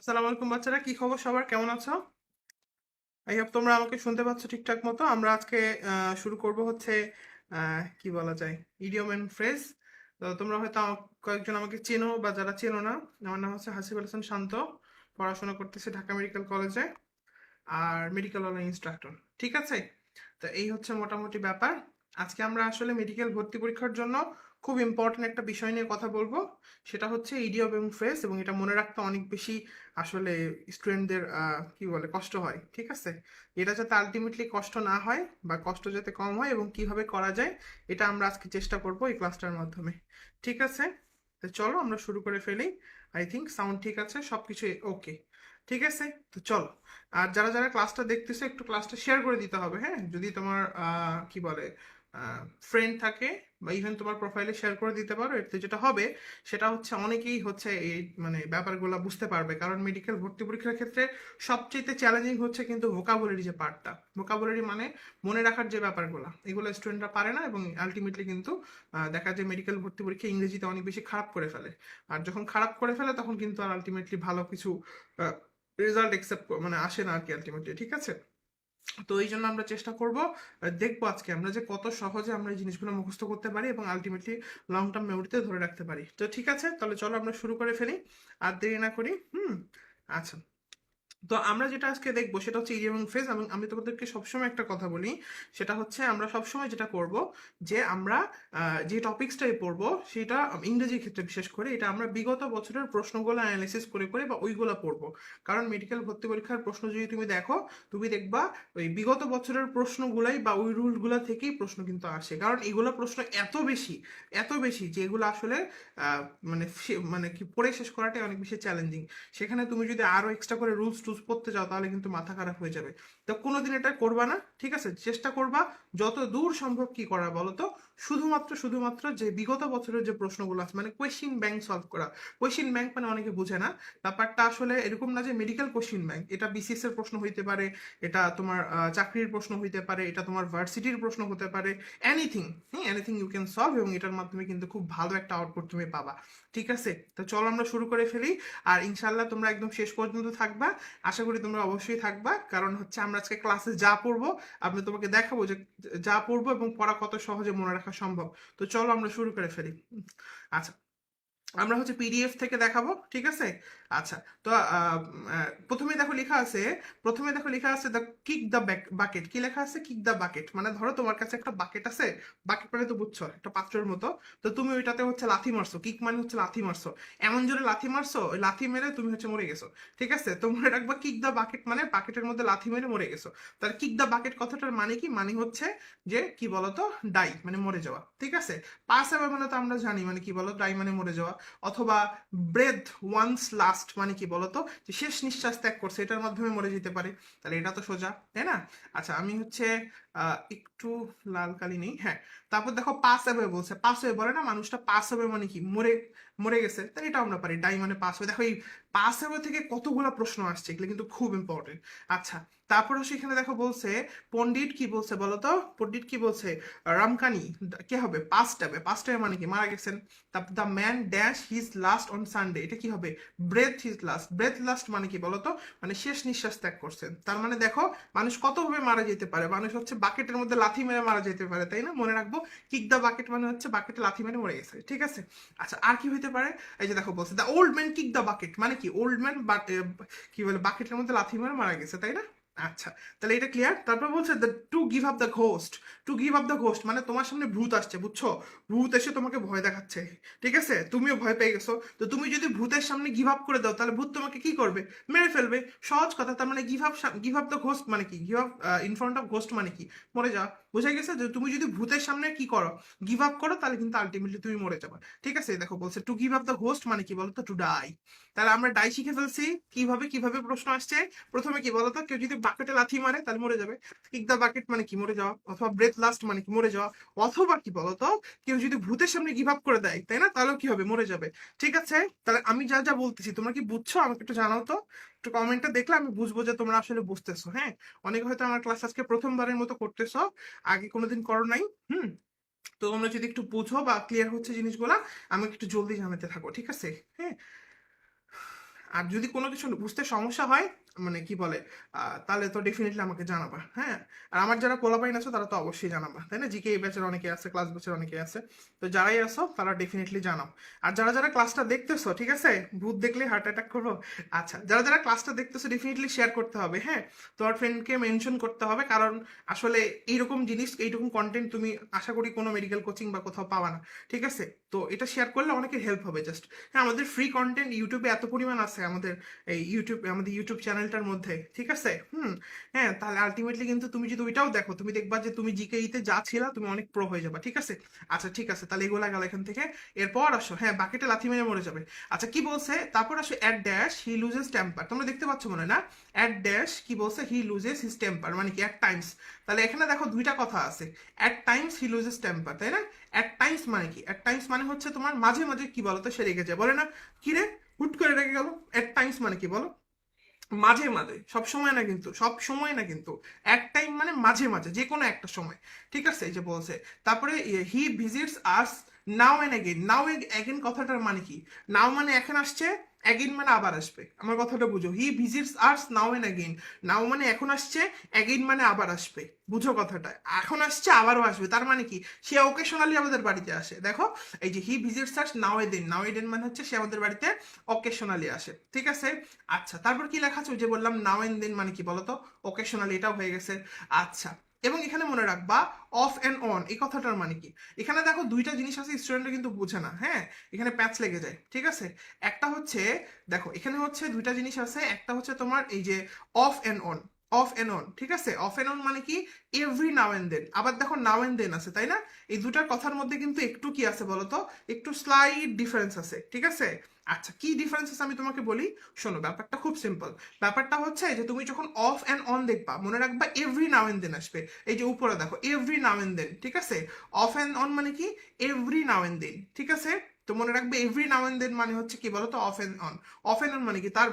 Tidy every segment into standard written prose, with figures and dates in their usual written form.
আসসালামু আলাইকুম বাচ্চারা, কি খবর সবার? কেমন আছো? আই হোপ তোমরা আমাকে শুনতে পাচ্ছ ঠিকঠাক মতো। আমরা আজকে শুরু করব হচ্ছে কি বলা যায়, ইডিয়ম এন্ড ফ্রেজ। তো তোমরা হয়তো কয়েকজন আমাকে চেনো, বা যারা চেনো না, আমার নাম হচ্ছে হাসিবুল হাসান শান্ত। পড়াশোনা করতেছে ঢাকা মেডিকেল কলেজে, আর মেডিকেল অনলাইন ইনস্ট্রাক্টর। ঠিক আছে, তো এই হচ্ছে মোটামুটি ব্যাপার। আজকে আমরা আসলে মেডিকেল ভর্তি পরীক্ষার জন্য খুব ইম্পর্টেন্ট একটা বিষয় নিয়ে কথা বলবো। সেটা হচ্ছে ইডিয়ম এবং ফ্রেজ, এবং এটা মনে রাখতে অনেক বেশি আসলে স্টুডেন্টদের কি বলে কষ্ট হয়। ঠিক আছে, এটা যাতে আলটিমেটলি কষ্ট না হয়, বা কষ্ট যাতে কম হয় এবং কিভাবে করা যায়, এটা আমরা আজকে চেষ্টা করব এই ক্লাসটার মাধ্যমে। ঠিক আছে, তো চলো আমরা শুরু করে ফেলি। আই থিঙ্ক সাউন্ড ঠিক আছে, সবকিছু ওকে। ঠিক আছে, তো চলো। আর যারা যারা ক্লাসটা দেখতেছো, একটু ক্লাসটা শেয়ার করে দিতে হবে, হ্যাঁ? যদি তোমার কি বলে ফ্রেন্ড থাকে, বা ইভেন তোমার প্রোফাইলে শেয়ার করে দিতে পারো। এতে যেটা হবে সেটা হচ্ছে অনেকেই হচ্ছে এই মানে ব্যাপারগুলো বুঝতে পারবে। কারণ মেডিকেল ভর্তি পরীক্ষার ক্ষেত্রে সবচেয়ে চ্যালেঞ্জিং হচ্ছে কিন্তু ভোকাবুলারি, যে পার্টটা। ভোকাবুলারি মানে মনে রাখার যে ব্যাপারগুলো, এগুলো স্টুডেন্টরা পারে না, এবং আলটিমেটলি কিন্তু দেখা যায় মেডিকেল ভর্তি পরীক্ষা ইংরেজিতে অনেক বেশি খারাপ করে ফেলে। আর যখন খারাপ করে ফেলে তখন কিন্তু আর আলটিমেটলি ভালো কিছু রেজাল্ট একসেপ্ট মানে আসে না আর কি আলটিমেটলি। ঠিক আছে, তো এই জন্য আমরা চেষ্টা করব, দেখবো আজকে আমরা যে কত সহজে আমরা এই জিনিসগুলো মুখস্থ করতে পারি এবং আলটিমেটলি লং টার্ম মেমোরিতে ধরে রাখতে পারি। তো ঠিক আছে, তাহলে চলো আমরা শুরু করে ফেলি, আর দেরি না করি। আচ্ছা, তো আমরা যেটা আজকে দেখবো সেটা হচ্ছে ইডিয়ম এবং ফ্রেজ। এবং আমি তোমাদেরকে সবসময় একটা কথা বলি, সেটা হচ্ছে আমরা সবসময় যেটা করব, যে আমরা যে টপিক্সটাই পড়বো সেটা ইংরেজির ক্ষেত্রে বিশেষ করে, এটা আমরা বিগত বছরের প্রশ্নগুলো অ্যানালাইসিস করে করে বা ওইগুলো পড়বো। কারণ মেডিকেল ভর্তি পরীক্ষার প্রশ্ন যদি তুমি দেখো, তুমি দেখবা ওই বিগত বছরের প্রশ্নগুলাই বা ওই রুলগুলা থেকেই প্রশ্ন কিন্তু আসে। কারণ এগুলো প্রশ্ন এত বেশি, এত বেশি, যে এগুলো আসলে আহ, মানে মানে কি পড়ে শেষ করাটাই অনেক বেশি চ্যালেঞ্জিং। সেখানে তুমি যদি আরো এক্সট্রা করে রুলস টুলস পড়তে যাও, তাহলে কিন্তু মাথা খারাপ হয়ে যাবে। তো কোনোদিন এটা করবা না, ঠিক আছে? চেষ্টা করবা যত দূর সম্ভব কি করা বলো তো, শুধুমাত্র শুধুমাত্র যে বিগত বছরের যে প্রশ্নগুলো আছে, মানে কোয়েশ্চিন ব্যাংক সলভ করা। কোয়েশ্চিন ব্যাংক মানে অনেকে বুঝে না ব্যাপারটা, আসলে এরকম না যে মেডিকেল কোয়েশ্চিন ব্যাংক। এটা বিসিএস এর প্রশ্ন হইতে পারে, এটা তোমার চাকরির প্রশ্ন হইতে পারে, এটা তোমার ভার্সিটির প্রশ্ন হতে পারে। এনিথিং, হ্যাঁ, এনিথিং ইউ ক্যান সলভ, এবং এটার মাধ্যমে কিন্তু খুব ভালো একটা আউটপুট তুমি পাবা। ঠিক আছে, তো চলো আমরা শুরু করে ফেলি। আর ইনশাল্লাহ তোমরা একদম শেষ পর্যন্ত থাকবা, আশা করি তোমরা অবশ্যই থাকবা। কারণ হচ্ছে আমরা আজকে ক্লাসে যা পড়বো, আমি তোমাকে দেখাবো যে যা পড়বো এবং পড়া কত সহজে মনে রাখা সম্ভব। তো চলো আমরা শুরু করে ফেলি। আচ্ছা, আমরা হচ্ছে পিডিএফ থেকে দেখাবো, ঠিক আছে? আচ্ছা, তো প্রথমে দেখো লেখা আছে, প্রথমে দেখো লেখা আছে দ্য কিক দ্য বাকেট। কি লেখা আছে? কিক দ্য বাকেট মানে ধরো তোমার কাছে একটা বাকেট আছে। বাকেট মানে তো বুঝছো, একটা পাত্রের মতো। তো তুমি ওইটাতে হচ্ছে লাথি মারছো, কিক মানে হচ্ছে লাথি মারছো। এমন জোরে লাথি মারছো, ওই লাথি মেরে তুমি হচ্ছে মরে গেছো। ঠিক আছে, তো মনে রাখবা কিক দ্য বাকেট মানে বাকেটের মধ্যে লাথি মেরে মরে গেছো। তাহলে কিক দ্য বাকেট কথাটার মানে কি? মানে হচ্ছে যে কি বলতো, ডাই মানে মরে যাওয়া। ঠিক আছে, পাস অ্যাওয়ে মানে তো আমরা জানি মানে কি বলো, ডাই মানে মরে যাওয়া। অথবা ব্রেথ ওয়ান্স লাস্ট মানে কি বলতো, যে শেষ নিঃশ্বাস ত্যাগ করছে, এটার মাধ্যমে মরে যেতে পারে। তাহলে এটা তো সোজা, তাই না? আচ্ছা, আমি হচ্ছে একটু লাল কালি নেই, হ্যাঁ। তারপর দেখো পাস অ্যাওয়ে বলছে, পাস অ্যাওয়ে বলে না মানুষটা, পাস অ্যাওয়ে মানে কি মরে, মরে গেছে। তাই এটা আমরা পারি, ডাই মানে পাস অ্যাওয়ে। দেখো এই পাস অ্যাওয়ে থেকে কতগুলা প্রশ্ন আসছে, এগুলো কিন্তু খুব ইম্পর্টেন্ট। আচ্ছা, তারপর সেখানে দেখো বলছে পণ্ডিত কি বলছে বলতো, পণ্ডিত কি বলছে? রামকানি, কে হবে? পাস্ট হবে, পাস্ট হবে মানে কি মারা গেছেন। তারপর the man dash his last on Sunday, এটা কি হবে? Breath his last. Breath last মানে কি বলতো, মানে শেষ নিঃশ্বাস ত্যাগ করছেন। তার মানে দেখো মানুষ কতভাবে মারা যেতে পারে। মানুষ হচ্ছে বাকেটের মধ্যে লাথি মেরে মারা যেতে পারে, তাই না? মনে রাখবো, কিক দ্য বাকেট মানে হচ্ছে বাকেটে লাথি মেরে মরে গেছে। ঠিক আছে, আচ্ছা আর কি হইতে পারে? এই যে দেখো বলছে the old man kick the bucket, মানে কি ওল্ড ম্যান কি বলে বাকেটের মধ্যে লাথি মেরে মারা গেছে, তাই না? আচ্ছা, তাহলে এটা ক্লিয়ার। তারপর বলছে to give up the ghost. To give up the ghost মানে তোমার সামনে ভূত আসছে, বুঝছো? ভূত এসে তোমাকে ভয় দেখাচ্ছে। ঠিক আছে, তুমিও ভয় পেয়ে গেছো। তো তুমি যদি ভূতের সামনে গিভ আপ করে দাও, তাহলে ভূত তোমাকে কি করবে? মেরে ফেলবে। সহজ কথা। তার মানে গিভ আপ দ্য ঘোস্ট মানে কি? Give up in front of ghost মানে কি? মরে যাওয়া। বোঝা গেছে যে তুমি যদি ভূতের সামনে কি করো, গিভ আপ করো, তাহলে কিন্তু আলটিমেটলি তুমি মরে যাবে। ঠিক আছে, দেখো বলছে to give up the ghost মানে কি বলতো, টু ডাই। তাহলে আমরা ডাই শিখে ফেলছি। কিভাবে কিভাবে প্রশ্ন আসছে, প্রথমে কি বলতো, কেউ যদি বাকেটে লাথি মারে তাহলে মরে যাবে। কিক দা বাকেট মানে কি? মরে যাওয়া। অথবা ব্রেথ লাস্ট মানে কি? মরে যাওয়া। অথবা কি বলতো, কেউ যদি ভূতের সামনে গিভ আপ করে দেয়, তাই না? তাহলেও কি হবে? মরে যাবে। ঠিক আছে, তাহলে আমি যা যা বলতেছি তোমরা কি বুঝছো? আমাকে একটু জানাও তো, একটু কমেন্টটা দেখলে আমি বুঝবো যে তোমরা আসলে বুঝতেছো। হ্যাঁ, অনেক হয়তো আমার ক্লাস আজকে প্রথমবারের মতো করতেছো, আগে কোনোদিন করো নাই। তো তোমরা যদি একটু বুঝো বা ক্লিয়ার হচ্ছে জিনিসগুলা, আমাকে একটু জলদি জানাতে থাকো, ঠিক আছে? হ্যাঁ, আর যদি কোনো কিছু বুঝতে সমস্যা হয়, মানে কি বলে, তাহলে তো ডেফিনেটলি আমাকে জানাবা, হ্যাঁ। আর আমার যারা পোলাপাইন আছে তারা তো অবশ্যই জানাবা, তাই না? জিকে এই ব্যাচের অনেকে আছে, ক্লাস ব্যাচের অনেকে আছে। তো যারাই আছো তারা ডেফিনেটলি জানাও। আর যারা যারা ক্লাসটা দেখতেছো, ঠিক আছে, ভূত দেখলে হার্ট অ্যাটাক করবো। আচ্ছা, যারা যারা ক্লাসটা দেখতেছো ডেফিনেটলি শেয়ার করতে হবে, হ্যাঁ। তোমার ফ্রেন্ডকে মেনশন করতে হবে, কারণ আসলে এইরকম জিনিস, এইরকম কন্টেন্ট তুমি আশা করি কোনো মেডিকেল কোচিং বা কোথাও পাবা না, ঠিক আছে? তো এটা শেয়ার করলে অনেকের হেল্প হবে। জাস্ট, হ্যাঁ, আমাদের ফ্রি কন্টেন্ট ইউটিউবে এত পরিমাণ আছে, আমাদের এই আমাদের ইউটিউব চ্যানেলটার মধ্যে, ঠিক আছে? হ্যাঁ, তাহলে আলটিমেটলি কিন্তু তুমি যদি ওইটাও দেখো, তুমি দেখবা যে তুমি জিকেইতে যা ছিলা তুমি অনেক প্রো হয়ে যাবে, ঠিক আছে? আচ্ছা ঠিক আছে, তাহলে এগুলা গেল এখান থেকে। এরপর আসো, হ্যাঁ, বাকেটে লাথি মেরে মরে যাবে। আচ্ছা, কি বলছে তারপর? আসো at dash he loses temper, তোমরা দেখতে পাচ্ছ মনে হয় না? অ্যাট ড্যাশ কি বলছে? হি লুজেস হিজ টেম্পার, মানে কি অ্যাট টাইমস। তাহলে এখানে দেখো দুইটা কথা আছে, at Times he loses temper, তাই না? অ্যাট টাইমস মানে কি? অ্যাট টাইমস মানে হচ্ছে তোমার মাঝে মাঝে কি বলতো সে রেগে যায়, বলে না? কি রে, হুট করে রেগে গেল। অ্যাট টাইমস মানে কি বলো? মাঝে মাঝে, সব সময় না কিন্তু, সব সময় না কিন্তু। এক টাইম মানে মাঝে মাঝে, যে কোনো একটা সময়, ঠিক আছে? এই যে বলছে। তারপরে he visits us now and again. Now again কথাটার মানে কি? নাও মানে এখন আসছে, এগেইন মানে আবার আসবে। আমার কথাটা বুঝো, he visits us now and again. Now মানে এখন আসছে, এগেইন মানে আবার আসবে। বুঝো কথাটা, এখন আসছে আবারও আসবে, তার মানে কি? সে ওকেশনালি আমাদের বাড়িতে আসে। দেখো, এই যে হি ভিজিটস আস নাও এ দিন, নাও এ দিন মানে হচ্ছে সে আমাদের বাড়িতে অকেশনালি আসে, ঠিক আছে? আচ্ছা, তারপর কি লেখা আছে? ওই যে বললাম নাও এন্ড দেন মানে কি বলতো? ওকেশনালি, এটাও হয়ে গেছে। আচ্ছা, এবং এখানে মনে রাখবা অফ এন্ড অন এই কথাটার মানে কি? এখানে দেখো দুইটা জিনিস আছে, স্টুডেন্টরা কিন্তু বুঝে না, হ্যাঁ। এখানে প্যাচ লেগে যায়, ঠিক আছে? একটা হচ্ছে, দেখো এখানে হচ্ছে দুইটা জিনিস আছে, একটা হচ্ছে তোমার এই যে off and on. Off and on, ঠিক আছে? অফ এন্ড অন মানে কি? Every now and then. আবার দেখো নাও এন্ড দেন আছে, তাই না? এই দুটার কথার মধ্যে কিন্তু একটু কি আছে বলতো? একটু স্লাইট ডিফারেন্স আছে, ঠিক আছে? আচ্ছা, কি ডিফারেন্সেস আমি তোমাকে বলি, শোনো। ব্যাপারটা খুব সিম্পল। ব্যাপারটা হচ্ছে যে তুমি যখন অফ অ্যান্ড অন দেখবা, মনে রাখবা এভরি নাও এন্ড দেন আসবে। এই যে উপরে দেখো এভরি নাও এন্ড দেন, ঠিক আছে? অফ অ্যান্ড অন মানে কি? এভরি নাও এন্ড দেন, ঠিক আছে? তো মনে রাখবে এভরি নাও এন্ড দেন মানে হচ্ছে কি বলতো? Off and on. Off and on মানে কি? তার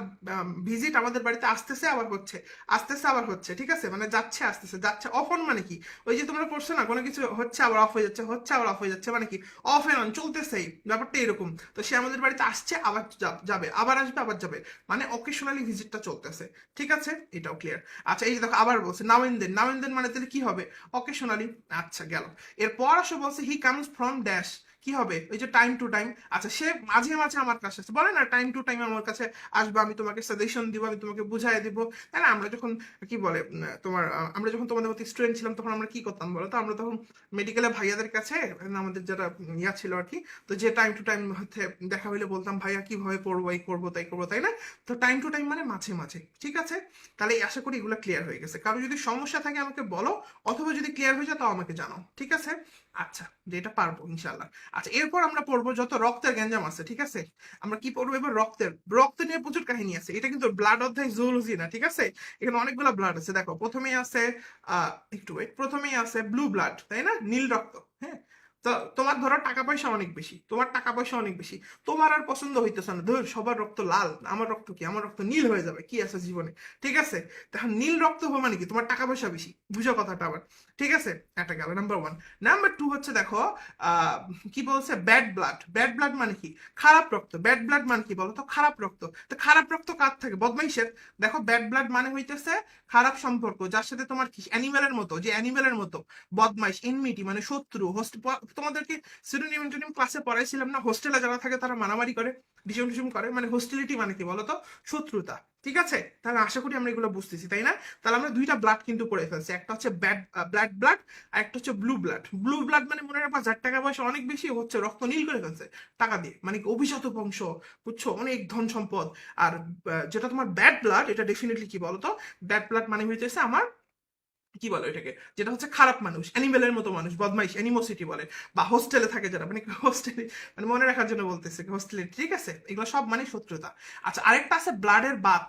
ভিজিট আমাদের বাড়িতে আসতেছে আবার হচ্ছে, আসতেছে আবার হচ্ছে, ঠিক আছে? মানে যাচ্ছে আসতেছে, যাচ্ছে। অফ অন মানে কি? ওই যে তোমরা পড়ছো না, কোনো কিছু হচ্ছে আবার অফ হয়ে যাচ্ছে, হচ্ছে আবার অফ হয়ে যাচ্ছে, মানে কি? অফ এন্ড অন চলতেছেই, ব্যাপারটা এরকম। তো সে আমাদের বাড়িতে আসছে আবার যাবে, আবার আসবে আবার যাবে, মানে অকেশনালি ভিজিটটা চলতেছে, ঠিক আছে? এটাও ক্লিয়ার। আচ্ছা, এই যে দেখো আবার বলছে নাও এন্ড দেন। নাও এন্ড দেন মানে তাহলে কি হবে? অকেশনালি। আচ্ছা, গেল। এরপর আসো বলছে হি কামস ফ্রম ড্যাশ, কি হবে? ওই যে টাইম টু টাইম। আচ্ছা, সে মাঝে মাঝে আমার কাছে আসে, বলে না টাইম টু টাইম আমার কাছে আসবে, আমি তোমাকে সাজেশন দিব, আমি তোমাকে বুঝাই দিব, তাই না? আমরা যখন কি বলে তোমার আমরা যখন তোমাদের মতো স্টুডেন্ট ছিলাম তখন আমরা কি করতাম বলো তো? আমরা তখন মেডিকেলে ভাইয়াদের কাছে, আমাদের যারা ইয়া ছিল আর কি, তো যে টাইম টু টাইম হচ্ছে দেখা হইলে বলতাম ভাইয়া কিভাবে পড়বো, এই করবো তাই করবো, তাই না? তো টাইম টু টাইম মানে মাঝে মাঝে, ঠিক আছে? তাহলে আশা করি এগুলো ক্লিয়ার হয়ে গেছে। কারো যদি সমস্যা থাকে আমাকে বলো, অথবা যদি ক্লিয়ার হয়ে যায় তাও আমাকে জানাও, ঠিক আছে? আচ্ছা, যেটা পারবো ইনশাল্লাহ। আচ্ছা, এরপর আমরা পড়বো যত রক্তের গ্যাঞ্জাম আছে, ঠিক আছে? আমরা কি পড়বো এবার? রক্তের। রক্ত নিয়ে প্রচুর কাহিনী আছে, এটা কিন্তু ব্লাড অধ্যায় জুওলজি না, ঠিক আছে? এখানে অনেকগুলো ব্লাড আছে। দেখো প্রথমেই আছে একটু ওয়েট, প্রথমেই আছে ব্লু ব্লাড, তাই না? নীল রক্ত, হ্যাঁ। তো তোমার ধরো টাকা পয়সা অনেক বেশি, তোমার টাকা পয়সা অনেক বেশি, তোমার আর পছন্দ হইতেছে না, ধর সবার রক্ত লাল, আমার রক্ত কি? আমার রক্ত নীল হয়ে যাবে, কি আছে জীবনে, ঠিক আছে? তখন নীল রক্ত হবে মানে কি? তোমার টাকা পয়সা বেশি, বুঝো কথাটা আবার, ঠিক আছে? এটা গেল নাম্বার ওয়ান। নাম্বার টু হচ্ছে দেখো আহ কি বলছে? Bad blood. ব্যাড ব্লাড মানে কি? খারাপ রক্ত। ব্যাড ব্লাড মানে কি বলতো? খারাপ রক্ত। তো খারাপ রক্ত কার থাকে? বদমাইশের। দেখো ব্যাড ব্লাড মানে হইতেছে খারাপ সম্পর্ক, যার সাথে তোমার কি অ্যানিমেলের মতো, যে অ্যানিমেলের মতো বদমাইশ, এনমিটি মানে শত্রু। তোমাদেরকে সিনোনিম ইন্টোনিম ক্লাসে পড়াইছিলাম না? হোস্টেলে যারা থাকে তারা মারামারি করে, ডিসিম ডিসিম করে, মানে হোস্টিলিটি মানে কি বলতো? শত্রুতা, ঠিক আছে? তাহলে আশা করি আমরা এগুলো বুঝতেছি, তাই না? তাহলে আমরা দুইটা ব্লাড কিন্তু পড়ে ফেলছি, একটা হচ্ছে ব্যাড ব্লাড ব্লাড, আর একটা হচ্ছে ব্লু ব্লাড। ব্লু ব্লাড মানে মনে রাখবা যার টাকা পয়সা অনেক বেশি হচ্ছে রক্ত নীল করে ফেলছে টাকা দিয়ে, মানে কি অভিজাত বংশ, বুঝছো, অনেক ধন সম্পদ। আর যেটা তোমার ব্যাড ব্লাড, এটা ডেফিনেটলি কি বলতো? ব্যাড ব্লাড মানে হইতেছে আমার কি বলে এটাকে, যেটা হচ্ছে খারাপ মানুষ, অ্যানিমেলের মতো মানুষ, বদমাইশ, অ্যানিমোসিটি বলে। বা হোস্টেলে থাকে যারা, মানে হোস্টেলে, মানে মনে রাখার জন্য বলতেছে হোস্টেলে, ঠিক আছে? এগুলো সব মানে শত্রুতা। আচ্ছা, আরেকটা আছে ব্লাডের বাথ।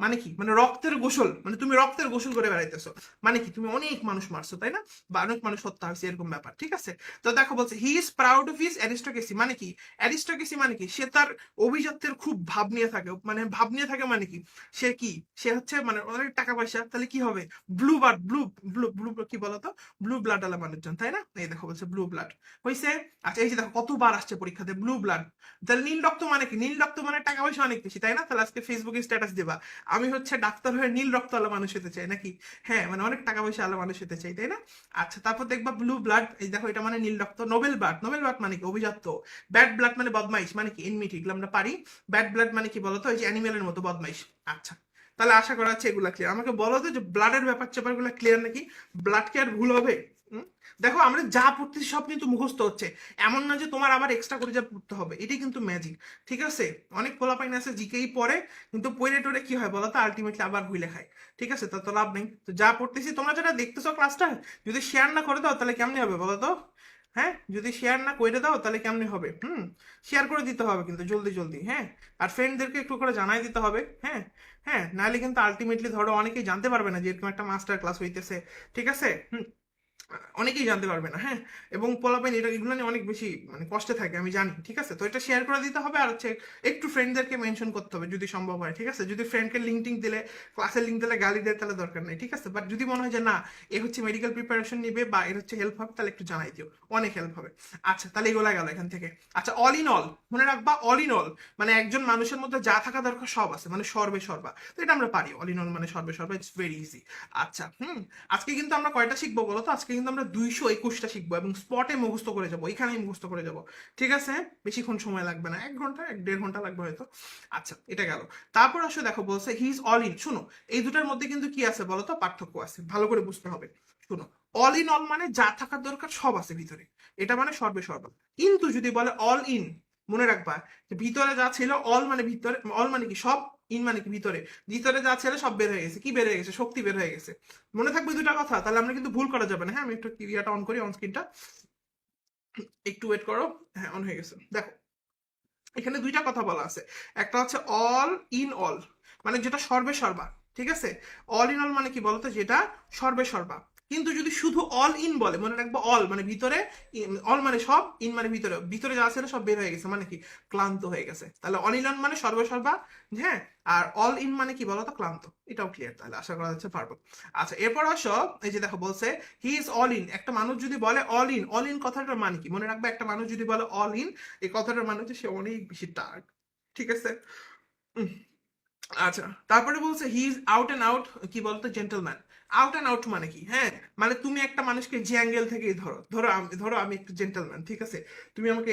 মানে কি, মানে রক্তের গোসল, মানে তুমি রক্তের গোসল করে বেড়াইতেছো, মানে কি তুমি অনেক মানুষ মারছো, তাই না, বা অনেক মানুষ হত্যা হয়েছে, এরকম ব্যাপার, ঠিক আছে। তো দেখো বলছে he is proud of his aristocracy, মানে কি অ্যারিস্টোক্রেসি, মানে কি সে তার অভিজাত্যের খুব ভাব নিয়ে থাকে, মানে ভাব নিয়ে থাকে, মানে কি সে কি, সে হচ্ছে মানে অনেক টাকা পয়সা, তাহলে কি হবে, blue blood, blue blue blue কি বলতো, ব্লু ব্লাড আলা মানুষজন, তাই না, এই দেখো বলছে ব্লু ব্লাড হয়েছে। আচ্ছা এই যে দেখো কতবার আসছে পরীক্ষাতে ব্লু ব্লাড, তাহলে নীল রক্ত মানে কি, নীল রক্ত মানে টাকা পয়সা অনেক বেশি, তাই না, তাহলে আজকে ফেসবুকে স্ট্যাটাস দিবা আমি হচ্ছে ডাক্তার হয়ে নীল রক্ত আলা মানুষ হতে চাই নাকি, হ্যাঁ মানে অনেক টাকা পয়সা আলা মানুষ হতে চাই, তাই না। আচ্ছা তারপর দেখবা ব্লু ব্লাড, এই দেখো এটা মানে নীল রক্ত। নোবেল ব্লাড, নোবেল ব্লাড মানে কি অভিজাত্য। ব্যাড ব্লাড মানে বদমাইশ, মানে কি এনমিটি, এগুলো আমরা পারি। ব্যাড ব্লাড মানে কি বলতো, ওই যে অ্যানিমেলের মতো বদমাইশ। আচ্ছা তাহলে আশা করা হচ্ছে এগুলা ক্লিয়ার। আমাকে বলো তো যে ব্লাডের ব্যাপার চ্যাপার গুলো ক্লিয়ার নাকি, ব্লাড কি আর ভুল হবে? হুম? দেখো আমরা যা পড়তেছি সব কিন্তু মুখস্থ হচ্ছে, এমন না যে তোমার আবার এক্সট্রা করে যা পড়তে হবে, এটাই কিন্তু ম্যাজিক, ঠিক আছে। অনেক পোলাপাইন আছে জিকেই পড়ে, কিন্তু পড়ে টোরে কি হয় বলো তো, আলটিমেটলি আবার ভুলে খায়, ঠিক আছে, তা তো লাভ নেই। তো যা পড়তেছি তোমরা যেটা দেখতেছো ক্লাসটা, যদি শেয়ার না করে দাও তাহলে কেমনি হবে বলো তো, হ্যাঁ যদি শেয়ার না করে দাও তাহলে কেমনি হবে, শেয়ার করে দিতে হবে কিন্তু জলদি জলদি, হ্যাঁ, আর ফ্রেন্ডদেরকে একটু করে জানাই দিতে হবে, হ্যাঁ। হ্যাঁ নাহলে কিন্তু আলটিমেটলি ধরো অনেকেই জানতে পারবে না যে এরকম একটা মাস্টার ক্লাস হইতেছে, ঠিক আছে। অনেকেই জানতে পারবে না, হ্যাঁ। এবং পোলাপাইন এটা এগুলো নিয়ে অনেক বেশি মানে কষ্টে থাকে আমি জানি, ঠিক আছে, তো এটা শেয়ার করে দিতে হবে, আর হচ্ছে একটু ফ্রেন্ডদেরকে মেনশন করতে হবে যদি সম্ভব হয়, ঠিক আছে। যদি ফ্রেন্ডকে লিঙ্ক টিঙ্ক দিলে, ক্লাসের লিঙ্ক দিলে গালি দেয় তাহলে দরকার নেই, ঠিক আছে, বাট যদি মনে হয় যে না এ হচ্ছে মেডিকেল প্রিপারেশন নিবে বা এর হচ্ছে হেল্প হবে, তাহলে একটু জানাই দিও, অনেক হেল্প হবে। আচ্ছা তাহলে এগুলা গেল এখান থেকে। আচ্ছা অল ইন অল, মনে রাখবা অল ইন অল মানে একজন মানুষের মধ্যে যা থাকা দরকার সব আছে, মানে সর্বে সর্বা, তো এটা আমরা পারি, অল ইন অল মানে সর্বে সর্বা, ইটস ভেরি ইজি। আচ্ছা আজকে কিন্তু আমরা কয়টা শিখবো বলো তো, আজকে কিন্তু আমরা 221টা শিখবো এবং স্পটে মুখস্থ করে যাবো, এখানেই মুখস্থ করে যাবো, ঠিক আছে। বেশিক্ষণ সময় লাগবে না, 1 ঘন্টা 1.5 ঘন্টা লাগবে হয়তো। আচ্ছা এটা গেল। তারপর আসলে দেখো বলছে হি ইজ অল ইন, শুনো এই দুটার মধ্যে কিন্তু কি আছে বলো তো, পার্থক্য আছে, ভালো করে বুঝতে হবে। শুনো, অল ইন অল মানে যা থাকার দরকার সব আছে ভিতরে, এটা মানে সর্বে সর্বা। কিন্তু যদি বলে অল ইন, মনে রাখবা যে ভিতরে যা ছিল, অল মানে ভিতরে, অল মানে কি সব, ইন মানে কি ভিতরে, ভিতরে যা ছিল সব বের হয়ে গেছে, কি বের হয়ে গেছে, শক্তি বের হয়ে গেছে। মনে থাকবে দুটা কথা, তাহলে আমরা কিন্তু ভুল করা যাবে না, হ্যাঁ। আমি একটু ইয়াটা অন করি, অন স্ক্রিনটা একটু ওয়েট করো। হ্যাঁ অন হয়ে গেছে, দেখো এখানে দুইটা কথা বলা আছে, একটা হচ্ছে অল ইন অল মানে যেটা সর্বে সর্বা, ঠিক আছে। অল ইন অল মানে কি বলতো, যেটা সর্বে সর্বা। কিন্তু যদি শুধু অল ইন বলে, মনে রাখবো অল মানে ভিতরে, অল মানে সব, ইন মানে ভিতরে, ভিতরে যা ছিল সব বের হয়ে গেছে, মানে কি ক্লান্ত হয়ে গেছে, তাহলে অল ইন অল মানে সর্বে সর্বা, হ্যাঁ। আর অল ইন মানে কি বলতো, ক্লান্ত, এটাও ক্লিয়ার, তাহলে আশা করা যাচ্ছে পারবো। আচ্ছা এরপর আসো, এই যে দেখো বলছে হি ইজ অল ইন, একটা মানুষ যদি বলে অল ইন, অল ইন কথাটার মানে কি, মনে রাখবে একটা মানুষ যদি বলে অল ইন, এই কথাটার মানে হচ্ছে সে অনেক বেশি টার্ড, ঠিক আছে। উম, আচ্ছা তারপরে বলছে he is out and out, কি বলতো, জেন্টলম্যান। আউট অ্যান্ড আউট মানে কি, হ্যাঁ, মানে তুমি একটা মানুষকে যে অ্যাঙ্গেল থেকেই ধরো, ধরো আমি একটু জেন্টলম্যান, ঠিক আছে। তুমি আমাকে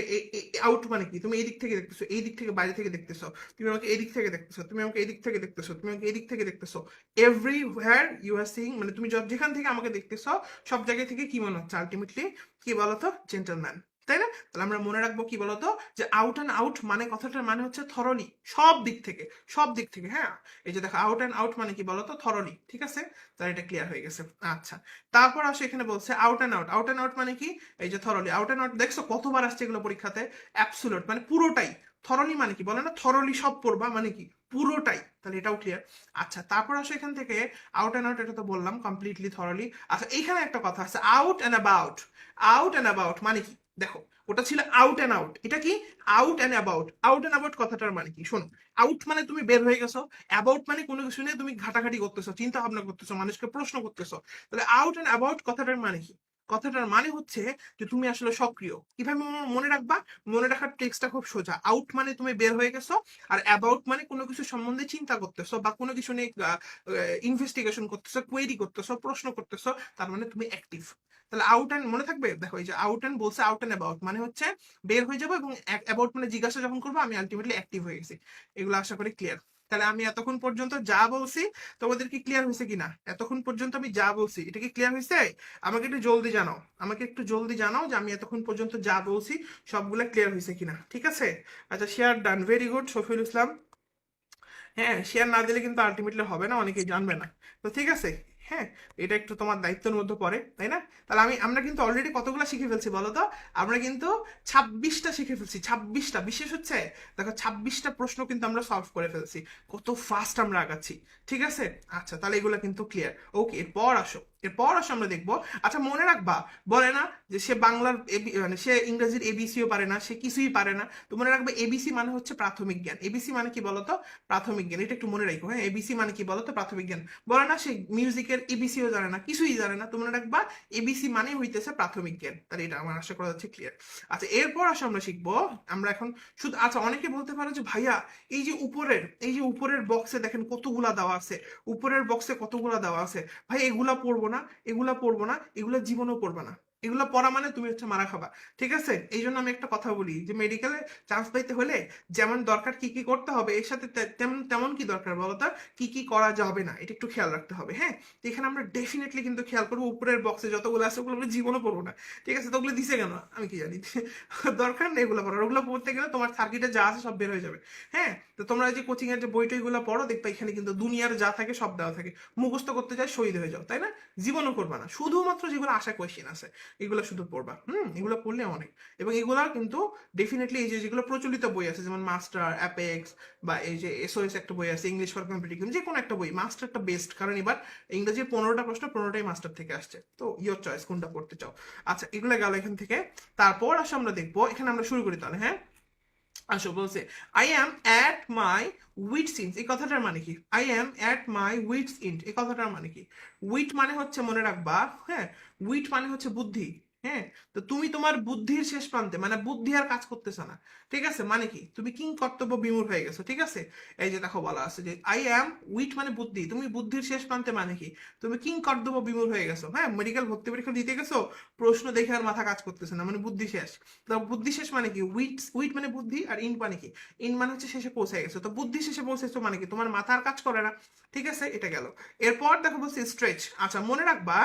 আউট মানে কি, তুমি এই দিক থেকে দেখতেছো, এই দিক থেকে বাইরে থেকে দেখতেছো, তুমি আমাকে এই দিক থেকে দেখতেছো, তুমি আমাকে এই দিক থেকে দেখতেছো, তুমি আমাকে এই দিক থেকে দেখতেছো, এভরিওয়্যার ইউ আর সিইং, মানে তুমি যেখান থেকে আমাকে দেখতেছো সব জায়গা থেকে কি মনে হচ্ছে আলটিমেটলি, কি বলতো, জেন্টলম্যান, তাই না। তাহলে আমরা মনে রাখবো কি বলতো, যে আউট অ্যান্ড আউট মানে কথাটার মানে হচ্ছে থরলি, সব দিক থেকে, সব দিক থেকে, হ্যাঁ। এই যে দেখো আউট অ্যান্ড আউট মানে কি বলতো, থরলি, ঠিক আছে। তাহলে এটা ক্লিয়ার হয়ে গেছে। আচ্ছা তারপর আসে এখানে বলছে out and out, out and out মানে কি, এই যে থরলি, আউট অ্যান্ড আউট দেখছো কতবার আসছে এগুলো পরীক্ষাতে, অ্যাবসুলুট মানে পুরোটাই। থরলি মানে কি বলে না, থরলি সব পড়বা মানে কি পুরোটাই, তাহলে এটাও ক্লিয়ার। আচ্ছা তারপর আসে এখান থেকে আউট অ্যান্ড আউট, এটা তো বললাম কমপ্লিটলি থরলি। আচ্ছা এইখানে একটা কথা আছে out and about, out and about মানে কি, দেখো ওটা ছিল আউট অ্যান্ড আউট, এটা কি out and about. Out and about কথাটার মানে কি, শোনো, আউট মানে তুমি বের হয়ে গেছো, অ্যাবাউট মানে কোনো কিছু নিয়ে তুমি ঘাটাঘাটি করতেছো, চিন্তা ভাবনা করতেছো, মানুষকে প্রশ্ন করতেছো, তাহলে আউট অ্যান্ড অ্যাবাউট কথাটার মানে কি, কথাটার মানে হচ্ছে যে তুমি আসলে সক্রিয়। কিভাবে মনে রাখবা, মনে রাখার ট্রিক্সটা খুব সোজা, আউট মানে তুমি বের হয়ে গেছো, আর অ্যাবাউট মানে কোনো কিছু সম্বন্ধে চিন্তা করতেছো বা কোনো কিছু নিয়ে ইনভেস্টিগেশন করতেছো, কোয়েরি করতেছো, প্রশ্ন করতেছো, তার মানে তুমি অ্যাক্টিভ। তাহলে আউট অ্যান্ড মনে থাকবে, দেখো এই যে আউট অ্যান্ড বলছে, আউট অ্যান্ড অ্যাবাউট মানে হচ্ছে বের হয়ে যাবো, এবং অ্যাবাউট মানে জিজ্ঞাসা যখন করবো আমি আলটিমেটলি অ্যাক্টিভ হয়ে গেছি। এগুলো আশা করি ক্লিয়ার। তাহলে আমি এতক্ষণ পর্যন্ত যা বলছি তোমাদের কি ক্লিয়ার হয়েছে কিনা, এতক্ষণ পর্যন্ত আমি যা বলছি এটা কি ক্লিয়ার হয়েছে? আমাকে একটু জলদি জানাও, আমাকে একটু জলদি জানাও যে আমি এতক্ষণ পর্যন্ত যা বলছি সবগুলো ক্লিয়ার হয়েছে কিনা, ঠিক আছে। আচ্ছা share done, very good Shafiul Islam. হ্যাঁ শেয়ার না দিলে কিন্তু আলটিমেটলি হবে না, অনেকেই জানবে না, তো ঠিক আছে। হ্যাঁ, এটা একটু তোমার দায়িত্বের মধ্যে পড়ে, তাই না? তাহলে আমরা কিন্তু অলরেডি কতগুলো শিখে ফেলছি বলো তো? আমরা কিন্তু 26টা শিখে ফেলছি, 26টা। বিশেষ হচ্ছে দেখো 26টা প্রশ্ন কিন্তু আমরা সলভ করে ফেলছি। কত ফাস্ট আমরা আগাচ্ছি, ঠিক আছে? আচ্ছা, তাহলে এগুলো কিন্তু ক্লিয়ার। ওকে, এরপর আসো আমরা দেখবো। আচ্ছা, মনে রাখবা, বলে না যে সে বাংলার মানে সে ইংরেজির এবিসিও পারে না, সে কিছুই পারে না। তো মনে রাখবে এবিসি মানে হচ্ছে প্রাথমিক জ্ঞান। এবিসি মানে কি বলতো? প্রাথমিক জ্ঞান। এটা একটু মনে রাখো, হ্যাঁ। এবিসি মানে কি বলতো? প্রাথমিক জ্ঞান। বলে না সে মিউজিকের এবিসিও জানে না, কিছুই জানে না। তো মনে রাখবা এবিসি মানে হইতেছে প্রাথমিক জ্ঞান। তাহলে এটা আমার আশা করা যাচ্ছে ক্লিয়ার। আচ্ছা, এরপর আসো আমরা শিখবো। আমরা এখন শুধু, আচ্ছা, অনেকে বলতে পারো যে ভাইয়া এই যে উপরের বক্সে দেখেন কতগুলা দেওয়া আছে, উপরের বক্সে কতগুলা দেওয়া আছে, ভাই এগুলা পড়বো না, এগুলা জীবনেও পড়বে না। এগুলা পড়া মানে তুমি হচ্ছে মারা খাবা, ঠিক আছে? এই জন্য আমি একটা কথা বলি যে মেডিকেলে চান্স পাইতে হলে যেমন দরকার কি কি করতে হবে, এর সাথে তেমন তেমন কি দরকার বলো তো? কি কি করা যাবে না, এটা একটু খেয়াল রাখতে হবে, হ্যাঁ। তো এখানে আমরা ডেফিনেটলি কিন্তু খেয়াল করবো, উপরের বক্সে যতগুলো আছে ওগুলো আমরা জীবনও পড়বো না, ঠিক আছে? তো ওগুলো দিছে কেন আমি কি জানি। দরকার নেই এগুলো পড়ার। ওগুলো পড়তে গেলে তোমার সার্কিটে যা আছে সব বের হয়ে যাবে, হ্যাঁ। তো তোমরা যে কোচিং এর যে বই টইগুলো পড়ো, দেখবে এখানে কিন্তু দুনিয়ার যা থাকে সব দেওয়া থাকে। মুখস্থ করতে যায় শহীদ হয়ে যাও, তাই না? জীবনও করবা না, শুধুমাত্র যেগুলো আশা কোয়েশ্চেন আছে এগুলো শুধু পড়বা। এগুলো পড়লে অনেক। এবং এগুলা কিন্তু ডেফিনেটলি এই যে যেগুলো প্রচলিত বই আছে, যেমন মাস্টার, অ্যাপেক্স, বা এই যে এসওএস একটা বই আছে, ইংলিশ ফর কম্পিটিটিভ, যে কোনো একটা বই, মাস্টারটা বেস্ট, কারণ এবার ইংরেজির 15টা প্রশ্ন 15টাই মাস্টার থেকে আসছে। তো ইয়োর চয়েস কোনটা পড়তে চাও। আচ্ছা, এগুলো গেল এখান থেকে। তারপর আসো আমরা দেখবো, এখানে আমরা শুরু করি তাহলে, হ্যাঁ। আসো, বলছে I am at my wits ইন্ড, এই কথাটার মানে কি? I am at my wits ইন্ড, এই কথাটার মানে কি? উইট মানে হচ্ছে, মনে রাখবা, হ্যাঁ, উইট মানে হচ্ছে বুদ্ধি, হ্যাঁ। তো তুমি তোমার বুদ্ধির শেষ প্রান্তে, মানে বুদ্ধি আর কাজ করতেছে না, ঠিক আছে? মানে কি? তুমি কিং কর্তব্য বিমূঢ় হয়ে গেছো, ঠিক আছে? এই যে দেখো বলা আছে যে আই অ্যাম উইট মানে বুদ্ধি, তুমি বুদ্ধির শেষ প্রান্তে মানে কি? তুমি কিং কর্তব্য বিমূঢ় হয়ে গেছো, হ্যাঁ। মেডিকেল ভর্তি পরীক্ষা দিতে গেছো, প্রশ্ন দেখে আর মাথা কাজ করতেছে না, মানে বুদ্ধি শেষ। তো বুদ্ধি শেষ মানে কি? উইট মানে বুদ্ধি, আর ইন মানে কি? ইন মানে হচ্ছে শেষে পৌঁছে গেছে। তো বুদ্ধি শেষে পৌঁছেছো মানে কি? তোমার মাথা আর কাজ করে না, ঠিক আছে? এটা গেল। এরপর দেখো বলছে স্ট্রেচ। আচ্ছা, মনে রাখবা,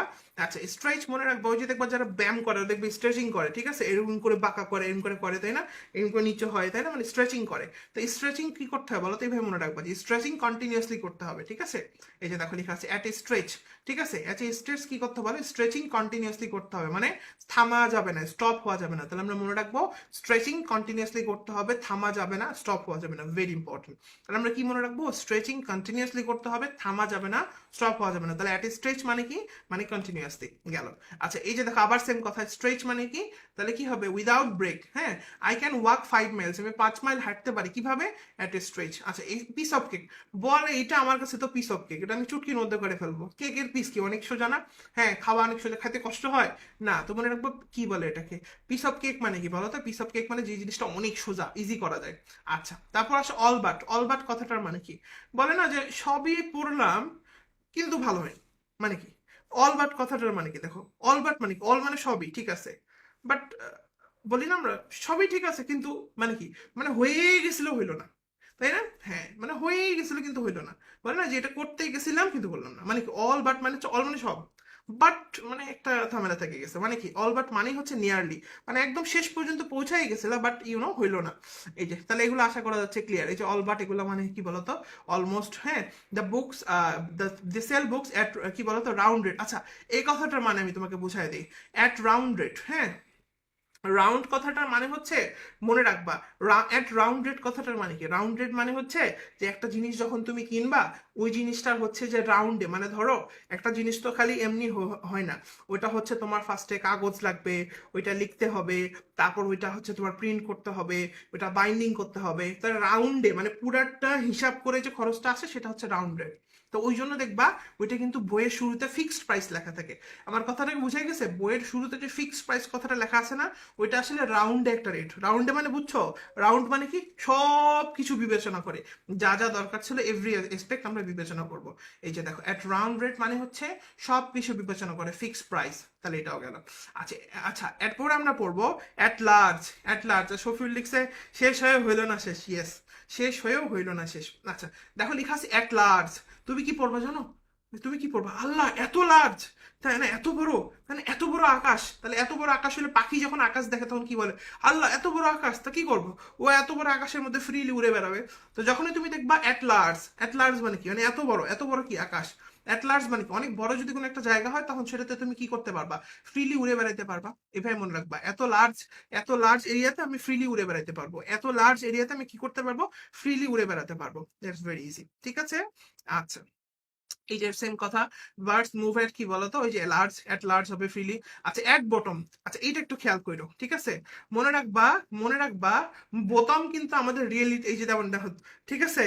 আচ্ছা স্ট্রেচ মনে রাখবা, ওই যে দেখবা যারা ব্যায়াম করে দেখবে স্ট্রেচিং করে, ঠিক আছে? এরকম করে বাঁকা করে, এরকম করে করে, তাই না? এরকম করে নিচে হয়, তাই না? মানে স্ট্রেচিং করে। তো স্ট্রেচিং কি করতে হবে বলো তো? এইভাবে মনে রাখবা যে স্ট্রেচিং কন্টিনিউয়াসলি করতে হবে, ঠিক আছে? এই যে দেখো লেখা আছে অ্যাট এ স্ট্রেচ, ঠিক আছে? অ্যাট এ স্ট্রেচ কি করতে হবে? স্ট্রেচিং কন্টিনিউয়াসলি করতে হবে, মানে থামা যাবে না, স্টপ হওয়া যাবে না। তাহলে আমরা মনে রাখবো স্ট্রেচিং কন্টিনিউয়াসলি করতে হবে, থামা যাবে না, স্টপ হওয়া যাবে না, ভেরি ইম্পর্টেন্ট। তাহলে আমরা কি মনে রাখবো? স্ট্রেচিং কন্টিনিউয়াসলি করতে হবে, থামা যাবে না, স্টপ হওয়া যাবে না। তাহলে অ্যাট স্ট্রেচ মানে কি? মানে কন্টিনিউয়াসলি গেল। আচ্ছা, এই যে দেখো আবার সেম কথা, স্ট্রেচ মানে কি? তাহলে কি হবে? উইদাউট ব্রেক, হ্যাঁ। আই ক্যান ওয়াক 5 মাইলস, আমি 5 মাইল হাঁটতে পারি, কিভাবে? At stretch. আচ্ছা, এই পিস অফ কেক, বলে এটা আমার কাছে তো পিস অফ কেক, এটা আমি চুটকির মধ্যে করে ফেলবো। কেকের পিস কি অনেক সোজা না? হ্যাঁ, খাওয়া অনেক সোজা, খাইতে কষ্ট হয় না। তো মনে রাখবো কি বলে এটাকে, পিস অফ কেক মানে কি বলো তো? পিস অফ কেক মানে যে জিনিসটা অনেক সোজা, ইজি করা যায়। আচ্ছা, তারপর আসে অলবাট কথাটার মানে কি? বলে না যে সবই পড়লাম কিন্তু ভালো হয়নি, মানে কি? অলবাট কথাটার মানে কি? দেখো, অলবাট মানে কি? অল মানে সবই ঠিক আছে, বাট বলি না আমরা সবই ঠিক আছে কিন্তু, মানে কি? মানে হয়ে গেছিল হইলো না, তাই না? হ্যাঁ, মানে হয়েই গেছিল কিন্তু হইলো না। বলে না যে এটা করতেই গেছিলাম কিন্তু বললাম না, মানে কি? অল বাট মানে অল মানে সব, বাট মানে একটা ঝামেলা থেকে গেছে, মানে কি? অল বাট মানেই হচ্ছে নিয়ারলি, মানে একদম শেষ পর্যন্ত পৌঁছাই গেছিল, বাট হইলো না। এই যে তাহলে এগুলো আশা করা যাচ্ছে ক্লিয়ার। এই যে অল বাট, এগুলো মানে কি বলতো? অলমোস্ট, হ্যাঁ। The books, the sell books at, কি বলতো, রাউন্ড রেট। আচ্ছা, এই কথাটার মানে আমি তোমাকে বুঝাই দিই। অ্যাট রাউন্ড রেট, হ্যাঁ। রাউন্ড কথাটার মানে হচ্ছে, মনে রাখবা, অ্যাট রাউন্ড রেট কথাটার মানে কি? রাউন্ড রেট মানে হচ্ছে যে একটা জিনিস যখন তুমি কিনবা, ওই জিনিসটার হচ্ছে যে রাউন্ডে, মানে ধরো একটা জিনিস তো খালি এমনি হয় না, ওইটা হচ্ছে তোমার ফার্স্টে কাগজ লাগবে, ওইটা লিখতে হবে, তারপর ওইটা হচ্ছে তোমার প্রিন্ট করতে হবে, ওইটা বাইন্ডিং করতে হবে। তাহলে রাউন্ডে মানে পুরাটা হিসাব করে যে খরচটা আসে সেটা হচ্ছে রাউন্ড রেট। তো ওই জন্য দেখবা ওইটা কিন্তু বইয়ের শুরুতে ফিক্সড প্রাইস লেখা থাকে। আমার কথাটাকে বুঝে গেছে? বইয়ের শুরুতে যে ফিক্সড প্রাইস কথাটা লেখা আছে না, ওইটা আসলে রাউন্ডে একটা রেট। রাউন্ডে মানে বুঝছো? রাউন্ড মানে কি? সব কিছু বিবেচনা করে, যা যা দরকার ছিল এভরি এসপেক্ট আমরা বিবেচনা করব। এই যে দেখো অ্যাট রাউন্ড রেট মানে হচ্ছে সব কিছু বিবেচনা করে, ফিক্সড প্রাইস। তাহলে এটাও গেল। আচ্ছা, আচ্ছা, এরপর আমরা পড়বো at large. At large Shafiul লিখছে শেষ হয়ে হইল না শেষ, ইয়েস, শেষ হয়েও হইল না শেষ। আচ্ছা, দেখো লেখা আছে অ্যাট লার্জ, তুমি কি পড়বা জানো? তুমি কি পড়বা, আল্লাহ এত লার্জ, তাই না, এত বড়, মানে এত বড় আকাশ, তাহলে এত বড় আকাশ হলে পাখি যখন আকাশ দেখে তখন কি বলে, আল্লাহ এত বড় আকাশ, তা কি করবো, ও এত বড় আকাশের মধ্যে ফ্রিলি উড়ে বেড়াবে। তো যখনই তুমি দেখবা অ্যাট লার্জ মানে কি, মানে এত বড় কি আকাশ, অ্যাট লার্জ মানে কি অনেক বড় যদি কোনো একটা জায়গা হয় তখন সেটাতে তুমি কি করতে পারবা, ফ্রিলি উড়ে বেড়াতে পারবা। এভাবে মনে রাখবা, এত লার্জ এরিয়াতে আমি ফ্রিলি উড়ে বেড়াতে পারবো, এত লার্জ এরিয়াতে আমি কি করতে পারবো, ফ্রিলি উড়ে বেড়াতে পারবো। দ্যাটস ভেরি ইজি, ঠিক আছে। আচ্ছা, এই যে সেম কথা, বার্ডস মুভ এট কি বলতো, ওই যে লার্জ, এট লার্জ হবে ফ্রিলি। আচ্ছা এট বটম, আচ্ছা এইটা একটু খেয়াল করো, ঠিক আছে, মনে রাখবা, মনে রাখবা, বোতাম কিন্তু আমাদের রিয়েলিটি, এই যে যেমন দেখো, ঠিক আছে,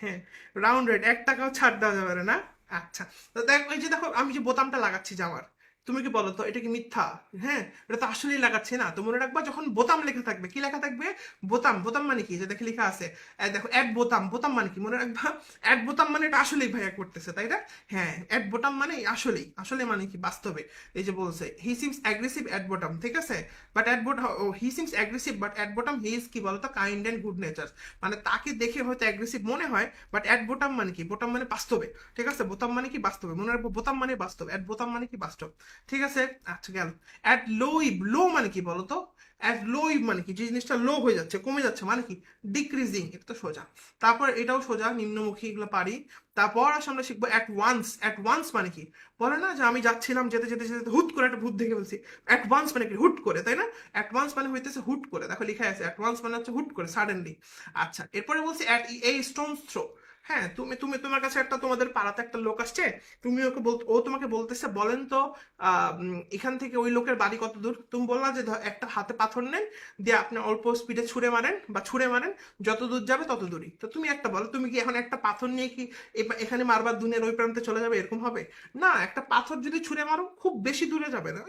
হ্যাঁ, রাউন্ড রেট 1 টাকাও ছাড় দেওয়া যাবে না, না। আচ্ছা, তো দেখো এই যে দেখো আমি যে বোতামটা লাগাচ্ছি জামার, তুমি কি বলো তো এটা কি মিথ্যা, হ্যাঁ, এটা তো আসলেই লাগাচ্ছি না। তো মনে রাখবা যখন বোতাম লেখা থাকবে, কি লেখা থাকবে, বোতাম, বোতাম মানে কি, যে দেখে লেখা আছে, দেখো অ্যাড বোতাম, বোতাম মানে কি মনে রাখবা, অ্যাড বোতাম মানে এটা আসলেই ভাইয়া করতেছে, তাই না, হ্যাঁ, অ্যাট বটম মানে আসলেই, আসলে মানে কি বাস্তবে, এই যে বলছে he seems aggressive at bottom, ঠিক আছে, but at bottom, he seems aggressive but at bottom he is কি বলতো কাইন্ড অ্যান্ড গুড নেচার, মানে তাকে দেখে হয়তো অ্যাগ্রেসিভ মনে হয়, বাট অ্যাট বটম মানে কি, বটম মানে বাস্তবে, ঠিক আছে, বোতাম মানে কি বাস্তবে, মনে রাখবো বোতাম মানে বাস্তব, অ্যাট বোতাম মানে কি বাস্তব, ঠিক আছে। আচ্ছা গেল, অ্যাট লোইব, লো মানে কি বলতো, অ্যাট লোইব মানে কি, যে জিনিসটা লো হয়ে যাচ্ছে, কমে যাচ্ছে মানে কি, ডিক্রিজিং, এটা তো সোজা। তারপর এটাও সোজা, নিম্নমুখী, এগুলো পারি। তারপর আসলে আমরা শিখবো অ্যাট ওয়ান্স, অ্যাট ওয়ান্স মানে কি, বলে না যে আমি যাচ্ছিলাম, যেতে যেতে যেতে হুট করে একটা ভূত দেখে বলছি, অ্যাট ওয়ান্স মানে কি হুট করে, তাই না, অ্যাট ওয়ান্স মানে হইতেছে হুট করে, দেখো লেখা আছে অ্যাট ওয়ান্স মানে হচ্ছে হুট করে, সাডেনলি। আচ্ছা এরপরে বলছি অ্যাট এ স্টোন থ্রো, হ্যাঁ, তুমি তুমি তোমার কাছে একটা, তোমাদের পাড়াতে একটা লোক আসছে, তুমি ওকে ও তোমাকে বলতেছে বলেন তো এখান থেকে ওই লোকের বাড়ি কত দূর, তুমি বললা যে একটা হাতে পাথর নেন, দিয়ে আপনি অল্প স্পিডে ছুঁড়ে মারেন বা ছুঁড়ে মারেন, যত দূর যাবে তত দূরই। তো তুমি একটা বলো, তুমি কি এখন একটা পাথর নিয়ে কি এখানে মারবার দুনিয়ার ওই প্রান্তে চলে যাবে, এরকম হবে না। একটা পাথর যদি ছুঁড়ে মারো খুব বেশি দূরে যাবে না,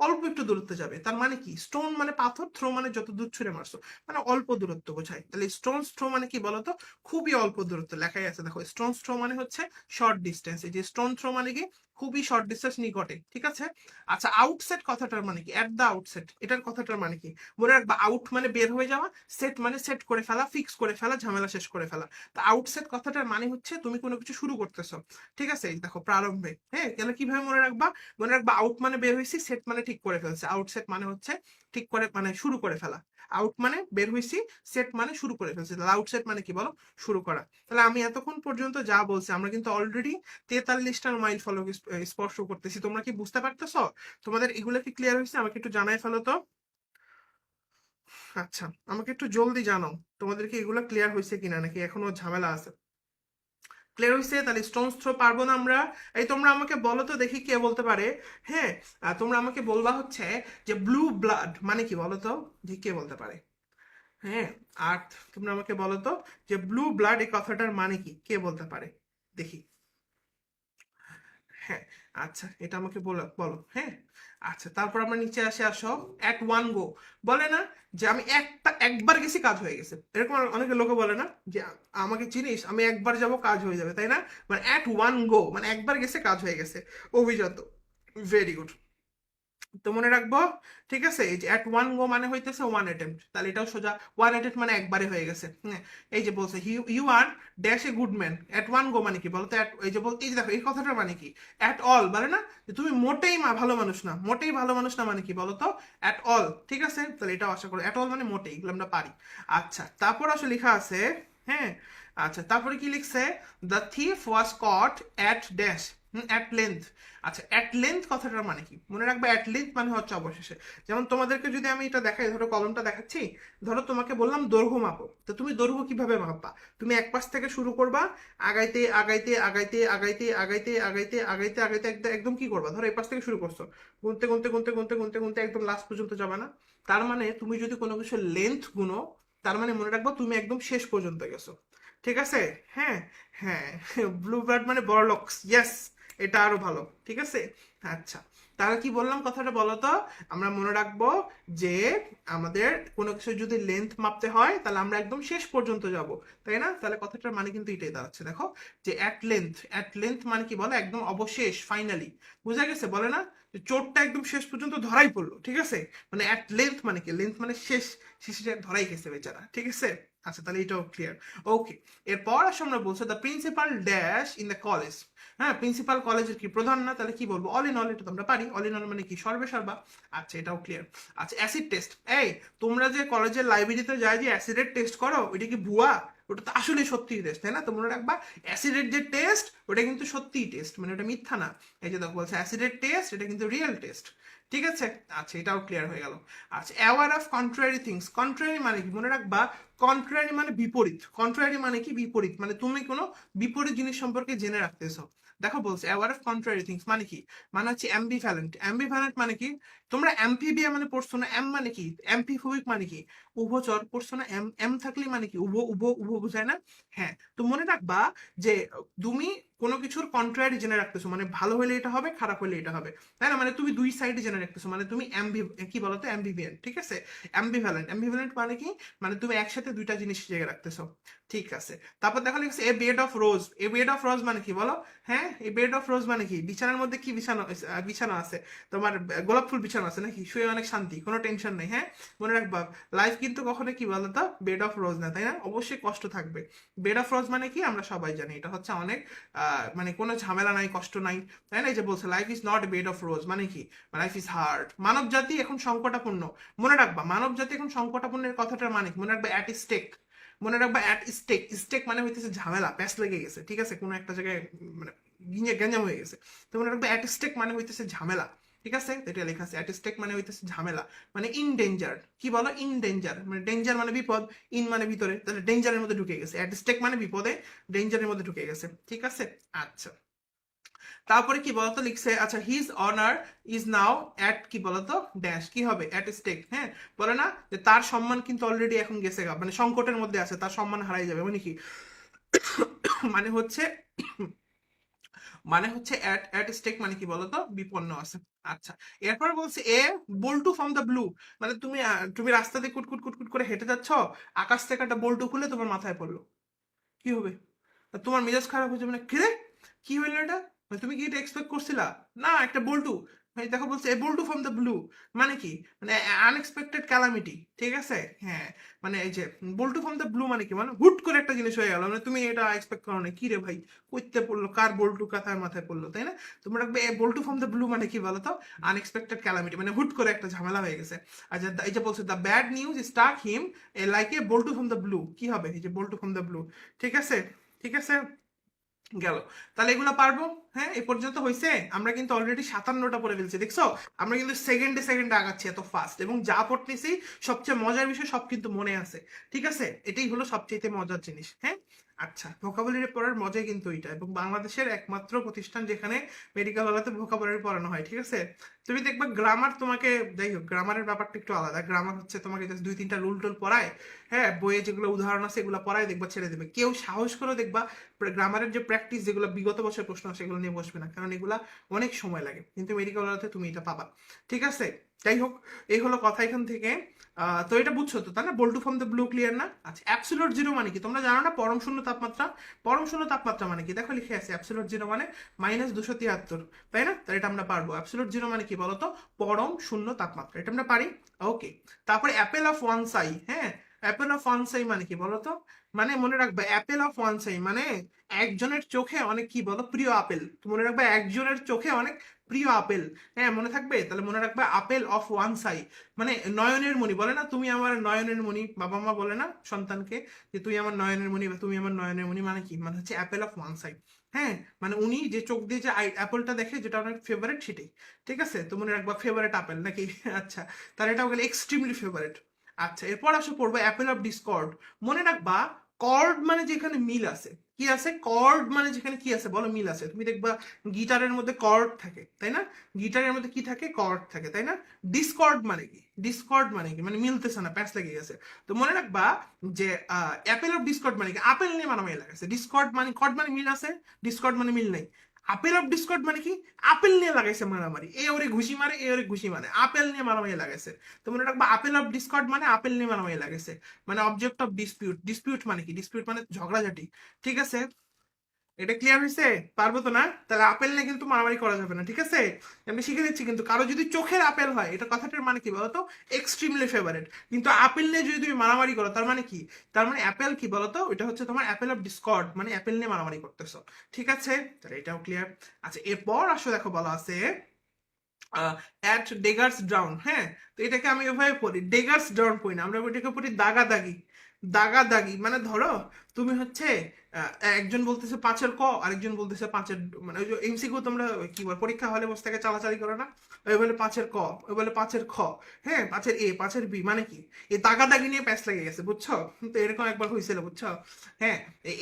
অল্প একটু দূরত্বে যাবে। তার মানে কি, স্টোন মানে পাথর, থ্রো মানে যত দূর ছুঁড়ে মারছো, মানে অল্প দূরত্ব বোঝায়। তাহলে স্টোন থ্রো মানে কি বলতো, খুবই অল্প দূরত্ব, লেখাই আছে দেখো, স্টোন থ্রো মানে হচ্ছে শর্ট ডিস্টেন্স, এই যে স্টোন থ্রো মানে কি খুবই শর্ট ডিস্টেন্স, নিকটে, ঠিক আছে। আচ্ছা আউটসেট কথাটার মানে কি, অ্যাট দ্য আউটসেট, এটার কথাটার মানে কি, মনে রাখবা আউট মানে বের হয়ে যাওয়া, সেট মানে সেট করে ফেলা, ফিক্স করে ফেলা, ঝামেলা শেষ করে ফেলা। তো আউটসেট কথাটার মানে হচ্ছে তুমি কোনো কিছু শুরু করতেছো, ঠিক আছে, এই দেখো প্রারম্ভে, হ্যাঁ, তাহলে কিভাবে মনে রাখবা, মনে রাখবা আউট মানে বের হয়েছি, সেট মানে ঠিক করে ফেলছে, আউটসেট মানে হচ্ছে ঠিক করে, মানে শুরু করে ফেলা, আউট মানে বের হয়েছি, সেট মানে শুরু করে ফেলছে, তাহলে আউটসেট মানে কি বলো, শুরু করা। তাহলে আমি এতক্ষণ পর্যন্ত যা বলছি আমরা কিন্তু অলরেডি 43টা মাইল ফলক স্পর্শ করতেছি, তোমরা কি বুঝতে পারতেছো, তোমাদের এগুলো কি ক্লিয়ার হয়েছে, আমাকে একটু জানাই ফেলো তো। আচ্ছা আমাকে একটু জলদি জানাও, তোমাদের কি এগুলো ক্লিয়ার হয়েছে কিনা, নাকি এখনো ঝামেলা আছে। ক্লিয়ার হয়েছে, তাহলে স্টোনস থ্রো পারবো না আমরা। এই তোমরা আমাকে বলো তো দেখি কে বলতে পারে, হ্যাঁ, তোমরা আমাকে বলবা হচ্ছে যে ব্লু ব্লাড মানে কি বলো তো, যে কে বলতে পারে, হ্যাঁ, আর তোমরা আমাকে বলো তো যে ব্লু ব্লাড এই কথাটার মানে কি, কে বলতে পারে, দেখি। হ্যাঁ, আচ্ছা এটা আমাকে বলো বলো, হ্যাঁ। আচ্ছা তারপর আমরা নিচে আসে, আসো অ্যাট ওয়ান গো, বলে না যে আমি একবার গেছি কাজ হয়ে গেছে, এরকম অনেকে লোকে বলে না যে আমাকে চিনিস, আমি একবার যাব কাজ হয়ে যাবে, তাই না, মানে অ্যাট ওয়ান গো মানে একবার গেছে কাজ হয়ে গেছে, অভিজাত, ভেরি গুড। তো মনে রাখবো, ঠিক আছে, এই যে অ্যাট ওয়ান গো মানে হইতেছে ওয়ান অ্যাটেম্প্ট, তাহলে এটাও সোজা, ওয়ান অ্যাটেম্প্ট মানে একবারে হয়ে গেছে, হ্যাঁ। এই যে বলছে you are dash a good man, at one go মানে কি বলতো, এই যে এই যে দেখো এই কথাটার মানে কি, অ্যাট অল বলে না যে তুমি মোটেই ভালো মানুষ না, মোটেই ভালো মানুষ না মানে কি বলতো, অ্যাট অল, ঠিক আছে, তাহলে এটাও আশা করি অ্যাট অল মানে মোটেই, এগুলো আমরা পারি। আচ্ছা তারপর আসলে লেখা আছে, হ্যাঁ, আচ্ছা তারপরে কি লিখছে, the thief was caught at dash, at length. আচ্ছা অ্যাট লেন্থ কথাটার মানে কি, মনে রাখবে অ্যাট লেন্থ মানে হচ্ছে অবশেষে। যেমন তোমাদেরকে যদি আমি এটা দেখাই, ধরো কলমটা দেখাচ্ছি, ধরো তোমাকে বললাম দৈর্ঘ্য মাপো, তো তুমি দৈর্ঘ্য কিভাবে মাপবা, তুমি এক পাশ থেকে শুরু করবা, আগাইতে আগাইতে আগাইতে আগাইতে আগাইতে আগাইতে আগাইতে আগাইতে একদম কি করবা, ধরো এই পাশ থেকে শুরু করছো, গুনতে গুনতে গুনতে গুনতে গুনতে গুনতে একদম লাস্ট পর্যন্ত যাবে না। তার মানে তুমি যদি কোনো কিছু লেন্থ গুনো, তার মানে মনে রাখবা তুমি একদম শেষ পর্যন্ত গেছো, ঠিক আছে। হ্যাঁ, হ্যাঁ, ব্লু বার্ড মানে বড়লোকস, ইয়েস, এটা আরো ভালো, ঠিক আছে। আচ্ছা তাহলে কি বললাম কথাটা বলো তো, আমরা মনে রাখবো যে আমাদের কোনো কিছু যদি লেন্থ মাপতে হয় তাহলে আমরা একদম শেষ পর্যন্ত যাব, তাই না, তাহলে কথাটার মানে কিন্তু এটাই দাঁড়াচ্ছে, দেখো যে অ্যাট লেন্থ মানে কি বলে একদম অবশেষ, ফাইনালি, বুঝা গেছে, বলে না যে চোরটা একদম শেষ পর্যন্ত ধরাই পড়লো, ঠিক আছে, মানে অ্যাট লেন্থ মানে কি, লেন্থ মানে শেষ, শেষে ধরাই গেছে বেচারা, ঠিক আছে। আচ্ছা, তাহলে এটাও ক্লিয়ার। ওকে, এরপর আসলে আমরা বলছো the principal dash in the college. হ্যাঁ, প্রিন্সিপাল কলেজের কি প্রধান না, তাহলে কি বলবো? অল ইন অল, এটা তোমরা পারি। অল ইন অল মানে কি? সর্বে সর্বা। আচ্ছা, এটাও ক্লিয়ার। আচ্ছা, অ্যাসিড টেস্ট। এই, তোমরা যে কলেজের লাইব্রেরিতে যায় যে অ্যাসিডের টেস্ট করো, ওইটা কি ভুয়া? ওটা তো আসলে সত্যি টেস্ট, তাই না? তোমরা রাখবা অ্যাসিডের যে টেস্ট, ওটা কিন্তু সত্যিই টেস্ট, মানে ওটা মিথ্যা না। এই যে দেখো বলছে অ্যাসিডের টেস্ট, এটা কিন্তু রিয়েল টেস্ট। ঠিক আছে? আচ্ছা, এটাও ক্লিয়ার হয়ে গেল। আচ্ছা, aware of contrary things. Contrary মানে কি? মনে রাখবা কন্ট্রারি মানে বিপরীত। কন্ট্রারি মানে কি? বিপরীত, মানে তুমি কোনো বিপরীত জিনিস সম্পর্কে জেনে রাখতেছো। দেখো বলছে অ্যাওয়ার অফ কন্ট্রারি থিংস মানে কি? মানে হচ্ছে অ্যাম্বিভ্যালেন্ট। অ্যাম্বিভ্যালেন্ট মানে কি? তোমরা অ্যাম্ফিবিয়া মানে পড়ছো না? এম মানে কি? অ্যাম্ফিফোবিক মানে কি? উভচর পড়ছো না? এম এম থাকলে মানে কি? উভ উভ উভ বোঝায় না? হ্যাঁ, তো মনে রাখবা যে তুমি কোনো কিছুর কন্ট্রারি জেনে রাখতেছো, মানে ভালো হলে এটা হবে, খারাপ হলে এটা হবে, তাই না? মানে তুমি দুই সাইডে জেনে রাখতেছো, মানে তুমি কি বলতো, অ্যাম্বিভিয়েন্ট। ঠিক আছে? অ্যাম্বিভ্যালেন্ট। অ্যাম্বিভ্যালেন্ট মানে কি? মানে তুমি একসাথে দুইটা জিনিস জেনে রাখতেছো। ঠিক আছে। তারপর দেখা লিখছে a bed of rose. A bed of rose মানে কি বলো? হ্যাঁ, এই বেড অফ রোজ মানে কি? বিছানার মধ্যে কি বিছানো, বিছানো আছে তোমার? গোলাপ ফুল বিছানো আছে নাকি? শুয়ে অনেক শান্তি, কোনো টেনশন নেই। হ্যাঁ, মনে রাখবা লাইফ কিন্তু কখনো কি বলতো বেড অফ রোজ না, তাই না? অবশ্যই কষ্ট থাকবে। বেড অফ রোজ মানে কি? আমরা সবাই জানি এটা হচ্ছে অনেক মানে কোনো ঝামেলা নাই, কষ্ট নাই, তাই না? এই যে বলছে life is not bed of rose মানে কি? Life is hard. মানব জাতি এখন সংকটাপন্ন। মনে রাখবা মানব জাতি এখন সংকটাপন্নের কথাটার মানে কি? মনে রাখবা অ্যাট স্টেক। মনে রাখবা অ্যাট স্টেক। স্টেক মানে হইতেছে ঝামেলা, প্যাঁচ লেগে গেছে। ঠিক আছে? কোনো একটা জায়গায় মানে গ্যাঞ্জাম হয়ে গেছে। তো মনে রাখবা অ্যাট স্টেক মানে হইতেছে ঝামেলা। ঠিক আছে? তো এটা লেখা আছে অ্যাট স্টেক মানে হইতেছে ঝামেলা, মানে ইন ডেঞ্জার। কি বলো? ইন ডেঞ্জার, মানে ডেঞ্জার মানে বিপদ, ইন মানে ভিতরে, তাহলে ডেঞ্জারের মধ্যে ঢুকে গেছে। অ্যাট স্টেক মানে বিপদে, ডেঞ্জারের মধ্যে ঢুকে গেছে। ঠিক আছে? আচ্ছা, তারপরে কি বলতো লিখছে, আচ্ছা his honour is now at কি বলতো ড্যাশ, কি হবে? At stake. হ্যাঁ, বলে না যে তার সম্মান কিন্তু অলরেডি এখন গেছে গা, মানে সংকটের মধ্যে আছে, তার সম্মান হারাই যাবে, মানে কি? মানে হচ্ছে অ্যাট অ্যাট স্টেক মানে কি বলতো? বিপন্ন আছে। আচ্ছা, এরপরে বলছে এ বল্টু ফ্রম দ্য ব্লু। মানে তুমি রাস্তাতে কুটকুট কুটকুট করে হেঁটে যাচ্ছ, আকাশ থেকে একটা বল্টু খুলে তোমার মাথায় পড়লো, কি হবে? তোমার মেজাজ খারাপ হয়ে যাবে না? কি রে, কি হইলো এটা? মানে তুমি কি এটা এক্সপেক্ট করছিলা? না, একটা বল্টু। ভাই দেখো বলছে এ বল্টু ফ্রম দ্য ব্লু মানে কি? মানে আনএক্সপেক্টেড ক্যালামিটি। ঠিক আছে? হ্যাঁ, মানে এই যে বল্টু ফ্রম দ্য ব্লু মানে কি? মানে হুট করে একটা জিনিস হয়ে গেল, মানে তুমি এটা এক্সপেক্ট করো না। কি রে ভাই, কইতে পড়লো, কার বল্টু কাথার মাথায় পড়লো, তাই না? তোমরা রাখবে এ বল্টু ফ্রম দ্য ব্লু মানে কি বলো তো? আনএক্সপেক্টেড ক্যালামিটি, মানে হুট করে একটা ঝামেলা হয়ে গেছে। আচ্ছা, এই যে বলছে the bad news struck him like a bolt from the blue. কি হবে? এই যে বল্টু ফ্রম দ্য ব্লু। ঠিক আছে? ঠিক আছে, গেল। তাহলে এগুলো পারবো। হ্যাঁ, এ পর্যন্ত হয়েছে। আমরা কিন্তু অলরেডি 57টা পড়ে ফেলছি, দেখছো? আমরা কিন্তু সেকেন্ডে সেকেন্ডে আগাচ্ছি এত ফাস্ট, এবং যা পড়তেছি সবচেয়ে মজার বিষয় সব কিন্তু মনে আছে। ঠিক আছে? এটাই হলো সবচেয়ে মজার জিনিস। হ্যাঁ, আচ্ছা, ভোকাবুলারি পড়ার মজাই কিন্তু এটা, এবং বাংলাদেশের একমাত্র প্রতিষ্ঠান যেখানে মেডিকেল হলেতে ভোকাবুলারি পড়ানো হয়। ঠিক আছে? তুমি দেখবা গ্রামার তোমাকে, যাই হোক গ্রামারের ব্যাপারটা একটু আলাদা। গ্রামার হচ্ছে তোমাকে জাস্ট দুই তিনটা রুল টুল পড়ায়, হ্যাঁ, বইয়ে যেগুলো উদাহরণ আছে এগুলো পড়ায়, দেখবা ছেড়ে দেবে। কেউ সাহস করে দেখবা গ্রামারের যে প্র্যাকটিস, যেগুলো বিগত বছর প্রশ্ন সেগুলো নিয়ে বসবে না, কারণ এগুলা অনেক সময় লাগে। কিন্তু মেডিকেল হলে তুমি এটা পাবা। ঠিক আছে? যাই হোক, এই হলো কথা এখান থেকে। তো এটা বুঝছো তো, তাই না? বল্টু ফ্রম দ্য ব্লু ক্লিয়ার না? আচ্ছা, অ্যাবসলিউট জিরো মানে কি? তোমরা জানো না পরম শূন্য তাপমাত্রা? পরম শূন্য তাপমাত্রা মানে কি? দেখো লিখে আছে অ্যাবসলিউট জিরো মানে -273, তাই না? তাই এটা আমরা পারবো। অ্যাবসলিউট জিরো মানে কি বলতো? পরম শূন্য তাপমাত্রা, এটা আমরা পারি। ওকে, তারপরে অ্যাপেল অফ ওয়ান সাই। হ্যাঁ, অ্যাপেল অফ ওয়ান সাই মানে কি বলতো? মানে মনে রাখবে অ্যাপেল অফ ওয়ান সাই মানে একজনের চোখে অনেক কি বলো প্রিয় আপেল। তো মনে রাখবে একজনের চোখে অনেক প্রিয় আপেল। হ্যাঁ, মনে থাকবে? তাহলে মনে রাখবে আপেল অফ ওয়ান সাই মানে নয়নের মণি। বলে না তুমি আমার নয়নের মণি, বাবা মা বলে না সন্তানকে যে তুই আমার নয়নের মণি বা তুমি আমার নয়নের মণি, মানে কি? মানে হচ্ছে অ্যাপেল অফ ওয়ান সাই। হ্যাঁ, মানে উনি যে চোখ দিয়ে যে অ্যাপেলটা দেখে, যেটা অনেক ফেভারিট সেটাই। ঠিক আছে? তো মনে রাখবা ফেভারিট আপেল নাকি? আচ্ছা, তাহলে এটা গেলে এক্সট্রিমলি ফেভারিট। আচ্ছা, এরপর আসো পড়বো অ্যাপেল অফ ডিসকর্ড। মনে রাখবা কর্ড মানে যেখানে মিল আছে। কি আছে? কর্ড মানে যেখানে কি আছে বলো? মিল আছে। তুমি দেখবা গিটারের মধ্যে কর্ড থাকে, তাই না? গিটারের মধ্যে কি থাকে? কর্ড থাকে, তাই না? ডিসকর্ড মানে কি? ডিসকর্ড মানে কি? মানে মিলতেছে না, প্যাচ লেগে গেছে। তো মনে রাখবা যে অ্যাপেল অফ ডিসকর্ড মানে কি? আপেল নিয়ে মারামারি লাগাছে। ডিসকর্ড মানে কর্ড মানে মিল আছে, ডিসকর্ড মানে মিল নাই। আপেল অফ ডিসকর্ড মানে কি? আপেল নিয়ে লাগাইছে মারামারি, এ ওরে ঘুষি মারে, এ ওরে ঘুষি মারে, আপেল নিয়ে মারামারি লাগাইছে। তো মনে রাখবা আপেল অফ ডিসকর্ড মানে আপেল নিয়ে মারামারি লাগাইছে, মানে অবজেক্ট অফ ডিসপিউট। ডিসপিউট মানে কি? ডিসপিউট মানে ঝগড়াঝাটি। ঠিক আছে? এটা ক্লিয়ার হয়েছে? পারবো তো না? তাহলে আপেল নিয়ে কিন্তু মারামারি করা যাবে না, ঠিক আছে? আমি শিখে দিচ্ছি, কিন্তু কারো যদি চোখের আপেল হয়, এটা কথাটার মানে কি বলতো, এক্সট্রিমলি ফেভারিট। কিন্তু আপেল নিয়ে যদি তুমি মারামারি করো, তার মানে কি? তার মানে অ্যাপেল কি বলতো, ওইটা হচ্ছে তোমার অ্যাপেল অফ ডিসকর্ড, মানে অ্যাপেল নিয়ে মারামারি করতেছো, ঠিক আছে? তাহলে এটাও ক্লিয়ার। আচ্ছা, এরপর আসো, দেখো বলা আছে অ্যাট ডেগার্স ডাউন। হ্যাঁ, তো এটাকে আমি এভাবে পড়ি, ডেগার্স ডাউন পড়ি না, আমরা এটাকে পড়ি দাগাদাগি। দাগাদাগি মানে ধরো তুমি হচ্ছে একজন বলতেছে 5-এর ক, আরেকজন বলতেছে 5-এর, মানে ওই যে এমসিকিউ তোমরা কি বল পরীক্ষা হলে বসে থেকে চালাচালি করো না, ওই বলে 5-এর ক, ওই বলে 5-এর খ, হ্যাঁ 5-এর এ, 5-এর বি, মানে কি এই দাগাদাগি নিয়ে প্যাচ লেগে গেছে, বুঝছো? তো এরকম একবার হয়েছিল, বুঝছো? হ্যাঁ,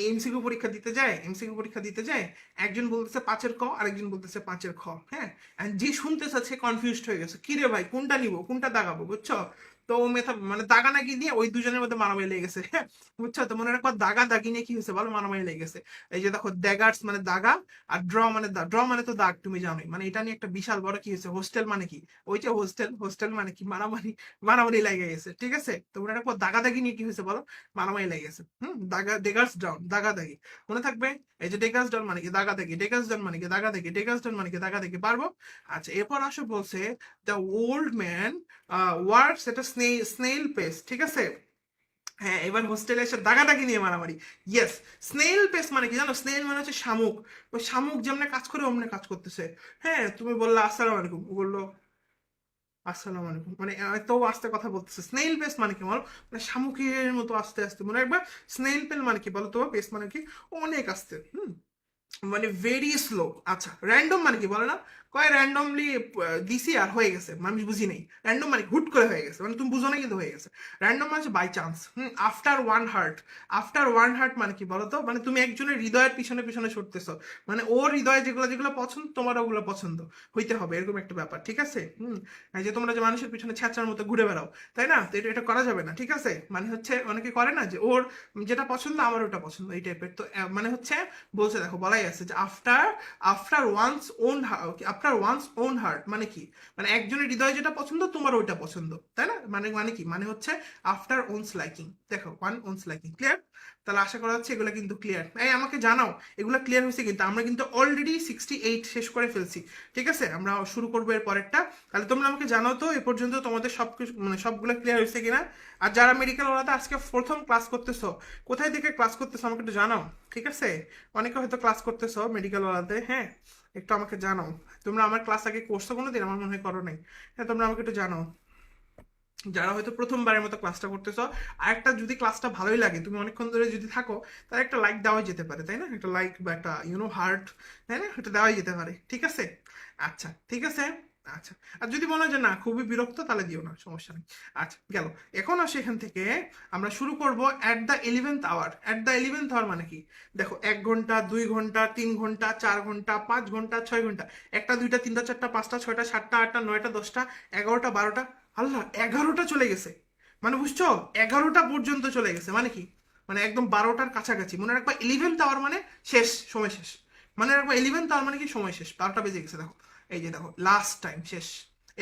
এমসিকিউ পরীক্ষা দিতে যায়, এমসিকিউ পরীক্ষা দিতে যায়, একজন বলতেছে 5-এর ক, আরেকজন বলতেছে 5-এর খ। হ্যাঁ, and যে শুনতেছে সে কনফিউজড হয়ে গেছে, কি রে ভাই কোনটা নিব, কোনটা দাগাবো, বুঝছো? তো ও মেথা মানে দাগানাগি নিয়ে ওই দুজনের মধ্যে মারামারি লেগে গেছে। হ্যাঁ, বুঝছো? তো মনে রাখবা দাগা দাগি নিয়ে কি হয়েছে বলো, মারামারি লেগে গেছে। এই যে দেখো, ড্যাগার্স মানে দাগা, আর ড্র মানে ড্র মানে তো দাগ, তুমি জানোই, মানে এটা নিয়ে একটা বিশাল বড় কি হয়েছে, হোস্টেল মানে কি, ওই যে হোস্টেল, হোস্টেল মানে কি মারামারি, মারামারি লেগে গেছে, ঠিক আছে? তো মনে রাখবো দাগা দাগি নিয়ে কি হয়েছে বলো, মারামারি লেগে গেছে। দাগা, ডেগার্স ডাউন, দাগা দাগি, মনে থাকবে। এই যে ডেগার্স ডাউন মানে কি, দাগা দাগি, ডেগার্স ডাউন মানে কি, দাগা দাগি, ডেগার্স ডাউন মানে কি, দাগা দাগি, পারবো? আচ্ছা, এরপর আসো বলছে দ্য ওল্ড ম্যান ওয়ার্কস এটা স্নেইল পেস্ট, ঠিক আছে? হ্যাঁ, এবার হোস্টেলে এসে দাগাদাগি নিয়ে মারামারি। ইয়েস, স্নেইল পেস্ট মানে কি জানো, স্নেইল মানে হচ্ছে শামুক। ওই শামুক যেমন কাজ করে অমনি কাজ করতেছে। হ্যাঁ, তুমি বললা আসসালামু আলাইকুম, ও বললো আসসালামু আলাইকুম, মানে তো আস্তে কথা বলতেছে। স্নেইল পেস্ট মানে কি বলো, মানে শামুকের মতো আস্তে আস্তে, মনে একবার স্নেইল পেল মানে কি বলো তো, পেস্ট মানে কি অনেক আস্তে, মানে ভেরি স্লো। আচ্ছা, র্যান্ডম মানে কি বলে না, কয় র্যান্ডমলি দিছি আর হয়ে গেছে, মানে আমি বুঝি নাই। র্যান্ডম মানে হুট করে হয়ে গেছে, মানে তুমি বুঝো না কিন্তু হয়ে গেছে। র্যান্ডম মানে by chance. After one heart, after one heart মানে কি বলতো, মানে তুমি একজনের হৃদয়ের পিছনে পিছনে ছুটতেছো, মানে ওর হৃদয়ে যেগুলো যেগুলো পছন্দ তোমার ওগুলো পছন্দ হইতে হবে, এরকম একটা ব্যাপার, ঠিক আছে? এই যে তোমরা যে মানুষের পিছনে ছ্যাঁচার মতো ঘুরে বেড়াও, তাই না? তো এটা এটা করা যাবে না, ঠিক আছে? মানে হচ্ছে অনেকে করে না যে ওর যেটা পছন্দ আমার ওটা পছন্দ, এই টাইপের। তো মানে হচ্ছে বলছে, দেখো বলাই আছে যে after, after one's own, after one's own heart মানে কি, মানে একজনের হৃদয়ে যেটা পছন্দ তোমার ওইটা পছন্দ, তাই না? মানে মানে কি, মানে হচ্ছে আফটার ওনস লাইকিং। দেখো, ওয়ান ওনস লাইকিং, ক্লিয়ার? তাহলে আশা করা হচ্ছে এগুলো কিন্তু ক্লিয়ার। এই আমাকে জানাও এগুলো ক্লিয়ার হয়েছে, কিন্তু আমরা কিন্তু অলরেডি 68 শেষ করে ফেলছি, ঠিক আছে? আমরা শুরু করবো এর পরেরটা। তাহলে তোমরা আমাকে জানাও তো এ পর্যন্ত তোমাদের সব কিছু মানে সবগুলো ক্লিয়ার হয়েছে কিনা। আর যারা মেডিকেল ওরাতে আজকে প্রথম ক্লাস করতেছো, কোথায় থেকে ক্লাস করতেছো আমাকে একটু জানাও, ঠিক আছে? অনেকে হয়তো ক্লাস করতেছো মেডিকেল ওয়ালাতে, হ্যাঁ, একটু আমাকে জানাও। তোমরা আমার ক্লাস আগে করছো কোনোদিন, আমার মনে হয় করো নাই। হ্যাঁ, তোমরা আমাকে একটু জানাও, যারা হয়তো প্রথমবারের মতো ক্লাসটা করতেছো। আর একটা যদি ক্লাসটা ভালোই লাগে, তুমি অনেকক্ষণ ধরে যদি থাকো, তাহলে একটা লাইক দেওয়াই যেতে পারে, তাই না? একটা লাইক বা একটা হার্ট, তাই না? এটা দেওয়াই যেতে পারে, ঠিক আছে? আচ্ছা, ঠিক আছে। আচ্ছা, আর যদি মনে হয় যে না খুবই বিরক্ত, তাহলে দিও না, সমস্যা নেই। আচ্ছা, গেল। এখন আসে এখান থেকে আমরা শুরু করব at the 11th hour. At the 11th hour মানে কি? দেখো, 1 ঘন্টা, 2 ঘন্টা, 3 ঘন্টা, 4 ঘন্টা, 5 ঘন্টা, 6 ঘন্টা, একটা, দুইটা, তিনটা, চারটা, পাঁচটা, ছয়টা, সাতটা, আটটা, নয়টা, 10টা, 11টা, 12টা, আল্লাহ 11টা চলে গেছে, মানে বুঝছো? 11টা পর্যন্ত চলে গেছে মানে কি, মানে একদম 12টার কাছাকাছি। মনে রাখবা 11th আওয়ার মানে শেষ, সময় শেষ। মনে রাখবা 11th আওয়ার মানে কি, সময় শেষ, 12টা বেজে গেছে, দেখো। এই যে দেখো, লাস্ট টাইম শেষ।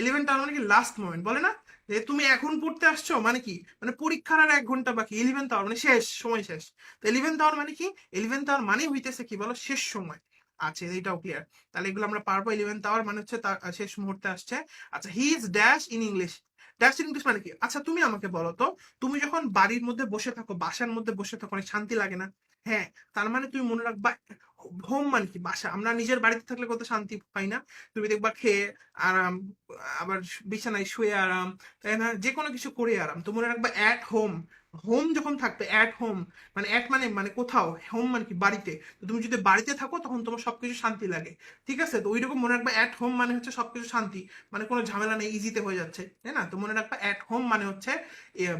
11th আওয়ার মানে কি, লাস্ট মোমেন্ট, বলে না যে তুমি এখন পড়তে আসছো, মানে কি, মানে পরীক্ষার আর 1 ঘন্টা বাকি, 11th আওয়ার মানে শেষ, সময় শেষ। তো 11th আওয়ার মানে কি, 11th আওয়ার মানে হইতেছে কি বলো, শেষ সময়। আচ্ছা, এইটাও ক্লিয়ার। তাহলে এগুলো আমরা পারবো। 11th আওয়ার মানে হচ্ছে তার শেষ মুহূর্তে আসছে। আচ্ছা, he is dash in English. Dash in English মানে কি? আচ্ছা, তুমি আমাকে বলো তো, তুমি যখন বাড়ির মধ্যে বসে থাকো, বাসার মধ্যে বসে থাকো, অনেক শান্তি লাগে না? হ্যাঁ, তার মানে তুমি মনে রাখবা, হোম মানে কি, বাসা। আমরা নিজের বাড়িতে থাকলে কত শান্তি পাই না? তুমি দেখবা খেয়ে আরাম, আবার বিছানায় শুয়ে আরাম, তাই না? যে কোনো কিছু করে আরাম। তো মনে রাখবা অ্যাট হোম, হোম যখন থাকবে, অ্যাট হোম মানে অ্যাট মানে মানে কোথাও, হোম মানে কি, বাড়িতে। তো তুমি যদি বাড়িতে থাকো তখন তোমার সবকিছু শান্তি লাগে, ঠিক আছে? তো ওই রকম মনে রাখবা অ্যাট হোম মানে হচ্ছে সবকিছু শান্তি, মানে কোনো ঝামেলা নেই, ইজিতে হয়ে যাচ্ছে, তাই না? তো মনে রাখবা অ্যাট হোম মানে হচ্ছে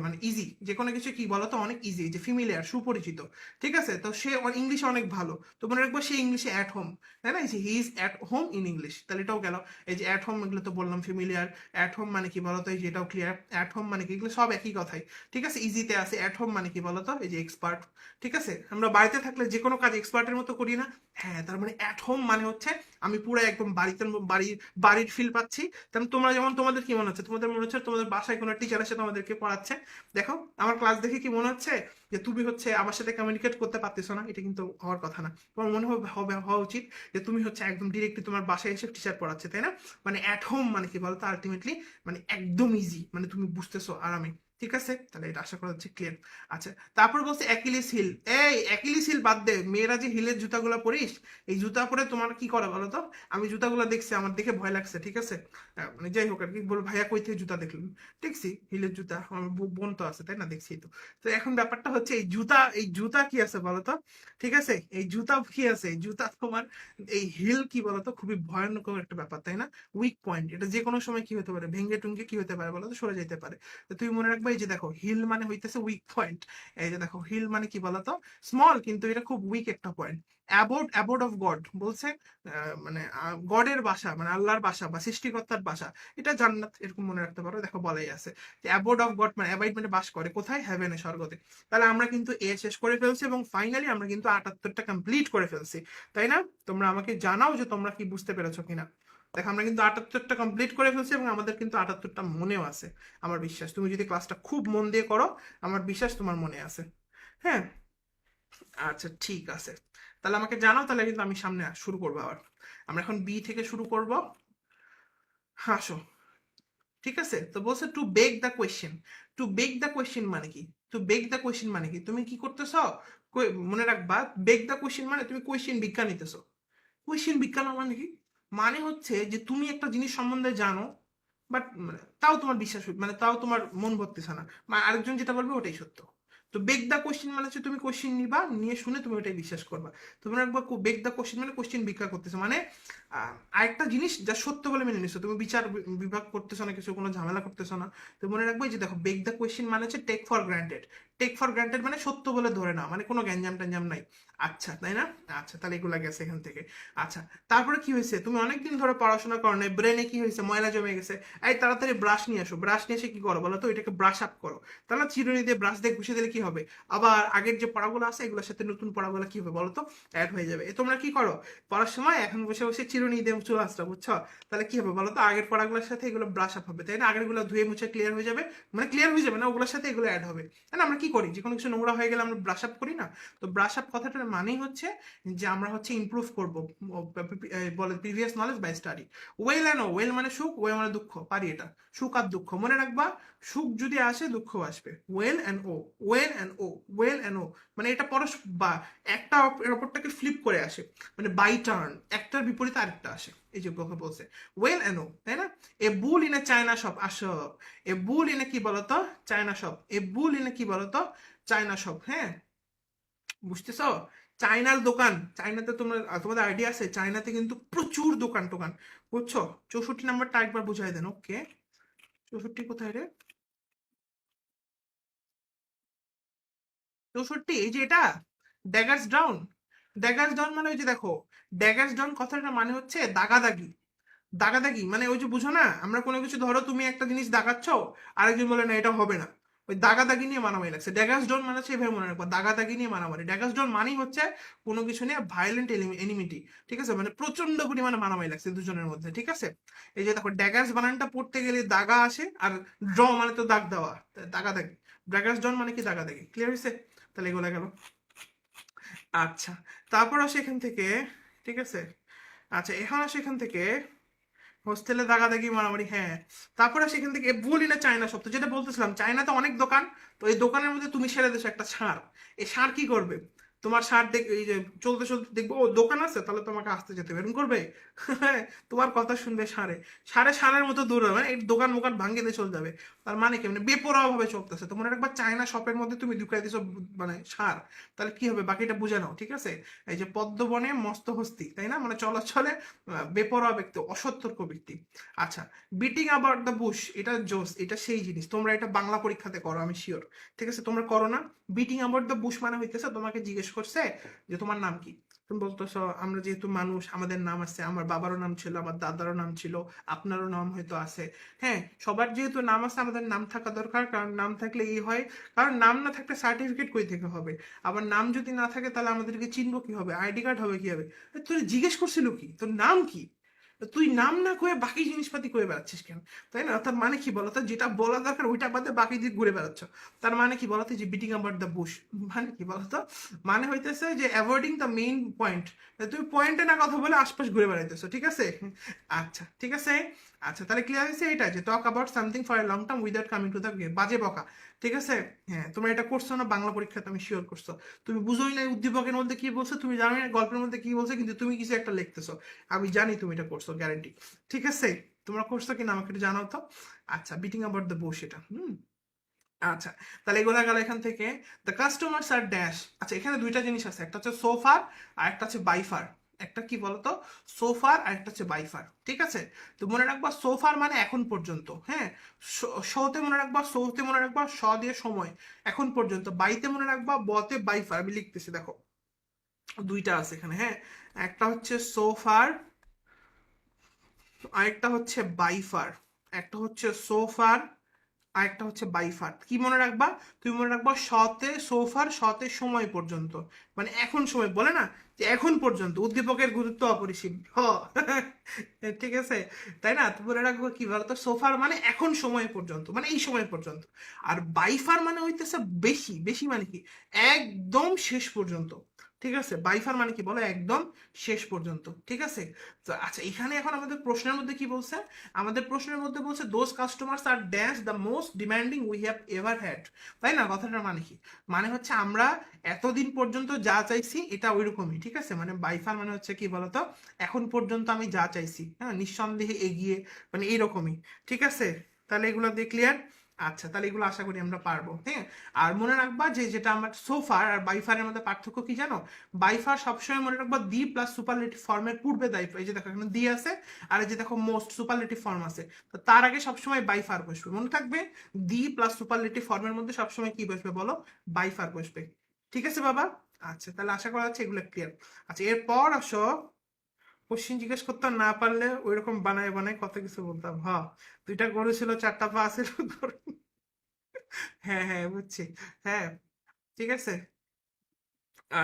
মানে ইজি, যে কোনো কিছু কি বলতো, অনেক ইজি, যে ফ্যামিলিয়ার, সুপরিচিত, ঠিক আছে? তো সে ইংলিশে অনেক ভালো, তো মনে রাখবো সে ইংলিশে অ্যাট হোম, তাই না? He is at home in English, তাহলে এটাও গেল। এই যে অ্যাট হোম, এগুলো তো বললাম ফ্যামিলিয়ার। অ্যাট হোম মানে কি বলতো, এই যে এটাও ক্লিয়ার। অ্যাট হোম মানে কি, এগুলো সব একই কথাই, ঠিক আছে? ইজিতে আছে। অ্যাট হোম মানে কি বলতো, এই যে এক্সপার্ট, ঠিক আছে? আমরা বাড়িতে থাকলে যে কোনো কাজ এক্সপার্টের মতো করি না? হ্যাঁ, তার মানে অ্যাট হোম মানে হচ্ছে আমি পুরো একদম বাড়ির ফিল পাচ্ছি। তেমন তোমরা যেমন, তোমাদের কি মনে হচ্ছে? তোমাদের মনে হচ্ছে তোমাদের বাসায় কোনো টিচার এসে তোমাদেরকে পড়াচ্ছে। দেখো আমার ক্লাস দেখে কি মনে হচ্ছে যে তুমি হচ্ছে আমার সাথে কমিউনিকেট করতে পারতেছো না, এটা কিন্তু হওয়ার কথা না। তোমার মনে হওয়া উচিত যে তুমি হচ্ছে একদম ডিরেক্টলি তোমার বাসায় এসে টিচার পড়াচ্ছে, তাই না? মানে অ্যাট হোম মানে কি বলতো আলটিমেটলি, মানে একদম ইজি, মানে তুমি বুঝতেছো আরামে। ঠিক আছে, তাহলে এটা আশা করা হচ্ছে ক্লিয়ার। আচ্ছা, তারপর বলছে অ্যাকিলিস হিল। এই অ্যাকিলিস হিল বাদ দে, মেয়েরা যে হিলের জুতাগুলো পরিস, এই জুতা পরে তোমার কি করে বলো তো? আমি জুতাগুলো দেখছি, আমার দেখে ভয় লাগছে, ঠিক আছে? মানে যাই হোক আর কি বল, ভাইয়া কই থেকে জুতা দেখলেন? দেখছি হিলের জুতা, আমার বোন তো আছে তাই না, দেখছি তো। তো এখন ব্যাপারটা হচ্ছে এই জুতা কি আছে বলো তো? ঠিক আছে, এই জুতা কি আছে, এই জুতা তোমার, এই হিল কি বলতো, খুবই ভয়ানক একটা ব্যাপার তাই না? উইক পয়েন্ট, এটা যে কোনো সময় কি হতে পারে, ভেঙ্গে টুঙ্গে কি হতে পারে বলো তো, সরে যেতে পারে। তো তুমি মনে রাখবে, এই যে দেখো হিল মানে হইতেছে উইক পয়েন্ট। এই যে দেখো হিল মানে কি বলতো, স্মল, কিন্তু এটা খুব উইক একটা পয়েন্ট। অ্যাবোড অফ গড বলছে, মানে গডের বাসা, মানে আল্লাহর বাসা বা সৃষ্টিকর্তার বাসা, এটা জান্নাত, এরকম মনে রাখতে পারো। দেখো বলাই আছে যে অ্যাবোড অফ গড মানে অ্যাবাইড মানে বাস করে কোথায়, হেভেনে, স্বর্গতে। তাহলে আমরা কিন্তু এ শেষ করে ফেলছি এবং ফাইনালি আমরা কিন্তু 78টা কমপ্লিট করে ফেলছি, তাই না? তোমরা আমাকে জানাও যে তোমরা কি বুঝতে পেরেছো কিনা। দেখো আমরা কিন্তু 78টা কমপ্লিট করে ফেলছি এবং আমাদের কিন্তু 78টা মনেও আছে। আমার বিশ্বাস তুমি যদি ক্লাসটা খুব মন দিয়ে করো, আমার বিশ্বাস তোমার মনে আছে। হ্যাঁ, আচ্ছা ঠিক আছে, তাহলে আমাকে জানাও, তাহলে কিন্তু আমি সামনে শুরু করবো আবার। আমরা এখন বি থেকে শুরু করব। হাসো। ঠিক আছে, তো বলছে to back the question. To back the question মানে কি? টু বেক দ্য কোয়েশ্চেন মানে কি, তুমি কি করতেছ? মনে রাখবা, বেক দ্য কোয়েশ্চেন মানে তুমি কোয়েশ্চেন ভিক্ষা নিতেছো। কোয়েশ্চেন ভিক্ষা না মানে কি? মানে হচ্ছে যে তুমি একটা জিনিস সম্বন্ধে জানো, বাট মানে তাও তোমার বিশ্বাস মানে তাও তোমার মন ভরতেছে না, মানে আরেকজন যেটা বলবে ওটাই সত্য। তো বেক দা কোশ্চেন মানে হচ্ছে তুমি কোশ্চেন নিবা, নিয়ে শুনে তুমি ওটাই বিশ্বাস করবা। তুমি একবার বেক দা কোশ্চেন মানে কোশ্চেন ভিক্ষা করতেছো, মানে আরেকটা জিনিস যা সত্য বলে মেনে নিছো, তুমি বিচার বিভাগ করতেছো না, কিছু কোনো ঝামেলা করতেছো না। তো মনে রাখবো এই যে দেখো, বেক দা কোশ্চেন মানে হচ্ছে take for granted. Take for granted মানে সত্য বলে ধরে না, মানে কোনো গ্যাঞ্জাম ট্যাঞ্জাম নাই। আচ্ছা তাই না? আচ্ছা, তাহলে এগুলা গেছে এখান থেকে। আচ্ছা, তারপরে কি হয়েছে, তুমি অনেকদিন ধরে পড়াশোনা করো না, ব্রেনে কি হয়েছে, ময়লা জমে গেছে। এই তাড়াতাড়ি ব্রাশ নিয়ে আসো, ব্রাশ নিয়ে এসে কি করো বলো তো, এটাকে ব্রাশ আপ করো। তাহলে চিরুনি দিয়ে ব্রাশ দিয়ে ঘুষে দিলে কি হবে? আবার আগের যে পড়াগুলো আছে এগুলোর সাথে নতুন পড়াগুলো কি হবে বলো তো, অ্যাড হয়ে যাবে। তোমরা কি করো পড়ার সময়, এখন বসে বসে চিরুনি দিয়ে চলে আসছো, বুঝছো? তাহলে কি হবে বলো তো, আগের পড়াগুলোর সাথে এগুলো ব্রাশ আপ হবে, তাই না? আগের গুলো ধুয়ে মুছে ক্লিয়ার হয়ে যাবে, মানে ক্লিয়ার হয়ে যাবে না, ওগুলোর সাথে এগুলো অ্যাড হবে। তাই না? আমরা কি করি, যে কোনো কিছু নোংরা হয়ে গেলে আমরা ব্রাশ আপ করি না? তো ব্রাশ আপ কথাটার মানেই হচ্ছে যে আমরা হচ্ছে ইমপ্রুভ করবো, বলে previous knowledge by study. Well and O, well মানে সুখ, ওয়ে মানে দুঃখ, পারি এটা। সুখ আর দুঃখ মনে রাখবা, সুখ যদি আসে দুঃখ আসবে। Weal and O, weal and O, weal and woe, মানে এটা বা একটা এর অপরটাকে ফ্লিপ করে আসে, মানে বাই টার্ন, একটার বিপরীতে আরেকটা আসে। এই যে কথা বলছে ওয়েল অ্যান্ড ও, তাই না? এ বুল ইন এ চায়না শপ, আসো। এ বুল ইন এ কি বলতো, China shop. A bull in a কি বলতো, চায়না শপ। হ্যাঁ, বুঝতেছ? চায়নার দোকান, চায়নাতে তোমাদের আইডিয়া আছে, চায়নাতে কিন্তু প্রচুর দোকান টোকান, বুঝছো? 64 নাম্বারটা একবার বুঝাই দেন। ওকে, 64 কোথায় রে? 64, এই যে এটা, ড্যাগার্স ডাউন। ড্যাগার্স ডাউন মানে ওই যে দেখো, ড্যাগার্স ডাউন কথাটা মানে হচ্ছে দাগাদাগি। দাগাদাগি মানে ওই যে বুঝো না, আমরা কোনো কিছু, ধরো তুমি একটা জিনিস দাগাচ্ছ, আরেকজন বলে না এটা হবে না, ওই দাগাদাগি নিয়ে মারামারি লাগছে। ড্যাগাস ডন মানে হচ্ছে, এভাবে মনে রাখবো, দাগাদাগি নিয়ে মারামারি। ড্যাগাস ডন মানেই হচ্ছে কোনো কিছু নিয়ে ভায়োলেন্ট এনিমিটি। ঠিক আছে, মানে প্রচন্ড পরিমাণে মারামারি লাগছে দুজনের মধ্যে। ঠিক আছে, এই যে দেখো ড্যাগাস বানানটা পড়তে গেলে দাগা আসে, আর ড্র মানে তো দাগ দেওয়া, দাগাদাগি। ড্যাগাস ডন মানে কি, দাগাদাগি। ক্লিয়ার হয়েছে? তাহলে এগুলো গেল। আচ্ছা, তারপর আসে এখান থেকে। ঠিক আছে, আচ্ছা এখন আসে এখান থেকে, হোস্টেলে দাগাদাগি মারামারি, হ্যাঁ। তারপরে সেখান থেকে বলি না, চায়না শব্দ যেটা বলতেছিলাম, চায়নাতে অনেক দোকান। তো এই দোকানের মধ্যে তুমি ছেড়ে দিছো একটা ষাঁড়। এই ষাঁড় কি করবে? তোমার ষাঁড় দেখ, এই যে চলতে চলতে দেখবো ও দোকান আছে, তাহলে তোমাকে আসতে যেতে হবে, এরকম করবে? তোমার কথা শুনবে ষাঁড়ে। ষাঁড়ে ষাঁড়ের মতো দূর হবে, এই দোকান মোকান ভাঙিয়ে দিয়ে চলে যাবে। তার মানে কি, মানে বেপরোয়া ভাবে চলতেছে। তো মনে রাখবা, চায়না শপের মধ্যে তুমি ঢুকাই দিছো মানে ষাঁড়। তাহলে কি হবে বাকিটা বুঝে নাও, ঠিক আছে? এই যে পদ্মবনে মস্ত হস্তি, তাই না, মানে চলাচলে বেপরোয়া ব্যক্তি, অসতর্ক ব্যক্তি। আচ্ছা, বিটিং অ্যাবাউট দ্য বুশ, এটা জোস, এটা সেই জিনিস, তোমরা এটা বাংলা পরীক্ষাতে করো আমি শিওর। ঠিক আছে, তোমরা করো না? বিটিং অ্যাবাউট দ্য বুশ মানে হইতেছে তোমাকে জিজ্ঞেস করছে যে তোমার নাম কি, তুমি বলতেছো আমরা যেহেতু মানুষ, আমাদের নাম আছে, আমার বাবারও নাম ছিল, আমার দাদারও নাম ছিল, আপনারও নাম হয়তো আছে। হ্যাঁ, সবার যেহেতু নাম আছে, আমাদের নাম থাকা দরকার, কারণ নাম থাকলে এই হয়, কারণ নাম না থাকলে সার্টিফিকেট কই থেকে হবে? আবার নাম যদি না থাকে তাহলে আমাদেরকে চিনবো কি হবে? আইডি কার্ড হবে কি হবে? তোর জিজ্ঞেস করছিল কি তোর নাম কি? তুই নাম না কয়ে বাকি জিনিসপাতি করে বেড়াচ্ছিস কেন? তাই না? তার মানে কি বলতো, যেটা বলা দরকার ওইটা বাদে বাকি দিক ঘুরে বেড়াচ্ছ। তার মানে কি বলতো, যে বিটিং অ্যাবাউট দ্য বুশ, মানে কি বলতো, মানে হইতেছে যে অ্যাভয়েডিং দ্য মেইন পয়েন্ট। তুমি পয়েন্টে না কথা বলে আশপাশ ঘুরে বেড়াইতেছো, ঠিক আছে? আচ্ছা ঠিক আছে। আচ্ছা তাহলে ক্লিয়ার হয়েছে এটা, যে talk about something for a long term without coming to the বাজে বকা। ঠিক আছে? হ্যাঁ, তোমরা এটা করছো না বাংলা পরীক্ষাতে, আমি শিওর করছো। তুমি বুঝোই না উদ্দীপকের মধ্যে কি বলছো, তুমি জানো না গল্পের মধ্যে কি বলছে, কিন্তু তুমি কিছু একটা লিখতেছো। আমি জানি তুমি এটা করছো, গ্যারান্টি। ঠিক আছে? তোমরা করছো কিনা আমাকে একটু জানাও তো। আচ্ছা, বিটিং অ্যাবাউট দ্য বুশ এটা। আচ্ছা, তাহলে এগুলা গেল এখান থেকে। The customers are dash. আচ্ছা, এখানে দুইটা জিনিস আছে, একটা হচ্ছে সোফার আর একটা হচ্ছে বাইফার। একটা কি বলতো, সোফার আর একটা হচ্ছে বাইফার। ঠিক আছে? তো মনে রাখবা সোফার মানে এখন পর্যন্ত, হ্যাঁ। শোতে মনে রাখবা, সৌতে মনে রাখবা স দিয়ে সময়, এখন পর্যন্ত। বাইতে মনে রাখবা, বতে বাইফার। আমি লিখতেছি দেখো, দুইটা আছে এখানে, হ্যাঁ। একটা হচ্ছে সোফার, আরেকটা হচ্ছে বাইফার। একটা হচ্ছে সোফার, আরেকটা হচ্ছে বাইফার। কি মনে রাখবা? তুমি মনে রাখবা শতে সোফার, শতে সময় পর্যন্ত, মানে এখন সময় বলে না, যে এখন পর্যন্ত উদ্দীপকের গুরুত্ব অপরিসীম। ঠিক আছে? তাই না? তো মনে রাখবো কি বলতো, সোফার মানে এখন সময় পর্যন্ত, মানে এই সময় পর্যন্ত। আর বাইফার মানে হইতেছে বেশি, বেশি মানে কি, একদম শেষ পর্যন্ত। ঠিক আছে? বাইফার মানে কি বলো, একদম শেষ পর্যন্ত। ঠিক আছে? তো আচ্ছা, এখানে এখন আমাদের প্রশ্নের মধ্যে কি বলছে? আমাদের প্রশ্নের মধ্যে বলছে those customers are dash the most demanding we have ever had. তাই না? কথাটার মানে কি? মানে হচ্ছে আমরা এতদিন পর্যন্ত যা চাইছি এটা ওইরকমই। ঠিক আছে? মানে বাইফার মানে হচ্ছে কি বলতো, এখন পর্যন্ত আমি যা চাইছি, হ্যাঁ, নিঃসন্দেহে এগিয়ে, মানে এইরকমই। ঠিক আছে? তাহলে এগুলো দিয়ে ক্লিয়ার? আচ্ছা, তাহলে এগুলো আশা করি আমরা পারবো, হ্যাঁ। আর মনে রাখবা যে যেটা আমার সোফার আর বাইফারের মধ্যে পার্থক্য কি জানো? বাইফার সবসময় মনে রাখবা দি প্লাস সুপারলেটিভ ফর্মের পূর্বে দায়ী। এই যে দেখো এখানে দি আছে, আর এই যে দেখো মোস্ট সুপারলেটিভ ফর্ম আছে, তো তার আগে সবসময় বাইফার বসবে, মনে থাকবে। দি প্লাস সুপারলেটিভ ফর্মের মধ্যে সবসময় কি বসবে বলো? বাইফার বসবে। ঠিক আছে বাবা? আচ্ছা, তাহলে আশা করা যাচ্ছে এগুলো ক্লিয়ার। আচ্ছা, এরপর আসো, কোশ্চিন জিজ্ঞেস করতাম না পারলে ওইরকম বানায় বানায় কত কিছু বলতাম। হ্যাঁ, দুইটা গরু ছিল, চারটা পা আছে। হ্যাঁ হ্যাঁ, বুঝছি। হ্যাঁ, ঠিক আছে।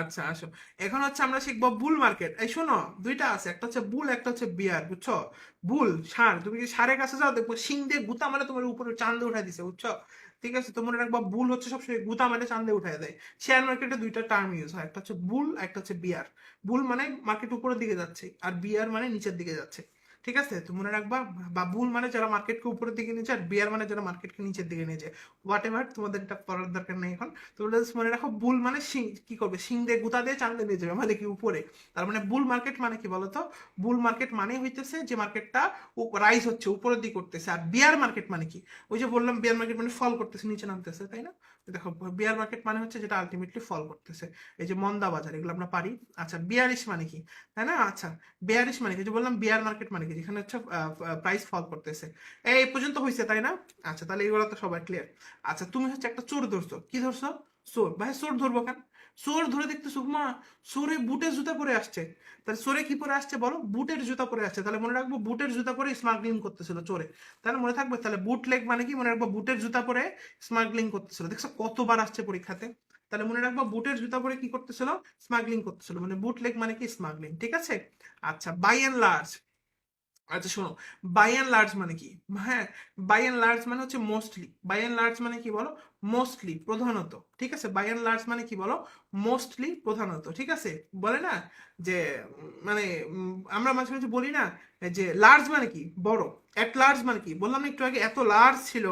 আচ্ছা আসো, এখন হচ্ছে আমরা শিখবো বুল মার্কেট। এই শোনো, দুইটা আছে, একটা হচ্ছে বুল, একটা হচ্ছে বিয়ার, বুঝছো? বুল ষাঁড়, তুমি যদি ষাঁড়ের কাছে যাও দেখবো শিং দিয়ে গুতা মানে তোমার উপরে চান্দে উঠাই দিছে, বুঝছো? ঠিক আছে? তো মনে রাখবা বুল হচ্ছে সবসময় গুতা মানে চান্দে উঠাই দেয়। শেয়ার মার্কেটে দুইটা টার্ম ইউজ হয়, একটা হচ্ছে বুল, একটা হচ্ছে বিয়ার। বুল মানে মার্কেট উপরের দিকে যাচ্ছে, আর বিয়ার মানে নিচের দিকে যাচ্ছে। ঠিক আছে? তো মনে রাখবা, বা বুল মানে যারা মার্কেটকে উপরের দিকে নিয়ে যায়, আর বিয়ার মানে যারা মার্কেটকে নিচের দিকে নিয়ে যায়। হোয়াট এভার, তোমাদের এটা পড়ার দরকার নেই এখন। তোমরা just মনে রাখো, বুল মানে সিং, কি করবে, সিং দিয়ে গুতা দিয়ে চান্দে নিয়ে যাবে, মানে কি উপরে। তার মানে বুল মার্কেট মানে কি বলতো, বুল মার্কেট মানে হইতেছে যে মার্কেটটা রাইজ হচ্ছে, উপরের দিকে করতেছে। আর বিয়ার মার্কেট মানে কি, ওই যে বললাম বিয়ার মার্কেট মানে ফল করতেছে, নিচে নামতেছে, তাই না? তো দেখো, বিয়ার মার্কেট মানে হচ্ছে যেটা আলটিমেটলি ফল করতেছে, এই যে মন্দা বাজার, এগুলো আমরা পারি। আচ্ছা, বিয়ারিশ মানে কি, তাই না? আচ্ছা, বিয়ারিশ মানে কি, যে বললাম বিয়ার মার্কেট মানে কি, যেখানে হচ্ছে প্রাইস ফল করতেছে। এই পর্যন্ত হয়েছে, তাই না? আচ্ছা, তাহলে এগুলো তো সবাই ক্লিয়ার। আচ্ছা, তুমি হচ্ছে একটা চোর ধরছো, কি ধরছো? চোর। ভাই চোর ধরবো কেন? চোর ধরে দেখতেছো মা, চোরে বুটের জুতা পরে আসছে। তাহলে চোরে কি পরে আসছে বলো? বুটের জুতা পরে আসছে। তাহলে মনে রাখবো বুটের জুতা পরে স্মাগলিং করতেছিল চোরে। তাহলে মনে থাকবে, তাহলে বুট লেগ মানে কি, মনে রাখবো বুটের জুতা পরে স্মাগলিং করতেছিল। দেখছো কতবার আসছে পরীক্ষাতে। তাহলে মনে রাখবো বুটের জুতা পরে কি করতেছিল? স্মাগলিং করতেছিল, মানে বুট লেগ মানে কি, স্মাগলিং। ঠিক আছে? আচ্ছা, বাই এন্ড লার্জ। আচ্ছা শোনো, বাই অ্যান্ড লার্জ মানে কি? হ্যাঁ, বাই অ্যান্ড লার্জ মানে হচ্ছে মোস্টলি। বাই অ্যান্ড লার্জ মানে কি বলো? মোস্টলি, প্রধানত। ঠিক আছে? বাই অ্যান্ড লার্জ মানে কি বলো? মোস্টলি, প্রধানত। ঠিক আছে? বলে না যে মানে আমরা মাঝে মাঝে বলি না যে লার্জ মানে কি, বড়। এট লার্জ মানে কি, বললাম না একটু আগে, এত লার্জ ছিল।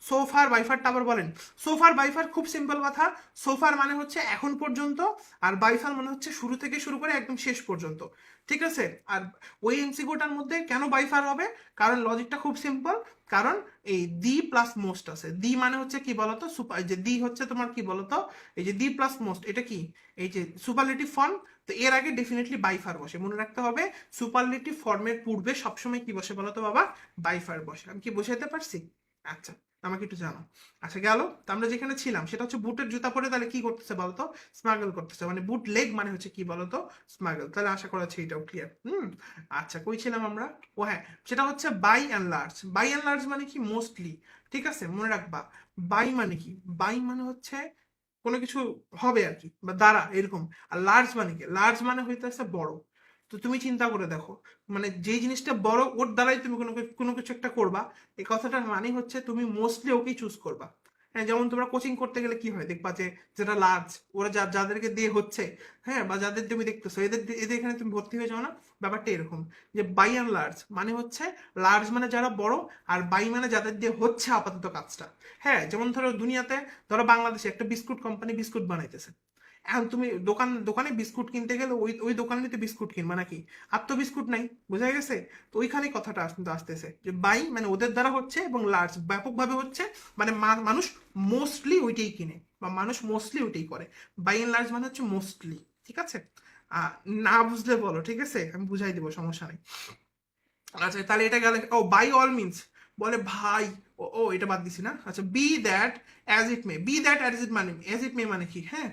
সোফার বাইফারটা আবার বলেন। সোফার বাইফার খুব সিম্পল কথা। সোফার মানে হচ্ছে এখন পর্যন্ত, আর বাইফার মানে হচ্ছে শুরু থেকে শুরু করে একদম শেষ পর্যন্ত। ঠিক আছে? আর ওই এমসিকিউটার মধ্যে কেন বাইফার হবে? কারণ লজিকটা খুব সিম্পল। কারণ এই দি প্লাস মোস্ট আছে। দি মানে হচ্ছে কি বলতো, সুপার, যে দি হচ্ছে তোমার কি বলতো, এই যে দি প্লাস মোস্ট, এটা কি, এই যে সুপারলেটিভ ফর্ম। তো এর আগে ডেফিনেটলি বাইফার বসে, মনে রাখতে হবে। সুপারলেটিভ ফর্মের পূর্বে সবসময় কি বসে বলতো বাবা? বাইফার বসে। আমি কি বোঝাতে পারছি? আচ্ছা, আমাকে একটু জানো। আচ্ছা গেল, তো আমরা যেখানে ছিলাম সেটা হচ্ছে বুটের জুতা পরে তাহলে কি করতেছে বলতো, স্মাগল করতেছে, মানে বুট লেগ মানে হচ্ছে কি বলতো, স্মাগল। তাহলে আশা করা হচ্ছে এটাও ক্লিয়ার। আচ্ছা কই ছিলাম আমরা? ও হ্যাঁ, সেটা হচ্ছে by and large. By and large মানে কি, মোস্টলি। ঠিক আছে, মনে রাখবা। বাই মানে কি, বাই মানে হচ্ছে কোনো কিছু হবে আর কি, বা দ্বারা এরকম। আর লার্জ মানে কি, লার্জ মানে হইতেছে বড়। তো তুমি চিন্তা করে দেখো, মানে যেই জিনিসটা বড় ওর দ্বারাই তুমি কোনো কিছু একটা করবা, এই কথাটার মানে হচ্ছে তুমি মোস্টলি ওকেই চুজ করবা। হ্যাঁ, যেমন তোমরা কোচিং করতে গেলে কি হয় দেখবা যে যেটা লার্জ, ওরা যাদেরকে দিয়ে হচ্ছে, হ্যাঁ, বা যাদের তুমি দেখতেছো এদের এখানে তুমি ভর্তি হয়ে যাও না। ব্যাপারটা এরকম যে বাই অ্যান্ড লার্জ মানে হচ্ছে, লার্জ মানে যারা বড়, আর বাই মানে যাদের দিয়ে হচ্ছে আপাতত কাজটা। হ্যাঁ, যেমন ধরো দুনিয়াতে, ধরো বাংলাদেশে একটা বিস্কুট কোম্পানি বিস্কুট বানাইতেছে। এখন তুমি দোকানে বিস্কুট কিনতে গেলে ওই ওই দোকানে তো বিস্কুট কিনবা নাকি? আর তো বিস্কুট নাই, বোঝা গেছে? তো ওইখানেই কথাটা আসতেছে যে বাই মানে ওদের দ্বারা হচ্ছে, এবং লার্জ ব্যাপকভাবে হচ্ছে, মানে মানুষ মোস্টলি ওইটাই কিনে, বা মানুষ মোস্টলি ওইটাই করে। বাই এন্ড লার্জ মানে হচ্ছে মোস্টলি। ঠিক আছে? আহ, না বুঝলে বলো, ঠিক আছে, আমি বুঝাই দিব, সমস্যা নেই। আচ্ছা তাহলে এটা গেলে, ও বাই অল মিনস বলে ভাই, ও ও এটা বাদ দিছি না। আচ্ছা be that as it may, be that as it মানে, অ্যাজ ইট মে মানে কি, হ্যাঁ,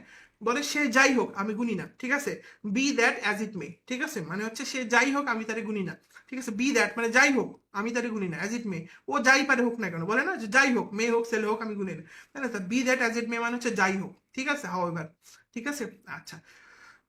বলে সে যাই হোক আমি গুনি না। ঠিক আছে, বি দ্যাট অ্যাজ ইট মে, ঠিক আছে, মানে হচ্ছে সে যাই হোক আমি তারে গুনি না। ঠিক আছে, বি দ্যাট মানে যাই হোক আমি তারে গুনি না, অ্যাজ ইট মে ও যাই পারে হোক না কেন, বলে না যে যাই হোক, মেয়ে হোক ছেলে হোক আমি গুনি না, তাই না? বি দ্যাট অ্যাজ ইট মে মানে হচ্ছে যাই হোক, ঠিক আছে, হাউ এভার। ঠিক আছে। আচ্ছা,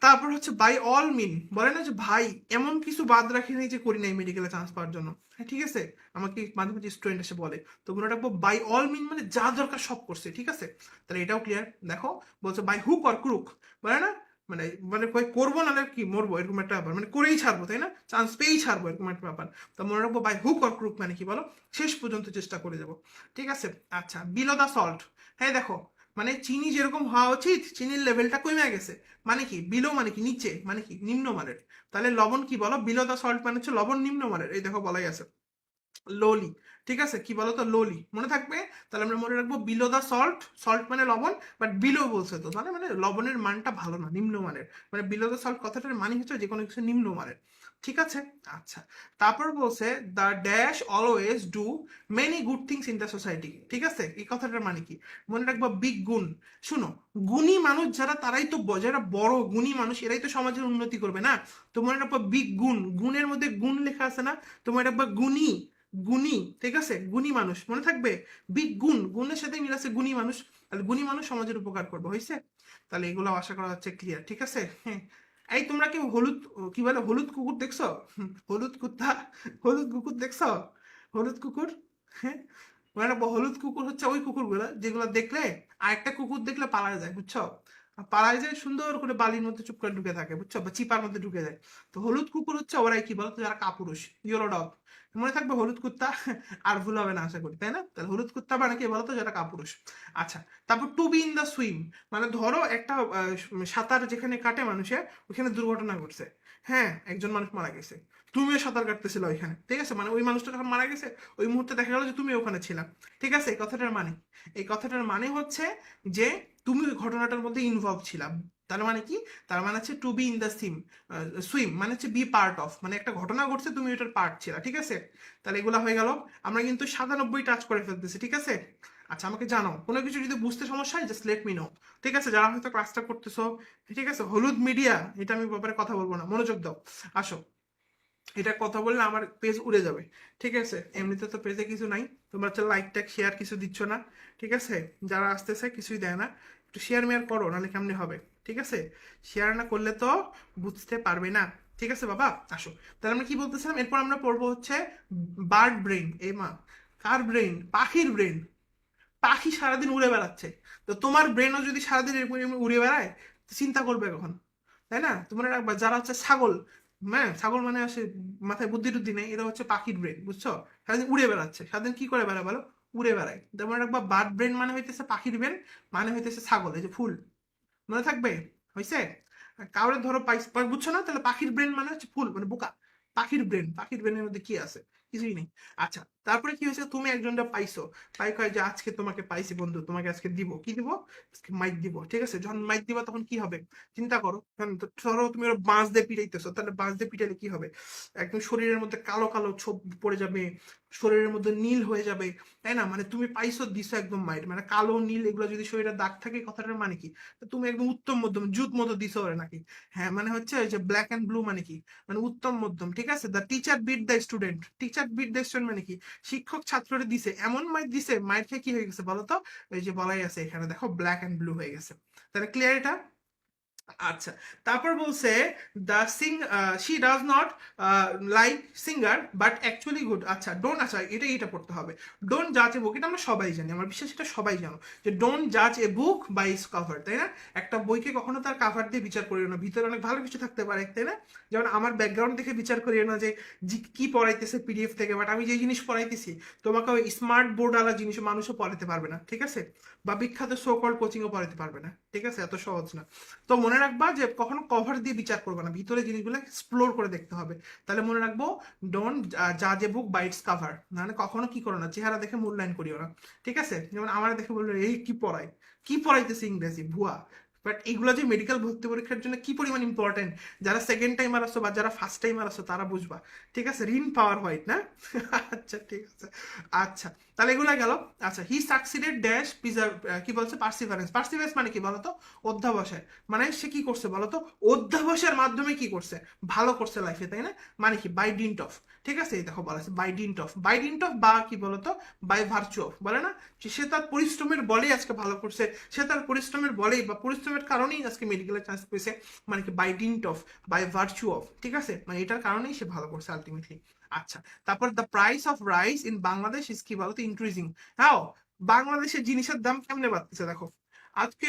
তারপর হচ্ছে বাই অল মিন, বলে না যে ভাই এমন কিছু বাদ রাখি নাই যে করি নাই মেডিকেলে চান্স পাওয়ার জন্য। হ্যাঁ ঠিক আছে, আমাকে মাঝে মাঝে স্টুডেন্ট এসে বলে, তো মনে রাখবো বাই অল মিন মানে যা দরকার সব করছে। ঠিক আছে, তাহলে এটাও ক্লিয়ার। দেখো বলছে বাই হুক অর ক্রুক, বলে না, মানে মানে কই করবো না কি মরবো, এরকম একটা ব্যাপার, মানে করেই ছাড়বো, তাই না, চান্স পেয়েই ছাড়বো, এরকম একটা ব্যাপার। তো মনে রাখবো বাই হুক অর ক্রুক মানে কি বলো, শেষ পর্যন্ত চেষ্টা করে যাবো। ঠিক আছে। আচ্ছা বিলো দ্য সল্ট, হ্যাঁ দেখো, মানে চিনি যেরকম হওয়া উচিত চিনির লেভেলটা কমে গেছে, মানে কি বিলো মানে কি নিচে, মানে কি নিম্নমানের। তাহলে লবণ কি বলো, বিলো দ্য সল্ট মানে হচ্ছে লবণ নিম্নমানের, এই দেখো বলাই আছে লোলি। ঠিক আছে, কি বলতো, লোলি, মনে থাকবে। তাহলে আমরা মনে রাখবো বিলো দা সল্ট, সল্ট মানে লবণ, বাট বিলো বলছে তো, মানে মানে লবণের মানটা ভালো না, নিম্নমানের। মানে বিলো দা সল্ট কথাটার মানে হচ্ছে যে কোনো কিছু নিম্নমানের। ঠিক আছে। আচ্ছা, তারপর বলছে the dash always do many good things in the society. ঠিক আছে, এই কথাটার মানে কি, মনে রাখবো বিগ গুণ। শুনো, গুণী মানুষ যারা তারাই তো যারা বড় গুণী মানুষ এরাই তো সমাজের উন্নতি করবে না। তো মনে রাখবো বিগ গুণ, গুণের মধ্যে গুণ লেখা আছে না, তো মনে রাখবো গুণী, গুণী। ঠিক আছে, গুণী মানুষ মনে থাকবে, বিগ গুণ, গুণের সাথে মিল আছে গুণী মানুষ, তাহলে গুণী মানুষ সমাজের উপকার করবে, হয়েছে? তাহলে এগুলো আশা করা যাচ্ছে ক্লিয়ার। ঠিক আছে, হ্যাঁ। এই তোমরা কি হলুদ, কি বলে, হলুদ কুকুর দেখছো? হলুদ কুত্তা, হলুদ কুকুর দেখছো? হলুদ কুকুর, হ্যাঁ, মানে হলুদ কুকুর হচ্ছে ওই কুকুরগুলো যেগুলো দেখলে আরেকটা কুকুর দেখলে পালায় যায়, বুঝছো? পালায় যায়, সুন্দর করে বালির মধ্যে চুপ করে ঢুকে থাকে, বুঝছো, বা চিপার মধ্যে ঢুকে যায়। তো হলুদ কুকুর হচ্ছে ওরাই, কি বলতো, যারা কাপুরুষ, ইয়েলো ডগ। মনে থাকবে হলুদ কুত্তা, আর ভুল হবে না আশা করি, তাই না? তাহলে হলুদ কুত্তা মানে কি বলতো, যারা কাপুরুষ। আচ্ছা, তারপর to be in the swim, মানে ধরো একটা সাঁতার যেখানে কাটে মানুষের, ওখানে দুর্ঘটনা ঘটছে। হ্যাঁ, একজন মানুষ মারা গেছে, তুমিও সাঁতার কাটতেছিল ওইখানে। ঠিক আছে, মানে ওই মানুষটা যখন মারা গেছে ওই মুহূর্তে দেখা গেল যে তুমি ওখানে ছিলা। ঠিক আছে, এই কথাটার মানে, এই কথাটার মানে হচ্ছে যে তুমি ওই ঘটনাটার মধ্যে ইনভলভ ছিলাম। তার মানে কি, তার মানে হচ্ছে to be in the swim মানে হচ্ছে বি পার্ট অফ, মানে একটা ঘটনা ঘটছে তুমি ওইটার পার্ট ছিলা। ঠিক আছে, তাহলে এগুলো হয়ে গেল। আমরা কিন্তু 97 টাচ করে ফেলতেছি। ঠিক আছে। আচ্ছা আমাকে জানো, কোনো কিছু যদি বুঝতে সমস্যা হয় জাস্ট লেট মি নো। ঠিক আছে, যারা হয়তো ক্লাসটা করতেছো, ঠিক আছে, হলুদ মিডিয়া, এটা আমি ব্যাপারে কথা বলবো না, মনোযোগ দাও। আসো, এটা কথা বললে আমার পেজ উড়ে যাবে। ঠিক আছে, এমনিতে তো পেজে কিছু নাই, তোমরা হচ্ছে লাইক টাইক শেয়ার কিছু দিচ্ছ না। ঠিক আছে, যারা আসতেছে কিছুই দেয় না, একটু শেয়ার মেয়ার করো, নাহলে কেমনে হবে? ঠিক আছে, শেয়ার না করলে তো বুঝতে পারবে না। ঠিক আছে বাবা, আসো। তাহলে আমরা কি বলতেছিলাম, এরপর আমরা পড়বো হচ্ছে বার্ড ব্রেন। এই মা, কার ব্রেন? পাখির ব্রেন। পাখি সারাদিন উড়ে বেড়াচ্ছে, তো তোমার ব্রেনও যদি সারাদিন এরকম এরকম উড়ে বেড়ায়, তো চিন্তা করবে কখন, তাই না? তোমরা রাখবা যারা হচ্ছে ছাগল, হ্যাঁ ছাগল মানে আসে মাথায় বুদ্ধি টুদ্ধি নেই, এরা হচ্ছে পাখির ব্রেন, বুঝছো? সারাদিন উড়ে বেড়াচ্ছে, সারাদিন কি করে বেড়ায় বলো, উড়ে বেড়ায়। তোমরা রাখবা বার্ড ব্রেন মানে হইতেছে পাখির ব্রেন, মানে হইতেছে ছাগল, এই যে ফুল, মনে থাকবে, হয়েছে? কাউরে ধরো বুঝছো না, তাহলে পাখির ব্রেন মানে হচ্ছে ফুল, মানে বোকা। পাখির ব্রেন, পাখির ব্রেনের মধ্যে কি আছে? কিছুই নেই। আচ্ছা, তারপরে কি হয়েছে, তুমি একজনটা পাইছো, পাই কয় যে আজকে তোমাকে পাইছি বন্ধু, তোমাকে আজকে দিব, কি দিব? আজকে মাইক দিব, ঠিক আছে? যখন মাইক দিবা তখন কি হবে চিন্তা করো। ধরো তুমি ওরা বাঁশ দিয়ে পিটাইতেছো, তাহলে বাঁশ দিয়ে পিটাইলে কি হবে? একদম শরীরের মধ্যে কালো কালো ছোপ পড়ে যাবে, শরীরের মধ্যে নীল হয়ে যাবে, তাই না? মানে তুমি পাইছো, দিছো একদম মাইর, মানে কালো নীল এগুলো যদি শরীরে দাগ থাকে, কথাটার মানে কি? তো তুমি একদম উত্তম মধ্যম জুত মতো দিছো ওরে নাকি? হ্যাঁ, মানে হচ্ছে ওই যে ব্ল্যাক এন্ড ব্লু মানে কি? মানে উত্তম মধ্যম, ঠিক আছে? The teacher beat the student, teacher beat the student মানে কি? শিক্ষক ছাত্ররে দিছে, এমন মাইর দিছে, মাইর খেয়ে কি হয়ে গেছে বলো তো? ওই যে বলাই আছে এখানে দেখো, ব্ল্যাক এন্ড ব্লু হয়ে গেছে। তাহলে ক্লিয়ার এটা? আচ্ছা, তারপর বলছে the Singh she does not like singer but actually good. আচ্ছা, ডোন্ট, আচ্ছা এটা পড়তে হবে। ডোন্ট জাজ এ বুক, এটা আমরা সবাই জানি, আমার বিশ্বাস এটা সবাই জানো, যে ডোন্ট জাজ এ বুক বাই ইটস কভার, তাই না? একটা বইকে কখনো তার কাভার দিয়ে বিচার করিও না, ভিতরে অনেক ভালো কিছু থাকতে পারে, তাই না? যেমন আমার ব্যাকগ্রাউন্ড দেখে বিচার করিও না যে কি পড়াইতেছে পিডিএফ থেকে, বাট আমি যে জিনিস পড়াইতেছি তোমাকে ওই স্মার্ট বোর্ড আলা জিনিস মানুষও পড়াতে পারবে না, ঠিক আছে? বা বিখ্যাত সো কল্ড কোচিংও পড়াতে পারবে না, ঠিক আছে? এত সহজ না। তো মনে রাখবা যে কখনো কভার দিয়ে বিচার করবে না, ভিতরে জিনিসগুলো এক্সপ্লোর করে দেখতে হবে। তাহলে মনে রাখবো, ডোন্ট জাজ এ বুক বাই ইটস কাভার, মানে কখনো কি করো না, চেহারা দেখে মূল্যায়ন করিও না, ঠিক আছে? যেমন আমার দেখে বললো এই কি পড়ায়, কি পড়াইতেছে ইংরেজি ভুয়া। বাট এগুলো যে মেডিকেল ভর্তি পরীক্ষার জন্য কি পরিমাণ ইম্পর্টেন্ট, যারা সেকেন্ড টাইমার আসো বা যারা ফার্স্ট টাইমার আসো তারা বুঝবা, ঠিক আছে? রিন পাওয়ার হোয়াইট না? আচ্ছা, ঠিক আছে। আচ্ছা, তাহলে এগুলা গেল। আচ্ছা, হি সাকসিডেড ড্যাশ প্রিজার্ভ, কি বলছে, পার্সিভারেন্স। পার্সিভারেন্স মানে কি বলতো? অধ্যাবসায়। মানে সে কি করছে বলতো? অধ্যাবসায়ের মাধ্যমে কি করছে? ভালো করছে লাইফে, তাই না? মানে কি? বাই ডিন্ট অফ, ঠিক আছে? এই দেখো বলা আছে by dint of, by dint of, বা কি বলতো, বাই ভার্চু অফ, বলে না যে সে তার পরিশ্রমের বলেই আজকে ভালো করছে, সে তার পরিশ্রমের বলেই বা পরিশ্রমের কারণেই আজকে মেডিকেলের চান্স পেয়েছে, মানে কি? By dint of, by virtue of, ঠিক আছে? মানে এটার কারণেই সে ভালো করছে আলটিমেটলি। আচ্ছা, তারপর the price of rice in Bangladesh is কি বলতো? ইনক্রিজিং। হ্যাঁ, বাংলাদেশের জিনিসের দাম কেমনে বাড়তেছে দেখো। আজকে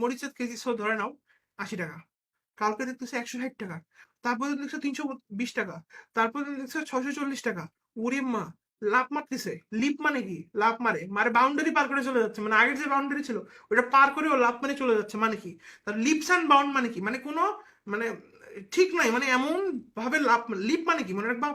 মরিচের কেজি ধরে নাও 80 টাকা, কালকে দেখতেছে 160 টাকা, তারপরে দেখছো 320 টাকা, তারপরে দেখছো 640 টাকা। ওরে মা, লাভ মারতেছে। লিপ মানে কি? লাভ মারে, মানে বাউন্ডারি পার করে চলে যাচ্ছে, মানে আগের যে বাউন্ডারি ছিল ওটা পার করে ও লাভ মানে চলে যাচ্ছে, মানে কি? তার লিপস অ্যান্ড বাউন্ড মানে কি? মানে কোনো, মানে ঠিক নাই, মানে এমন ভাবে লাভ, লিপ মানে কি মনে রাখবা,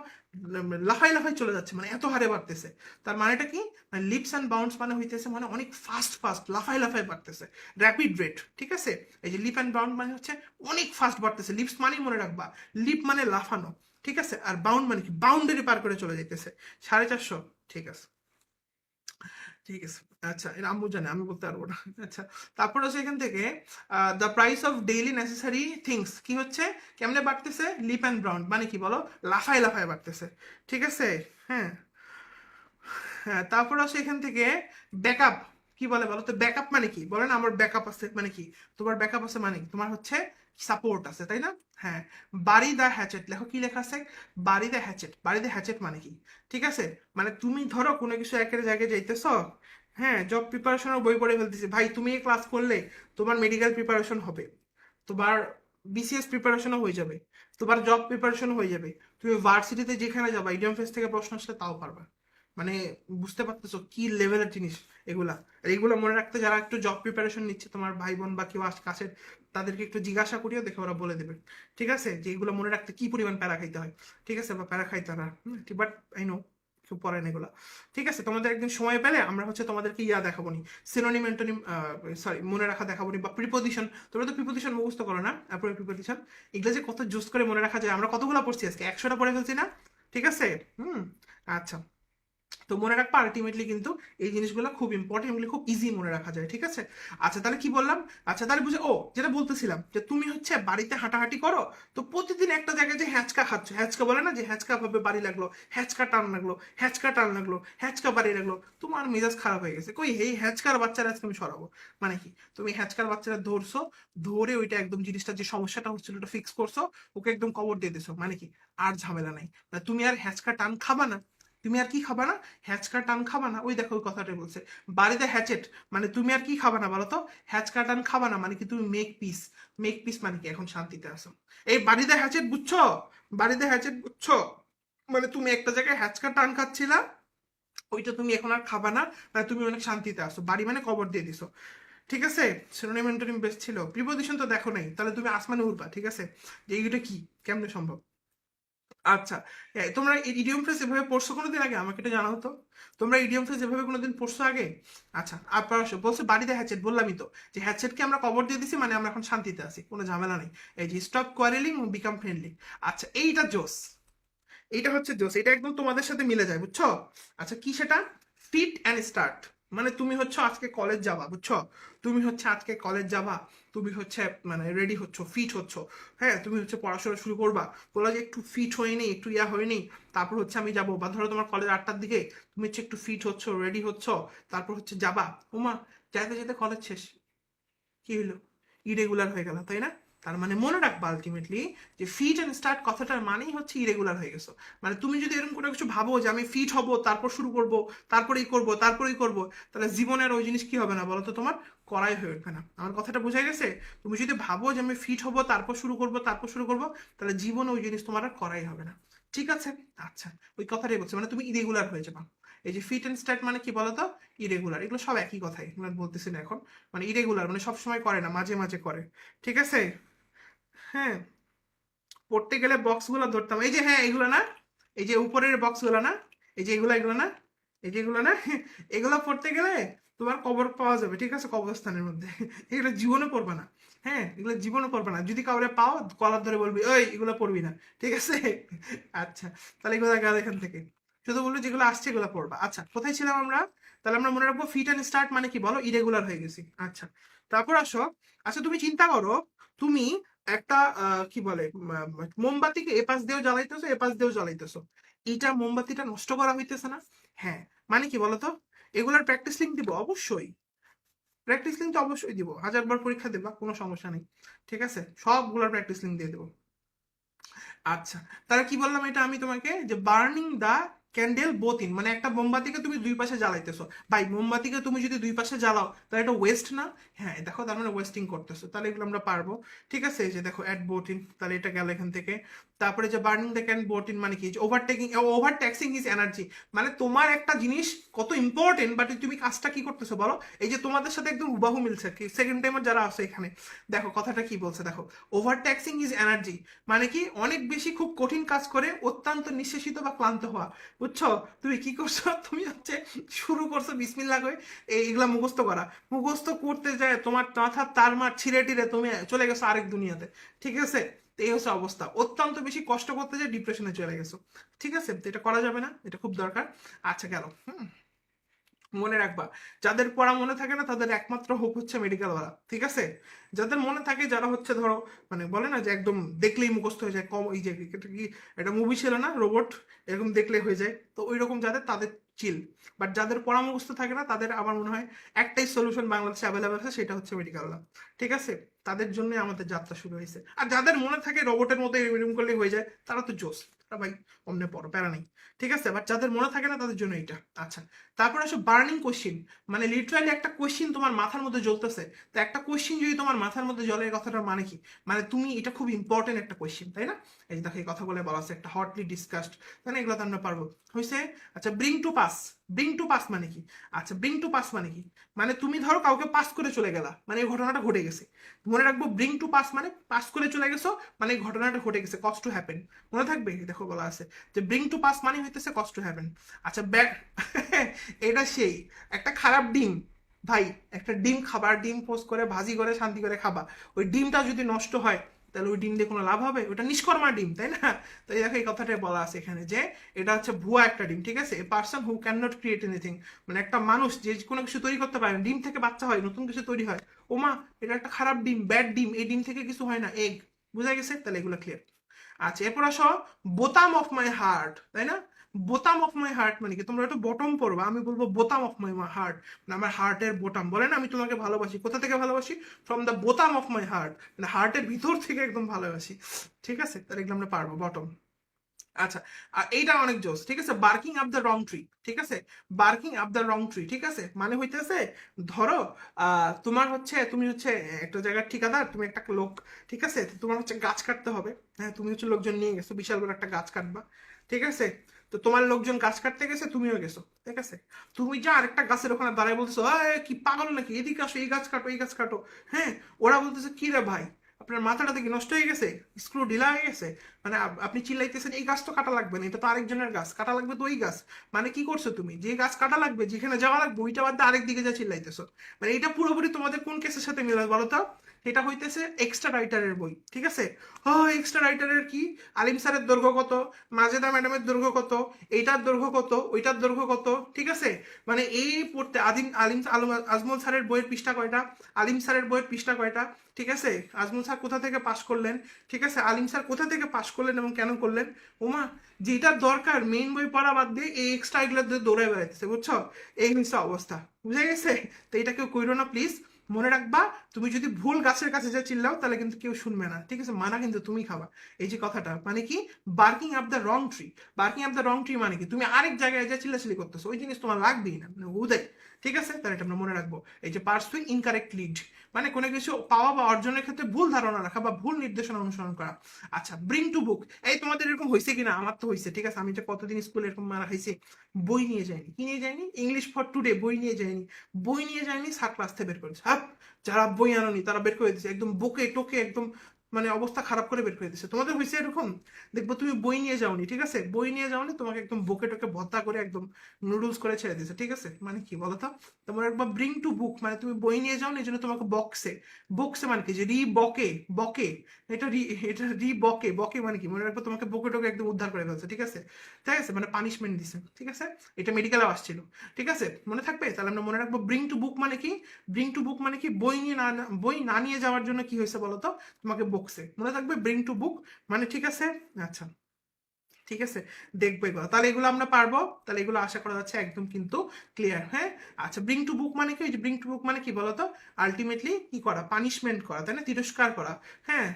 লাফাই লাফাই চলে যাচ্ছে, মানে এত হারে বাড়তেছে। তার মানেটা কি? মানে লিপস অ্যান্ড বাউন্ডস মানে হইতেছে মানে অনেক ফাস্ট ফাস্ট লাফাই লাফাই বাড়তেছে, র্যাপিড রেট, ঠিক আছে? এই যে লিপ অ্যান্ড বাউন্ড মানে হচ্ছে অনেক ফাস্ট বাড়তেছে, লিপস মানেই মনে রাখবা, লিপ মানে লাফানো, ঠিক আছে? আর বাউন্ড মানে কি? বাউন্ডারি পার করে চলে যাইতেছে। 450, ঠিক আছে, ঠিক আছে। আচ্ছা, এটা আম্মু জানে, আমি বলতে পারবো না। আচ্ছা, তারপর হচ্ছে এখান থেকে the price of daily necessary things কি হচ্ছে, কেমনে বাড়তেছে? লিপ অ্যান্ড বাউন্ড মানে কি বলো? লাফায় লাফায় বাড়তেছে, ঠিক আছে? হ্যাঁ, হ্যাঁ, তারপর আসে এখান থেকে ব্যাকআপ। কি বলে বলো তো? ব্যাকআপ মানে কি? বলে না আমার ব্যাকআপ আছে, মানে কি? তোমার ব্যাকআপ আছে মানে কি? তোমার হচ্ছে সাপোর্ট আছে, তাই না? হ্যাঁ, বাড়ি দা হ্যাচেট, লেখো কি লেখা আছে? বাড়ি দা হ্যাচেট। বাড়ি দা হ্যাচেট মানে কি? ঠিক আছে, মানে তুমি ধরো কোনো কিছু একের জায়গায় যাইতেছ, হ্যাঁ, জব প্রিপারেশনের বই পড়ে ফেলতেছি, ভাই তুমি এই ক্লাস করলে তোমার মেডিকেল প্রিপারেশন হবে, তোমার বিসিএস প্রিপারেশনও হয়ে যাবে, তোমার জব প্রিপারেশন হয়ে যাবে, তুমি ভার্সিটিতে যেখানে যাবা ইডিএম ফেস থেকে প্রশ্ন আসলে তাও পারবা। মানে বুঝতে পারতেছো কি লেভেলের জিনিস এগুলা? আর এগুলো মনে রাখতে যারা একটু জব প্রিপারেশন নিচ্ছে, তোমার ভাই বোন বা কেউ কাছের, তাদেরকে একটু জিজ্ঞাসা করিও, দেখে ওরা বলে দেবে, ঠিক আছে, যে এগুলো মনে রাখতে কি পরিমাণ প্যারা খাইতে হয়, ঠিক আছে? বা প্যারা খাইতে না, বাট আই নো কেউ পড়ে না এগুলা, ঠিক আছে? তোমাদের একদিন সময় পেলে আমরা হচ্ছে তোমাদেরকে দেখাবো নি, সিনোনিম অ্যান্টোনিম, সরি মনে রাখা দেখাবো নি, বা প্রিপোজিশন। তোমরা তো প্রিপোজিশন মুখস্থ করো না, প্রিপোজিশন এগুলো যে কত জুস করে মনে রাখা যায়, আমরা কতগুলো পড়ছি আজকে, 100টা পড়ে ফেলছি না? ঠিক আছে। হুম। আচ্ছা, তো মনে রাখবা আলটিমেটলি কিন্তু এই জিনিসগুলো খুব ইম্পর্টেন্ট, এগুলি খুব ইজি মনে রাখা যায়, ঠিক আছে? আচ্ছা, তাহলে কি বললাম? আচ্ছা, তাহলে বুঝে, ও যেটা বলতেছিলাম যে তুমি হচ্ছে বাড়িতে হাঁটাহাঁটি করো, তো প্রতিদিন একটা জায়গায় যে হ্যাঁচকা খাচ্ছ, হ্যাঁচকা বলে না যে হ্যাঁচকা ভাবে বাড়ি লাগলো, হ্যাঁচকা টান লাগলো, হ্যাঁচকা টান লাগলো, হ্যাঁচকা বাড়ি লাগলো, তোমার মেজাজ খারাপ হয়ে গেছে, কই এই হ্যাঁচকার বাচ্চারা আজকে আমি সরাবো, মানে কি? তুমি হ্যাঁচকার বাচ্চারা ধরছো, ধরে ওইটা একদম জিনিসটা যে সমস্যাটা হচ্ছিল ওটা ফিক্স করছো, ওকে একদম কবর দিয়ে দিছো, মানে কি? আর ঝামেলা নাই, মানে তুমি আর হ্যাঁচকা টান খাবা না। তুমি আর কি খাবা না? হ্যাচকা টান খাবা না, ওই দেখো ওই কথাটা বলছে, বাড়িতে হ্যাচেট, মানে তুমি আর কি খাবা না বলো তো? হ্যাচকা টান খাবা না, মানে কি তুমি মেক পিস। মেক পিস মানে কি? এখন শান্তিতে আসো। এই বাড়িতে হ্যাচেট বুঝছো? বাড়িতে হ্যাচেট বুঝছো? মানে তুমি একটা জায়গায় হ্যাচকা টান খাচ্ছিলা, ওইটা তুমি এখন আর খাবা না, মানে তুমি অনেক শান্তিতে আসো, বাড়ি মানে কবর দিয়ে দিছো, ঠিক আছে? সিনোনিম অ্যান্টোনিম বেস্ট ছিল, প্রিপোজিশন তো দেখো নাই, তাহলে তুমি আসমানে উঠবা, ঠিক আছে? যে এইটা কি, কেমনে সম্ভব? আচ্ছা, তোমরা ইডিয়ম ফ্রেজ এভাবে পড়ছো কোনোদিন আগে? আমাকে এটা জানাও তো। তোমরা ইডিয়ম ফ্রেজ এভাবে কোনোদিন পড়ছো আগে? আচ্ছা, আপনার বলছে বাড়িতে হ্যাচেট, বললামই তো যে হ্যাচেটকে আমরা কবর দিয়ে দিছি, মানে আমরা এখন শান্তিতে আছি, কোনো ঝামেলা নেই। এই যে স্টপ কোয়ারেলিং, বিকাম ফ্রেন্ডলি। আচ্ছা, এইটা জোস, এইটা হচ্ছে জোস, এটা একদম তোমাদের সাথে মিলে যায়, বুঝছো? আচ্ছা, কি সেটা? ফিট অ্যান্ড স্টার্ট, মানে তুমি হচ্ছে আজকে কলেজ যাবা, বুঝছো? তুমি হচ্ছে আজকে কলেজ যাবা, তুমি হচ্ছে মানে রেডি হচ্ছ, ফিট হচ্ছ। হ্যাঁ, তুমি হচ্ছে পড়াশোনা শুরু করবা, বলো যে একটু ফিট হয়ে নেই, একটু ইয়া হয়ে নেই, তারপর হচ্ছে আমি যাবো। বা ধরো তোমার কলেজ 8টার দিকে, তুমি হচ্ছে একটু ফিট হচ্ছ, রেডি হচ্ছ, তারপর হচ্ছে যাবা। ওমা, যাইতে যেতে কলেজ শেষ, কি হলো? ইরেগুলার হয়ে গেল, তাই না? তার মানে মনে রাখবা আলটিমেটলি যে ফিট অ্যান্ড স্টার্ট কথাটার মানেই হচ্ছে ইরেগুলার হয়ে গেছো। মানে তুমি যদি এরকম করে কিছু ভাবো যে আমি ফিট হব তারপর শুরু করব, তারপরেই করব, তারপরেই করব, তাহলে জীবনের ওই জিনিস কি হবে না বলো তো? তোমার করাই হয়ে উঠবে না। আমার কথাটা বোঝা গেছে? তুমি যদি ভাবো যে আমি ফিট হব তারপর শুরু করব, তারপর শুরু করব, তাহলে জীবনে ওই জিনিস তোমার আর করাই হবে না। ঠিক আছে? আচ্ছা, ওই কথাটাই বলছে, মানে তুমি ইরেগুলার হয়ে যাবা। এই যে ফিট অ্যান্ড স্টার্ট মানে কি বলতো? ইরেগুলার, এগুলো সব একই কথাই, মানে বলতেছি না এখন। মানে ইরেগুলার মানে সবসময় করে না, মাঝে মাঝে করে। ঠিক আছে? হ্যাঁ, পড়তে গেলে বক্সগুলো ধরতাম, এই যে, হ্যাঁ এগুলো না, এই যে উপরের বক্সগুলো না, এই যে এগুলো, এগুলো না, এই যে এগুলো না, এগুলো পড়তে গেলে তোমার কবর পাওয়া যাবে, ঠিক আছে, কবরস্থানের মধ্যে। এগুলো জীবনে পড়বে না। হ্যাঁ, এগুলো জীবনে পড়বে না, যদি কাউরে পাও কলার ধরে বলবি ওই এগুলো পড়বি না, ঠিক আছে? আচ্ছা, তাহলে এগুলো গেল এখান থেকে। শুধু বলবো যেগুলো আসছে এগুলো পড়বা। আচ্ছা, কোথায় ছিলাম আমরা? তাহলে আমরা মনে রাখবো ফিট অ্যান্ড স্টার্ট মানে কি বলো? ইরেগুলার হয়ে গেছি। আচ্ছা, তারপর আসো। আচ্ছা, তুমি চিন্তা করো, তুমি একটা কি বলে মোমবাতিকে এপাশ দিয়েও জ্বালাইতেছো, এপাশ দিয়েও জ্বালাইতেছো, এইটা মোমবাতিটা নষ্ট করা হইতেছে না? হ্যাঁ, মানে কি বলতো? এগুলার প্র্যাকটিস লিঙ্ক দিব অবশ্যই, প্র্যাকটিস লিঙ্ক তো অবশ্যই দিব, 1000 বার পরীক্ষা দেবা, কোনো সমস্যা নেই। ঠিক আছে, সবগুলোর প্র্যাকটিস লিঙ্ক দিয়ে দেবো। আচ্ছা, তাহলে কি বললাম এটা আমি তোমাকে, যে burning the candle both in, মানে একটা মোমবাতিকে তুমি দুই পাশে জ্বালাইতেছো। ভাই, মোমবাতিকে তুমি যদি দুই পাশে জ্বালাও তাহলে এটা ওয়েস্ট না? হ্যাঁ, দেখো, তার মানে ওয়েস্টিং করতেছো, তাহলে এগুলো আমরা পারবো। ঠিক আছে, এই যে দেখো অ্যাট বোথ ইন, তাহলে এটা গেল এখান থেকে। তারপরে যে burning the can both in মানে কি? ওভারটেকিং, ওভার ট্যাক্সিং ইজ এনার্জি, মানে তোমার একটা জিনিস কত ইম্পর্টেন্ট, বাট তুমি কাজটা কি করতেছো বলো? এই যে তোমাদের সাথে একদম হুবাহু মিলছে কি, সেকেন্ড টাইমার যারা আছে এখানে, দেখো কথাটা কি বলছে, দেখো ওভার ট্যাক্সিং ইজ এনার্জি, মানে কি অনেক বেশি খুব কঠিন কাজ করে অত্যন্ত নিঃশেষিত বা ক্লান্ত হওয়া। বুঝছো? তুমি কি করছো? তুমি হচ্ছে শুরু করছো বিসমিল্লাহ করে এইগুলা মুখস্থ করা, মুখস্থ করতে যায় তোমার মাথার তার মার ছিঁড়ে টিরে তুমি চলে গেছো আরেক দুনিয়াতে। ঠিক আছে, তো এই হচ্ছে অবস্থা, অত্যন্ত বেশি কষ্ট করতে যায় ডিপ্রেশনে চলে গেছো। ঠিক আছে, তো এটা করা যাবে না, এটা খুব দরকার। আচ্ছা, গেল। মনে রাখবা, যাদের পড়া মনে থাকে না তাদের একমাত্র হোপ হচ্ছে মেডিকেল ওয়ালা। ঠিক আছে? যাদের মনে থাকে, যারা হচ্ছে ধরো মানে বলে না যে একদম দেখলেই মুখস্থ হয়ে যায়, কম এই যে এটা কি, একটা মুভি ছিল না রোবট, এরকম দেখলে হয়ে যায়, তো ওই রকম যাদের, তাদের চিল। বাট যাদের পড়া মুখস্থ থাকে না তাদের আমার মনে হয় একটাই সলিউশন বাংলাদেশে অ্যাভেলেবেল আছে, সেটা হচ্ছে মেডিকেল ওয়ালা। ঠিক আছে, তাদের জন্য আমাদের যাত্রা শুরু হয়েছে। আর যাদের মনে থাকে রোবটের মতো এরকম করলেই হয়ে যায়, তারা তো জোস, তারা ভাই অমনে পড়ো, প্যারা নেই। ঠিক আছে, বাট যাদের মনে থাকে না তাদের জন্য এইটা। আচ্ছা, তারপর আসো বার্নিং কোশ্চিন, মানে লিটারালি একটা কোশ্চিন তোমার মাথার মধ্যে জ্বলতেছে। তো একটা কোশ্চিন যদি তোমার মাথার মধ্যে জ্বলে, এই কথাটার মানে কি? মানে তুমি এটা খুব ইম্পর্টেন্ট একটা কোশ্চিন, তাই না? এই যে দেখো, এই কথাগুলো বলা আছে, একটা হটলি ডিসকাসড, তাই না? এগুলো তো আমরা পারবো। হয়েছে? আচ্ছা, bring to pass, bring to pass মানে কি? আচ্ছা, ব্রিং টু পাস মানে কি? মানে তুমি ধরো কাউকে পাস করে চলে গেলা, মানে এই ঘটনাটা ঘটে গেছে। মনে রাখবো, ব্রিং টু পাস মানে পাস করে চলে গেছো, মানে এই ঘটনাটা ঘটে গেছে, কজ টু হ্যাপেন। মনে থাকবে? দেখো বলা আছে যে ব্রিং টু পাস মানে হইতেছে কজ টু হ্যাপেন। আচ্ছা, ব্যাড, এটা সেই একটা খারাপ ডিম, ভাই, একটা ডিম খাবার, ডিম পোস্ট করে ভাজি করে শান্তি করে খাবা, ওই ডিমটা যদি নষ্ট হয় তাহলে ওই ডিম দিয়ে কোনো লাভ হবে? ওটা নিষ্কর্মা ডিম, তাই না? তো এই দেখো, এই কথাটাই বলা আছে এখানে যে এটা হচ্ছে ভুয়া একটা ডিম। ঠিক আছে, a person who can not create anything, মানে একটা মানুষ যে কোনো কিছু তৈরি করতে পারে না, ডিম থেকে বাচ্চা হয়, নতুন কিছু তৈরি হয়। ওমা, এটা একটা খারাপ ডিম, ব্যাড ডিম, এই ডিম থেকে কিছু হয় না, এগ। বুঝা গেছে? তাহলে এগুলো ক্লিয়ার। আচ্ছা, এরপর আসো বোতাম অফ মাই হার্ট, তাই না? বোতাম অফ মাই হার্ট মানে কি? তোমরা একটু বটম পড়বা, আমি বলবো বোতাম অফ মাই হার্ট, মানে আমার হার্টের বোতাম, বলে না আমি তোমাকে ভালোবাসি, কোথা থেকে ভালোবাসি? ফ্রম দ্য বোতাম অফ মাই হার্ট, মানে হার্টের ভিতর থেকে একদম ভালোবাসি। ঠিক আছে, তাহলে এগুলো আমরা পারবো, বটম। আচ্ছা, আর এইটা অনেক জোস। ঠিক আছে, barking up the wrong tree. ঠিক আছে, barking up the wrong tree, ঠিক আছে, মানে হইতেছে ধরো তোমার হচ্ছে, তুমি হচ্ছে একটা জায়গার ঠিকাদার, তুমি একটা লোক। ঠিক আছে, তো তোমার হচ্ছে গাছ কাটতে হবে। হ্যাঁ, তুমি হচ্ছে লোকজন নিয়ে গেছো, বিশাল বড় একটা গাছ কাটবা। ঠিক আছে, তো তোমার লোকজন গাছ কাটতে গেছে, তুমিও গেছো। ঠিক আছে, তুমি যা আরেকটা গাছের ওখানে দাঁড়ায় বলতেছো, কি পাগল নাকি, এদিকে আসো, এই গাছ কাটো, এই গাছ কাটো। হ্যাঁ, ওরা বলতেছে কি রে ভাই, আপনার মাথাটা কি নষ্ট হয়ে গেছে? স্ক্রু ঢিলা হয়ে গেছে? মানে আপনি চিল্লাইতেছেন এই গাছ তো কাটা লাগবে না, এটা তো আরেকজনের গাছ, কাটা লাগবে তো ওই গাছ। মানে কি করছো তুমি? যে গাছ কাটা লাগবে, যেখানে যাওয়া লাগবে ওইটা বাদ দিয়ে আরেক দিকে যা চিল্লাইতেছো। মানে এটা পুরোপুরি তোমাদের কোন কেসের সাথে মিলে বলো তো? এটা হইতেছে এক্সট্রা রাইটারের বই, ঠিক আছে? এক্সট্রা রাইটারের কি? আলিম স্যারের দৈর্ঘ্য কত, মাজেদা ম্যাডামের দৈর্ঘ্য কত, এইটার দৈর্ঘ্য কত, ওইটার দৈর্ঘ্য কত, ঠিক আছে? মানে এই পড়তে আজমল স্যারের বইয়ের পৃষ্ঠা কয়টা, আলিম স্যারের বইয়ের পৃষ্ঠা কয়টা, ঠিক আছে? আজমল স্যার কোথা থেকে পাশ করলেন, ঠিক আছে? আলিম স্যার কোথা থেকে পাশ করলেন এবং কেন করলেন? ওমা, যেটার দরকার মেইন বই পড়া বাদ দিয়ে এই এক্সট্রা এগুলো দৌড়ে বেড়াইতেছে, বুঝছো? এই হচ্ছে অবস্থা, বুঝে গেছে? তো এটা কেউ কইরো না প্লিজ। মনে রাখবা, তুমি যদি ভুল গাছের কাছে যা চিল্লাও তাহলে কিন্তু কেউ শুনবে না, ঠিক আছে? মানা কিন্তু তুমি খাবা। এই যে কথাটা মানে কি, barking up the wrong tree. Barking up the wrong tree মানে কি, তুমি আরেক জায়গায় যা চিল্লাচিল্লি করতেছো ওই জিনিস তোমার লাগবেই না, মানে উদয়, ঠিক আছে? তাহলে এটা আমরা মনে রাখবো। এই যে পার্সুইং ইনকারেক্ট লিড, মানে কোনো কিছু পাওয়া বা অর্জনের ক্ষেত্রে ভুল ধারণা রাখা বা ভুল নির্দেশনা অনুসরণ করা। আচ্ছা, ব্রিং টু বুক, এই তোমাদের এরকম হয়েছে কিনা? আমার তো হয়েছে, ঠিক আছে? আমি যে কতদিন স্কুলে এরকম মারা খাইছি, বই নিয়ে যায়নি, কি নিয়ে যায়নি? ইংলিশ ফর টুডে বই নিয়ে যায়নি, বই নিয়ে যায়নি, স্যার ক্লাস থেকে বের করেছে। যারা বই আনোনি তারা বের করে দিচ্ছে একদম বুকে টোকে, একদম মানে অবস্থা খারাপ করে বের করে দিচ্ছে। তোমাদের হয়েছে এরকম? দেখবো তুমি বই নিয়ে যাওনি, ঠিক আছে? বই নিয়ে যাওনি, তোমাকে একদম বুকে টোকে ভত্তা করে একদম নুডলস করে ছেড়ে দিচ্ছে, ঠিক আছে? মানে কি বলো তো? তোমার একবার ব্রিং টু বুক মানে তুমি বই নিয়ে যাওনি, এই জন্য তোমাকে বক্সে, বক্সে মানে কি, যে রি বকে, বকে, এটা রি বকে, বকে মানে কি মনে রাখবো, তোমাকে বুকে টোকে একদম উদ্ধার করে ফেলছে, ঠিক আছে? ঠিক আছে, মানে পানিশমেন্ট দিছে, ঠিক আছে? এটা মেডিকেলে আসছিল, ঠিক আছে? মনে থাকবে? তাহলে আমরা মনে রাখবো ব্রিং টু বুক মানে কি, ব্রিং টু বুক মানে কি, বই না নিয়ে যাওয়ার জন্য কি হয়েছে বলতো, তোমাকে বকছে, মনে থাকবে ব্রিং টু বুক মানে, ঠিক আছে? আচ্ছা, ঠিক আছে, দেখবো এগুলো, তাহলে এগুলো আমরা পারবো, তাহলে এগুলো আশা করা যাচ্ছে একদম কিন্তু ক্লিয়ার, হ্যাঁ? আচ্ছা, ব্রিং টু বুক মানে কি, ওই যে ব্রিং টু বুক মানে কি বলতো, আলটিমেটলি কি করা, পানিশমেন্ট করা, তাই না? তিরস্কার করা, হ্যাঁ,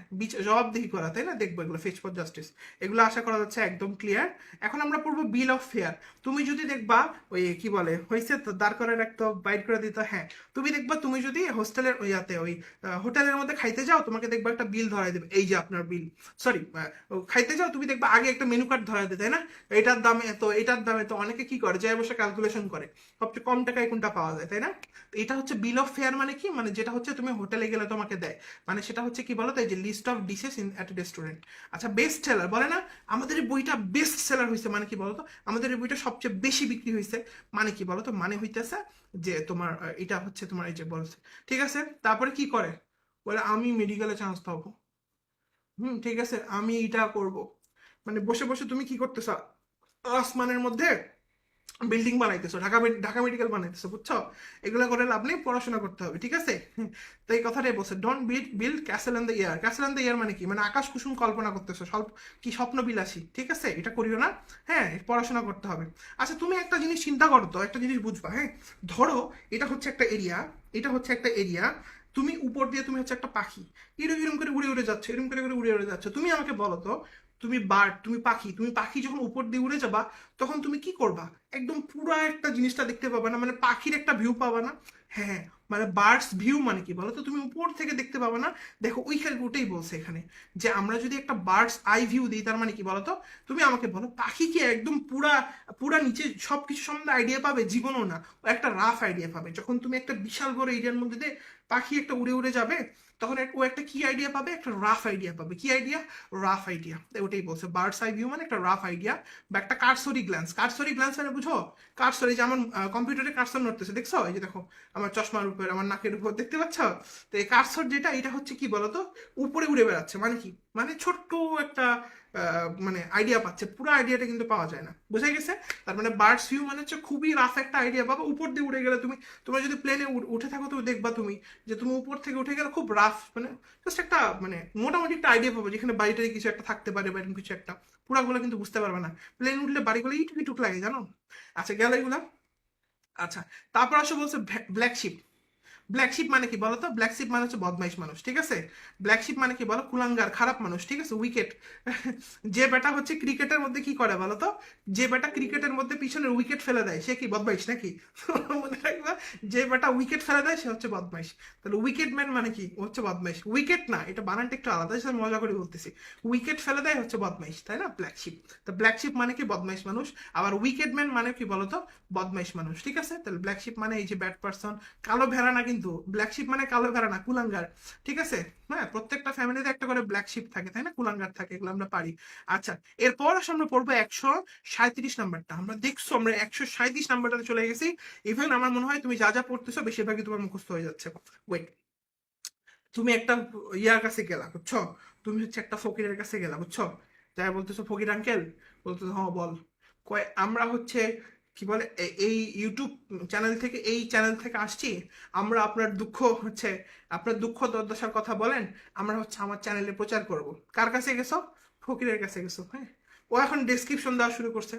জবাবদিহি করা, তাই না? দেখবো এগুলো, ফেচ ফর জাস্টিস, এগুলো আশা করা যাচ্ছে একদম ক্লিয়ার। এখন আমরা পড়বো বিল অফ ফেয়ার। তুমি যদি দেখবা ওই কি বলে হয়েছে তো দাঁড় করে রাখতো, বাইর করে দিত, হ্যাঁ। তুমি দেখবা, তুমি যদি হোস্টেলের ওইয়াতে ওই হোটেলের মধ্যে খাইতে যাও, তোমাকে দেখবা একটা বিল ধরাই দেবে, এই যে আপনার বিল, সরি, খাইতে যাও তুমি দেখবা আগে একটা মেনু কার্ড ধরাই দেয়, তাই না? এটার দাম এত, এটার দাম এত, অনেকে কি করে যায় বসে ক্যালকুলেশন করে সবচেয়ে কম টাকায় কোনটা পাওয়া যায়, তাই না? তো এটা হচ্ছে বিল অফ ফেয়ার মানে কি, মানে যেটা হচ্ছে তুমি হোটেলে গেলে তোমাকে দেয়, মানে সেটা হচ্ছে কি বলো তো, এই যে list of dishes in at a restaurant. আচ্ছা, বেস্ট সেলার বলে না, আমাদের এই বইটা বেস্ট সেলার হয়েছে মানে কি বলতো, আমাদের এই বইটা সবচেয়ে বেশি বিক্রি হয়েছে মানে কি বলতো, মানে হইতেছে যে তোমার এটা হচ্ছে তোমার এই যে বলছে, ঠিক আছে? তারপরে কি করে, বলে আমি মেডিকেলে চান্স পাবো, ঠিক আছে, আমি এটা করব। মানে বসে বসে তুমি কি করতেছো, আসমানের মধ্যে বিল্ডিং বানাইতেছো, ঢাকা মেডিকেল বানাইতেছো, বুঝছো? এগুলো করে লাভ নেই, পড়াশোনা করতে হবে, ঠিক আছে? তো এই কথাটাই বলছে, don't build castle in the air. Castle in the air মানে কি, মানে আকাশ কুসুম কল্পনা করতেছো, কি স্বপ্ন বিলাসী, ঠিক আছে? এটা করিও না, হ্যাঁ, পড়াশোনা করতে হবে। আচ্ছা, তুমি একটা জিনিস চিন্তা করো তো, একটা জিনিস বুঝবা, হ্যাঁ? ধরো এটা হচ্ছে একটা এরিয়া, এটা হচ্ছে একটা এরিয়া, তুমি উপর দিয়ে তুমি হচ্ছে একটা পাখি, এরকম এরকম করে উড়ে উড়ে যাচ্ছে, এরকম করে করে উড়ে উড়ে যাচ্ছে। তুমি আমাকে বলো তো, তুমি বার্ড, তুমি পাখি যখন উপর দিয়ে উড়ে যাবা, তখন তুমি কি করবা? একদম পুরো একটা জিনিসটা দেখতে পাবা না, মানে পাখির একটা ভিউ পাবা না? হ্যাঁ, মানে বার্ডস ভিউ মানে কি বলো তো, তুমি উপর থেকে দেখতে পাবা না। দেখো ওইখানে ওটাই বলছে এখানে, যে আমরা যদি একটা বার্ডস আই ভিউ দিই, তার মানে কি বলো তো? তুমি আমাকে বলো, পাখি কি একদম পুরা পুরা নিচে সবকিছু সম্বন্ধে আইডিয়া পাবে? জীবনও না, ও একটা রাফ আইডিয়া পাবে। যখন তুমি একটা বিশাল বড় এরিয়ার মধ্যে দিয়ে পাখি একটা উড়ে উড়ে যাবে, তখন ও একটা কি আইডিয়া পাবে? একটা রাফ আইডিয়া পাবে। কি আইডিয়া? Rough idea. ওটাই বলছে, বার্ডস আই ভিউ মানে একটা রাফ আইডিয়া বা একটা কারসরি গ্ল্যান্স। কারসরি গ্ল্যান্স মানে বুঝো? কারসরি, যে আমার কম্পিউটারে কারসর নড়তেছে, দেখছো? এই যে দেখো, আমার চশমার উপর, আমার নাকের উপর, দেখতে পাচ্ছ? তো এই কারসর যেটা, এটা হচ্ছে কি বলতো, উপরে উড়ে বেড়াচ্ছে, মানে কি, মানে ছোট্ট একটা মানে আইডিয়া পাচ্ছে, পুরো আইডিয়াটা কিন্তু পাওয়া যায় না, বুঝা গেছে? তার মানে বার্ডস ভিউ মানে হচ্ছে খুবই রাফ একটা আইডিয়া পাবা। উপর দিয়ে উড়ে গেলে তুমি, তোমরা যদি প্লেনে উঠে থাকো, তুমি দেখবা তুমি, যে তুমি উপর থেকে উঠে গেলে খুব রাফ, মানে জাস্ট একটা মানে মোটামুটি একটা আইডিয়া পাবো, যেখানে বাড়িটারি কিছু একটা থাকতে পারে বা এরকম কিছু একটা। পুরাগুলো কিন্তু বুঝতে পারবে না। প্লেন উঠলে বাড়িগুলো ইটুক ইটুক লাগে, জানো? আচ্ছা, গেল এগুলা। আচ্ছা, তারপর আসো বলছে ব্ল্যাক শিপ। ব্ল্যাক শিপ মানে কি বলতো? ব্ল্যাক শিপ মানে হচ্ছে বদমাইশ মানুষ, ঠিক আছে? ব্ল্যাক শিপ মানে কি বলো? কুলাঙ্গার, খারাপ মানুষ, ঠিক আছে? উইকেট। যে বেটা হচ্ছে ক্রিকেটের মধ্যে কি করে বলতো? যে বেটা ক্রিকেটের মধ্যে পিছনের উইকেট ফেলে দেয়, সে কি বদমাইশ নাকি? মনে রাখবা, যে বেটা উইকেট ফেলে দেয় সে হচ্ছে বদমাইশ। তাহলে উইকেট ম্যান মানে কি? ও হচ্ছে বদমাইশ। উইকেট না, এটা বানানটা একটু আলাদা, সেটা মজা করে বলতেছি। উইকেট ফেলে দেয় হচ্ছে বদমাইশ, তাই না? Black sheep. তো ব্ল্যাক শিপ মানে কি? বদমাইশ মানুষ। আবার উইকেট ম্যান মানে কি বলতো? বদমাইশ মানুষ, ঠিক আছে? তাহলে ব্ল্যাক শিপ মানে এই যে ব্যাড পার্সন, কালো ভেড়া না কিন্তু। কিন্তু ব্ল্যাক শিপ মানে কালো ভেড়া না, কুলাঙ্গার। ঠিক আছে? হ্যাঁ, প্রত্যেকটা ফ্যামিলিতে একটা করে ব্ল্যাক শিপ থাকে, তাই না? কুলাঙ্গার থাকে, এগুলো আমরা পারি। আচ্ছা, এরপর আসলে আমরা পড়বো 137 নাম্বারটা। আমরা দেখছো আমরা 137 নাম্বারটাতে চলে গেছি। ইভেন আমার মনে হয় তুমি যা যা পড়তেছো বেশিরভাগই তোমার মুখস্থ হয়ে যাচ্ছে। ওয়েট, তুমি একটা ইয়ার কাছে গেলা, বুঝছো? তুমি হচ্ছে একটা ফকিরের কাছে গেলা, বুঝছো? যাই বলতেছো, ফকির আঙ্কেল, বলতেছো হ্যাঁ বল। কয় আমরা হচ্ছে কি বলে এই ইউটিউব চ্যানেল থেকে, এই চ্যানেল থেকে আসছি। আমরা আপনার দুঃখ হচ্ছে, আপনার দুঃখ দুর্দশার কথা বলেন, আমরা হচ্ছে আমার চ্যানেলে প্রচার করব। কার কাছে গেছো? ফকিরের কাছে গেছো। হ্যাঁ, ও এখন ডেসক্রিপশন দেওয়া শুরু করছে।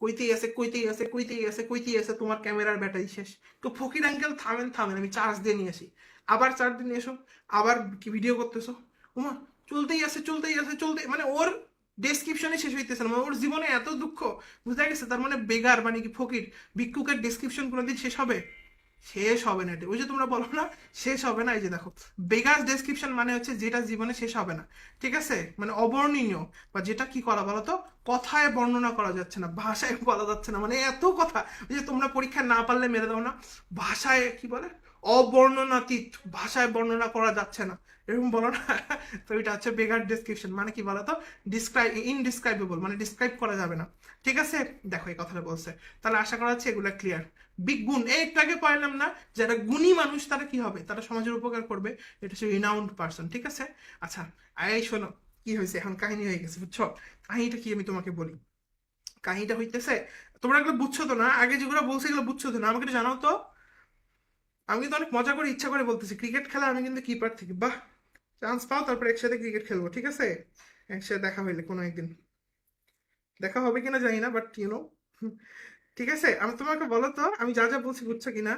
কইতেই আছে, কইতেই আছে, কইতেই আছে, কইতেই আছে, তোমার ক্যামেরার ব্যাটারি শেষ। তো ফকির আঙ্কেল থামেন, থামেন, আমি চার্জ দিয়ে নিয়ে আসি। আবার চার্জ দিয়ে নিয়ে এসো, আবার কি ভিডিও করতেছো? ওমা, চলতেই আছে, চলতেই আছে, চলতে, মানে ওর ডেসক্রিপশনে শেষ হইতেছে না, মানে ওর জীবনে এত দুঃখ। বুঝতে গেছে? তার মানে বেগার মানে কি ফকির, ভিক্ষুকের ডেসক্রিপশন কোনোদিন শেষ হবে? শেষ হবে না। এটা ওই যে তোমরা বলো না শেষ হবে না, এই যে দেখো, বেগার ডেসক্রিপশন মানে হচ্ছে যেটা জীবনে শেষ হবে না। ঠিক আছে? মানে অবর্ণনীয়, বা যেটা কি করা বলো তো, কথায় বর্ণনা করা যাচ্ছে না, ভাষায় বলা যাচ্ছে না, মানে এত কথা। ওই যে তোমরা পরীক্ষায় না পারলে মেরে দাও না, ভাষায় কি বলে, অবর্ণনাতীত, ভাষায় বর্ণনা করা যাচ্ছে না, এরকম বলো না। তো এটা হচ্ছে বেগার ডেসক্রিপশন, মানে কি বলতো, ডিসক্রাইব, ইনডিসক্রাইবেবল, মানে ডিসক্রাইব করা যাবে না। ঠিক আছে? দেখো এই কথাটা বলছে। তাহলে আশা করা যাচ্ছে এগুলো ক্লিয়ার। বিগ গুণ, এই একটু আগে পাইলাম না, যারা গুণী মানুষ তারা কি হবে, তারা সমাজের উপকার করবে। এটা হচ্ছে রিনাউন্ড পার্সন। ঠিক আছে? আচ্ছা, এই শোনো, কি হয়েছে এখন, কাহিনী হয়ে গেছে, বুঝছো? কাহিনীটা কি আমি তোমাকে বলি। কাহিনীটা হইতেছে, তোমরা এগুলো বুঝছো তো না? আগে যেগুলো বলছি এগুলো বুঝছো তো না? আমাকে একটু জানাও তো। আমি কিন্তু অনেক মজা করে ইচ্ছা করে বলতেছি, ক্রিকেট খেলা আমি কিন্তু কিপার থেকে, বাহ। চান্স পাও তারপর একসাথে ক্রিকেট খেলবো, ঠিক আছে? একসাথে দেখা হইলে কোনো একদিন, দেখা হবে কিনা জানি না, বাট ঠিক আছে, আমি তোমাকে বলো তো আমি যা যা বলছি বুঝছো কিনা।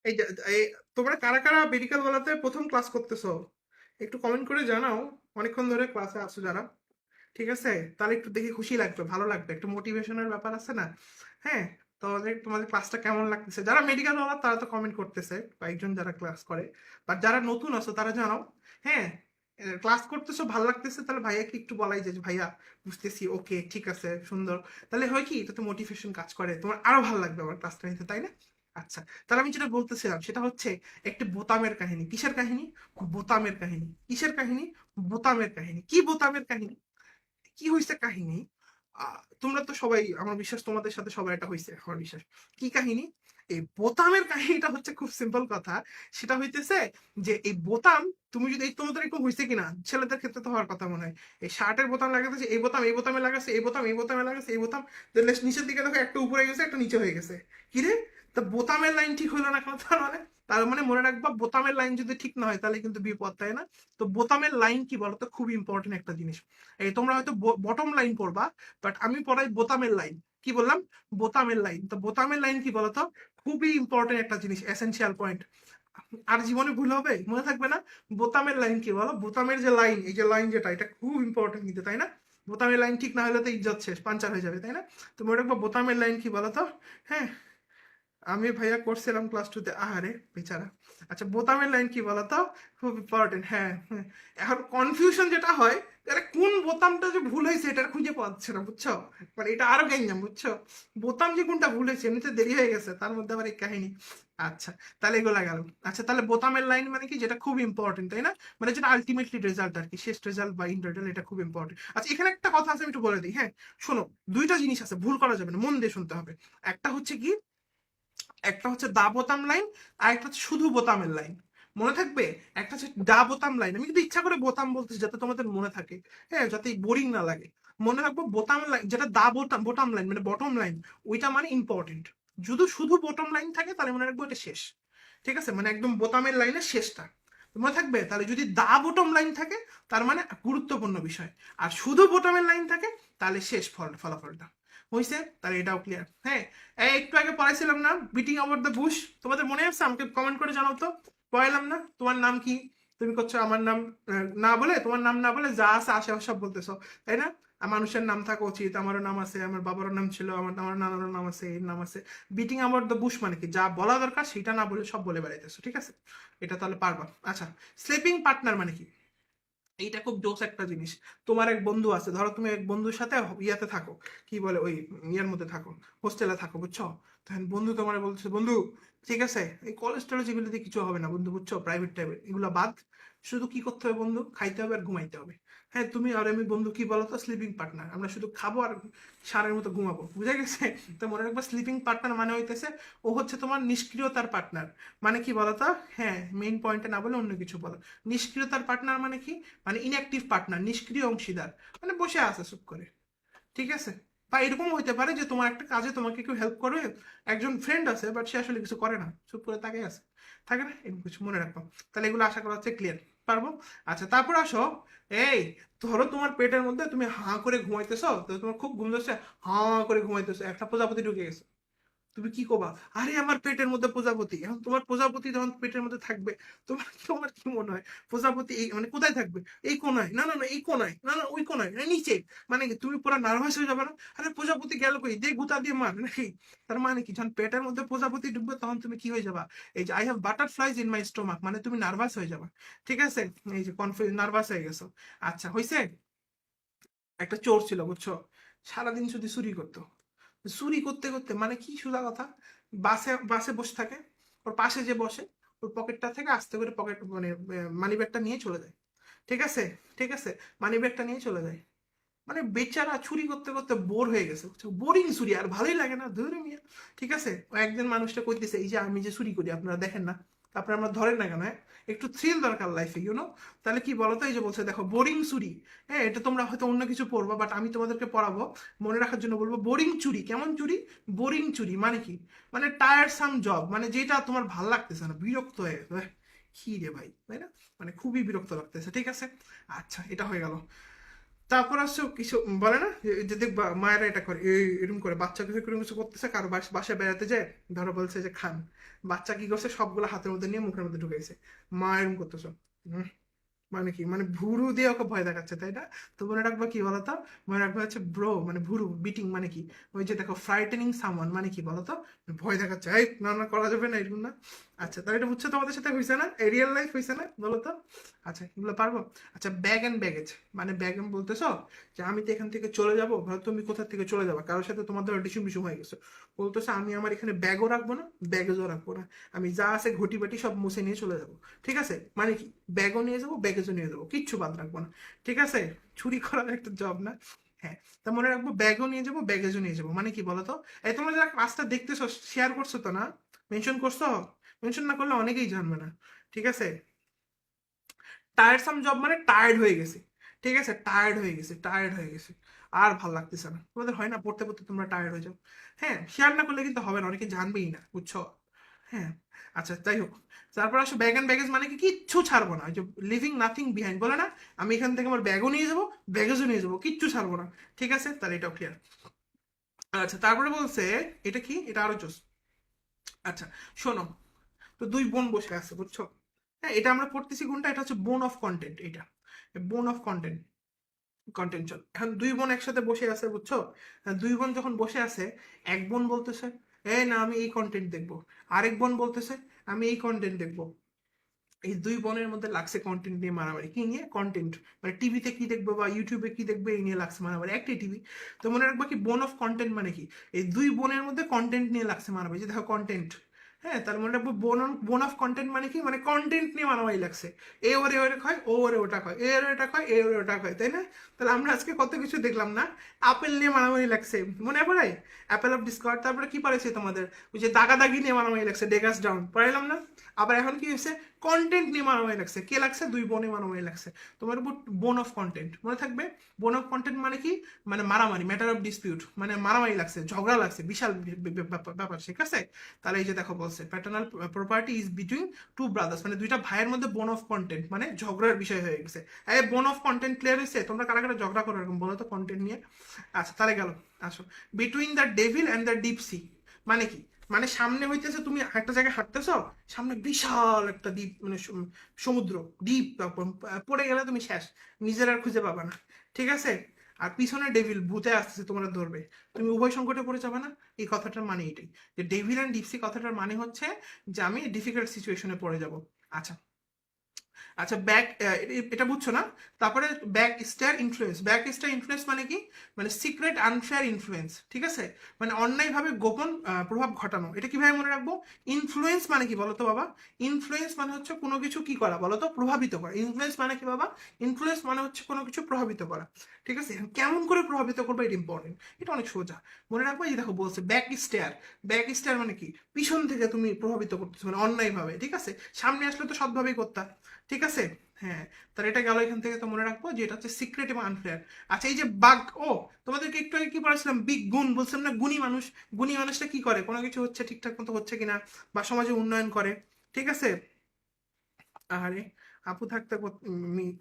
এই এই তোমরা কারা কারা মেডিকেল বেলাতে প্রথম ক্লাস করতেছো, একটু কমেন্ট করে জানাও। অনেকক্ষণ ধরে ক্লাসে আছো যারা, ঠিক আছে? তাহলে একটু দেখে খুশি লাগবে, ভালো লাগবে, একটু মোটিভেশনের ব্যাপার আছে না? হ্যাঁ, তোমাদের তোমাদের ক্লাসটা কেমন লাগতেছে? যারা মেডিকেল ওয়ালা তারা তো কমেন্ট করতেছে, কয়েকজন যারা ক্লাস করে। বাট যারা নতুন আছো তারা জানাও। হ্যাঁ, ক্লাস করতেছো ভালো লাগতেছে, তাহলে ভাইয়াকে একটু বলাই যায় যে ভাইয়া বুঝতেছি, ওকে ঠিক আছে, সুন্দর। তাহলে হয় কি, এটাতে মোটিভেশন কাজ করে, তোমার আরো ভালো লাগবে আমার ক্লাসটা নিতে, তাই না? আচ্ছা, তাহলে আমি যেটা বলতেছিলাম সেটা হচ্ছে একটি বোতামের কাহিনী। কিসের কাহিনী? বোতামের কাহিনী। কিসের কাহিনী? বোতামের কাহিনী। কি বোতামের কাহিনী? কি হয়েছে কাহিনী? তোমরা তো সবাই, আমার বিশ্বাস তোমাদের সাথে সবার এটা হয়েছে, আমার বিশ্বাস। কি কাহিনী? এই বোতামের কাহিনীটা হচ্ছে খুব সিম্পল কথা। সেটা হইতেছে যে এই বোতাম, তুমি যদি তোমাদের এরকম হয়েছে কিনা, ছেলেদের ক্ষেত্রে তো হওয়ার কথা মনে হয়, এই শার্টের বোতাম লাগাতেছে, এই বোতাম এই বোতামে লাগাচ্ছে, এই বোতাম এই বোতামে লাগাচ্ছে, এই বোতাম দেখলে নিচের দিকে দেখো একটা উপরে গেছে একটা নিচে হয়ে গেছে। কিরে, তা বোতামের লাইন ঠিক হইলো না কেন? তার মানে মনে রাখবা, বোতামের লাইন যদি ঠিক না হয় তাহলে কিন্তু বিপদ, তাই না? তো বোতামের লাইন কি বলতো, খুব ইম্পর্টেন্ট একটা জিনিস। এই তোমরা হয়তো বটম লাইন পড়বা, বাট আমি পড়াই বোতামের লাইন। কি বললাম? বোতামের লাইন। তো বোতামের লাইন কি বলতো, খুবই ইম্পর্টেন্ট একটা জিনিস, এসেনশিয়াল পয়েন্ট। আর জীবনে ভুল হবে, মনে থাকবে না? বোতামের লাইন কি বলো, বোতামের যে লাইন, এই যে লাইন যেটা, এটা খুব ইম্পর্টেন্ট কিন্তু, তাই না? বোতামের লাইন ঠিক না হলে তো ইজ্জত শেষ, পাঞ্চার হয়ে যাবে, তাই না? তো মনে রাখবো বোতামের লাইন কি বলতো। হ্যাঁ, আমি ভাইয়া করছিলাম ক্লাস টুতে, আহারে বেচারা। আচ্ছা, বোতামের লাইন কি বলতো, খুব ইম্পর্টেন্ট। হ্যাঁ, হ্যাঁ। এখন কনফিউশন যেটা হয়, তাহলে কোন বোতামটা যে ভুল হয়েছে এটা খুঁজে পাচ্ছে না, বুঝছো? মানে এটা আরো গ্যাঞ্জাম, বুঝছো? বোতাম যে কোনটা ভুল হয়েছে, এমনিতে দেরি হয়ে গেছে, তার মধ্যে আবার এই কাহিনী। আচ্ছা, তাহলে এগুলো গেল। আচ্ছা, তাহলে বোতামের লাইন মানে কি, যেটা খুব ইম্পর্টেন্ট, তাই না? মানে যেটা আলটিমেটলি রেজাল্ট আর কি, শেষ রেজাল্ট বা ইন রেজাল্ট, এটা খুব ইম্পর্টেন্ট। আচ্ছা, এখানে একটা কথা আছে, আমি একটু বলে দিই। হ্যাঁ, শোনো, দুইটা জিনিস আছে, ভুল করা যাবে না, মন দিয়ে শুনতে হবে। একটা হচ্ছে কি, একটা হচ্ছে দা বোতাম লাইন, আর একটা হচ্ছে শুধু বোতামের লাইন। মনে থাকবে? একটা হচ্ছে দা বোতাম লাইন, আমি কিন্তু ইচ্ছা করে বোতাম বলতেছি যাতে তোমাদের মনে থাকে। হ্যাঁ, যাতে বোরিং না লাগে। মনে রাখবো বোতাম লাইন, যেটা দা বোতাম, বোতাম লাইন মানে বটম লাইন, ওইটা মানে ইম্পর্টেন্ট। যদি শুধু বটম লাইন থাকে তাহলে মনে রাখবো এটা শেষ। ঠিক আছে? মানে একদম বোতামের লাইনের শেষটা মনে থাকবে। তাহলে যদি দা বটম লাইন থাকে তার মানে গুরুত্বপূর্ণ বিষয়, আর শুধু বটমের লাইন থাকে তাহলে শেষ ফলাফলটা হয়েছে। তাহলে এটাও ক্লিয়ার। হ্যাঁ, এই একটু আগে পড়াইছিলাম না বিটিং ওভার দ্য বুশ, তোমাদের মনে আছে? আমাকে কমেন্ট করে জানাও তো। পড়াইলাম না? তোমার নাম কি? তুমি করছো আমার নাম না বলে, তোমার নাম না বলে যা আছে আশেপাশে সব বলতেছো, তাই না? আর মানুষের নাম থাকা উচিত, আমারও নাম আছে, আমার বাবারও নাম ছিল, আমার নানারও নাম আছে, এর নাম আছে। বিটিং আওয়ার দ্য বুশ মানে কি, যা বলা দরকার সেটা না বলে সব বলে বেড়াইতেছো, ঠিক আছে? এটা তাহলে পারবা। আচ্ছা, স্লিপিং পার্টনার মানে কি? এইটা খুব জোস একটা জিনিস। তোমার এক বন্ধু আছে, ধরো তুমি এক বন্ধুর সাথে ইয়াতে থাকো, কি বলে ওই ইয়ার মধ্যে থাকো, হোস্টেলে থাকো, বুঝছো? তখন বন্ধু তোমার বলছে, বন্ধু ঠিক আছে এই কলেজ টলেজ এগুলো দিয়ে কিছু হবে না বন্ধু, বুঝছো? প্রাইভেট টাইভেট এগুলো বাদ, শুধু কি করতে হবে বন্ধু, খাইতে হবে আর ঘুমাইতে হবে। হ্যাঁ, তুমি আর আমি বন্ধু কি বলতো, স্লিপিং পার্টনার, আমরা শুধু খাবো আর সারের মতো ঘুমাবো, বুঝা গেছে? তো মনে রাখবা স্লিপিং পার্টনার মানে হইতেছে ও হচ্ছে তোমার নিষ্ক্রিয়তার পার্টনার। মানে কি বলতো? হ্যাঁ, মেইন পয়েন্টে না বলে অন্য কিছু বলো। নিষ্ক্রিয়তার পার্টনার মানে কি? মানে ইনঅ্যাক্টিভ পার্টনার, নিষ্ক্রিয় অংশীদার, মানে বসে আছে চুপ করে। ঠিক আছে? বা এরকম হইতে পারে যে তোমার একটা কাজে তোমাকে কেউ হেল্প করবে, একজন ফ্রেন্ড আছে বাট সে আসলে কিছু করে না, চুপ করে তাকিয়ে আছে, থাকে না এরকম কিছু, মনে রাখবো। তাহলে এগুলো আশা করা হচ্ছে ক্লিয়ার, পারবো? আচ্ছা, তারপর আসো, এই ধরো তোমার পেটের মধ্যে তুমি হাঁ করে ঘুমাইতেছো, তো তোমার খুব ঘুম ধরছে, হাঁ করে ঘুমাইতেছো, একটা প্রজাপতি ঢুকে গেছে, তুমি কি করবা? আরে আমার পেটের মধ্যে প্রজাপতি, এখন তোমার প্রজাপতি যখন পেটের মধ্যে থাকবে, তোমার তোমার কি মনে হয় প্রজাপতি এই মানে কোথায় থাকবে? এই কোনায়? না না না, এই কোনায় না, না ওই কোনায় না, নিচে। মানে কি তুমি পুরো নার্ভাস হয়ে যাবে না? আরে প্রজাপতি গেল কই, দিয়ে গুতা দিয়ে মার নাকি? তার মানে কি, যখন পেটের মধ্যে প্রজাপতি ঢুকবে তখন তুমি কি হয়ে যাবা? এই যে I have butterflies in my stomach, মানে তুমি নার্ভাস হয়ে যাবা। ঠিক আছে? এই যে কনফিউজ, নার্ভাস হয়ে গেছো। আচ্ছা, হয়েছে। একটা চোর ছিল, বুঝছো? সারাদিন শুধু চুরি করতো। চুরি করতে করতে মানে কি সোজা কথা, বাসে বাসে বসে থাকে, ওর পাশে যে বসে, ওর পকেটটা থেকে আস্তে করে পকেট মানে মানি ব্যাগটা নিয়ে চলে যায়। ঠিক আছে? ঠিক আছে, মানি ব্যাগটা নিয়ে চলে যায়। মানে বেচারা চুরি করতে করতে বোর হয়ে গেছে, বোরিং চুরি, আর ভালোই লাগে না, ধরে মিয়া। ঠিক আছে, ও একদিন মানুষটা কইতেছে, এই যে আমি যে চুরি করি আপনারা দেখেন না, তারপরে আমরা ধরেন না কেন? হ্যাঁ, একটু থ্রিল দরকার লাইফে, তাহলে কি বলতো, এই যে বলছে দেখো বোরিং চুরি। হ্যাঁ, এটা তোমরা হয়তো অন্য কিছু পড়বা, বাট আমি তোমাদেরকে পড়াবো, মনে রাখার জন্য বলবো, বোরিং চুরি কেমন চুরি? বোরিং চুরি মানে কি? মানে টায়ারসাম জব, মানে যেটা তোমার ভাল লাগতেছে না, বিরক্ত হয়ে গেছে, কি রে ভাই, তাই না? মানে খুবই বিরক্ত লাগতেছে। ঠিক আছে, আচ্ছা এটা হয়ে গেল। তারপর আসছে কিছু বলে না যে দেখবা মায়েরা এটা করে, এরকম করে বাচ্চা কিছু এরকম কিছু করতেছে, কারো বাসায় বেড়াতে যায়, ধরো বলছে যে খান, বাচ্চা কি করছে, সবগুলো হাতের মধ্যে নিয়ে মুখের মধ্যে ঢুকেছে, মা এরকম করতেছো, মানে কি, মানে ভুরু দিয়ে ওকে ভয় দেখাচ্ছে, তাই না? তো মনে রাখবা কি বলতো, মনে রাখবা হচ্ছে ব্রো, মানে ভুরু বিটিং মানে কি, ওই যে দেখো ফ্রাইটেনিং সামওয়ান মানে কি বলতো, ভয় দেখাচ্ছে, এই না না করা যাবে না এরকম না। আচ্ছা, তাহলে এটা বুঝছো, তোমাদের সাথে হয়েছে না, রিয়েল লাইফ হয়েছে না বলো তো? আচ্ছা, এগুলো পারবো। আচ্ছা, ব্যাগ এন্ড ব্যাগেজ, মানে ব্যাগ এন্ড বলতেছো যে আমি তো এখান থেকে চলে যাবো, ধরো তুমি কোথা থেকে চলে যাবা, কারোর সাথে তোমার ধরো ডিসুম বিসুম হয়ে গেছে, বলতেছো আমি আমার এখানে ব্যাগও রাখবো না, ব্যাগেজও রাখবো না, আমি যা আছে ঘটি বাটি সব মুছে নিয়ে চলে যাবো। ঠিক আছে, মানে কি, ব্যাগও নিয়ে যাবো, ব্যাগেজও নিয়ে যাবো, কিচ্ছু বাদ রাখবো না। ঠিক আছে, চুরি করার একটা জব না? হ্যাঁ, তা মনে রাখবো ব্যাগও নিয়ে যাবো, ব্যাগেজও নিয়ে যাবো, মানে কি বলতো? এই তোমরা যারা ক্লাসটা দেখতেছো, শেয়ার করছো তো না? মেনশন করছো? মেনশন না করলে অনেকেই জানবে না। ঠিক আছে, টায়ারসাম জব মানে টায়ার্ড হয়ে গেছে। ঠিক আছে, টায়ার্ড হয়ে গেছে, টায়ার্ড হয়ে গেছে, আর ভাল লাগতেছে না, তোমাদের হয় না পড়তে পড়তে তোমরা টায়ার্ড হয়ে যাও? হ্যাঁ, শেয়ার না করলে কিন্তু হবে না, অনেকে জানবেই না, বুঝছো? হ্যাঁ, আচ্ছা যাই হোক। তারপর আসো ব্যাগ অ্যান্ড ব্যাগেজ, মানে কি, কিচ্ছু ছাড়বো না, ওই যে লিভিং নাথিং বিহাইন্ড বলে না, আমি এখান থেকে আমার ব্যাগও নিয়ে যাবো, ব্যাগেজও নিয়ে যাবো, কিচ্ছু ছাড়বো না। ঠিক আছে, তাহলে এটাও ক্লিয়ার। আচ্ছা, তারপরে বলছে, এটা কি, এটা আরো জোস। আচ্ছা, শোনো, তো দুই বোন বসে আছে, বুঝছো? হ্যাঁ, এটা আমরা পড়তেছি কোনটা, এটা হচ্ছে বোন অফ কন্টেন্ট, এটা বোন অফ কন্টেন্ট, কন্টেনশন। এখন দুই বোন একসাথে বসে আছে, বুঝছো? দুই বোন যখন বসে আছে, এক বোন বলতেছে, এই না আমি এই কন্টেন্ট দেখবো, আরেক বোন বলতেছে আমি এই কন্টেন্ট দেখবো। এই দুই বোনের মধ্যে লাগছে কন্টেন্ট নিয়ে মারামারি, কি নিয়ে কন্টেন্ট, মানে টিভিতে কি দেখবো বা ইউটিউবে কি দেখবো, এই নিয়ে লাগছে মারামারি, একটাই টিভি। তো মনে রাখবা কি, বোন অফ কন্টেন্ট মানে কি, এই দুই বোনের মধ্যে কন্টেন্ট নিয়ে লাগছে মারামারি, যে দেখো কন্টেন্ট। হ্যাঁ, তার মনে রাখবো বোন অফ কন্টেন্ট মানে কি, মানে কন্টেন্ট নিয়ে মারামারি লাগছে, এ ওরে ওরে খায়, ও ওরে ওটা খায়, এ ওরে ওটা খায়, এ ওরে ওটা খায়, তাই না? তাহলে আমরা আজকে কত কিছু দেখলাম না? আপেল নিয়ে মারামারি লাগছে, মনে পড়ে? Apple of Discord. তারপরে কি পড়েছে তোমাদের, ওই যে দাগাদাগি নিয়ে মারামারি লাগছে, ডেগাস ডাউন পড়াইলাম না? আবার এখন কি হয়েছে, কন্টেন্ট নিয়ে মারামারি লাগছে, কে লাগছে, দুই বোনে মারামারি লাগছে। তোমার উপর বোন অফ কন্টেন্ট মনে থাকবে। বোন অফ কন্টেন্ট মানে কি, মানে মারামারি, ম্যাটার অফ ডিসপিউট, মানে মারামারি লাগছে, ঝগড়া লাগছে, বিশাল ব্যাপার। ঠিক আছে, তাহলে এই যে দেখো বলছে paternal property is between two brothers, মানে দুইটা ভাইয়ের মধ্যে বোন অফ কন্টেন্ট, মানে ঝগড়ার বিষয় হয়ে গেছে। এই বোন অফ কন্টেন্ট ক্লিয়ার হয়েছে? তোমরা কারা কারা ঝগড়া করো এরকম বলো তো কন্টেন্ট নিয়ে? আচ্ছা, তাহলে গেল। আসো, between the devil and the deep sea, মানে কি, মানে সামনে হইতেছে তুমি একটা জায়গায় হাঁটতেছ, সামনে বিশাল একটা দ্বীপ, মানে সমুদ্র, দ্বীপ, পড়ে গেলে তুমি শেষ, নিজের আর খুঁজে পাবা না। ঠিক আছে, আর পিছনে ডেভিল ভূতে আসতেছে তোমরা ধরবে, তুমি উভয় সংকটে পড়ে যাবে না? এই কথাটার মানে এটাই, যে ডেভিল অ্যান্ড ডিপসি কথাটার মানে হচ্ছে যে আমি ডিফিকাল্ট সিচুয়েশনে পড়ে যাব। আচ্ছা, আচ্ছা এটা বুঝছো না? তারপরে back star influence. Back star influence মানে কি? মানে সিক্রেট আনফেয়ার ইনফ্লুয়েন্স, ঠিক আছে? মানে অন্যায়ভাবে গোপন প্রভাব ঘটানো। এটা কিভাবে মনে রাখবো? ইনফ্লুয়েন্স মানে কি বলো তো বাবা? ইনফ্লুয়েন্স মানে হচ্ছে কোনো কিছু কি করা বলো তো? প্রভাবিত করা। ইনফ্লুয়েন্স মানে কি বাবা? ইনফ্লুয়েন্স মানে হচ্ছে কোনো কিছু প্রভাবিত করা, ঠিক আছে? কেমন করে প্রভাবিত করবো এটা ইম্পর্টেন্ট, এটা অনেক সোজা মনে রাখবো। এই দেখো বলছে ব্যাক স্টার। ব্যাক স্টার মানে কি? পিছন থেকে তুমি প্রভাবিত করতেছো, মানে অন্যায়ভাবে, ঠিক আছে? সামনে আসলে তো সৎভাবেই করতা, ঠিক আছে? হ্যাঁ, তাহলে এটা গেল এখান থেকে। তো মনে রাখবো যে এটা হচ্ছে সিক্রেট এবং আনফেয়ার। আচ্ছা, এই যে বাঘ, ও তোমাদেরকে একটু আগে কি পড়াছিলাম, বিগ গুণ বলছিলাম না, গুণী মানুষ। গুণী মানুষটা কি করে? কোনো কিছু হচ্ছে ঠিকঠাক মতো হচ্ছে কিনা, বা সমাজে উন্নয়ন করে, ঠিক আছে? আরে, আপু থাকতে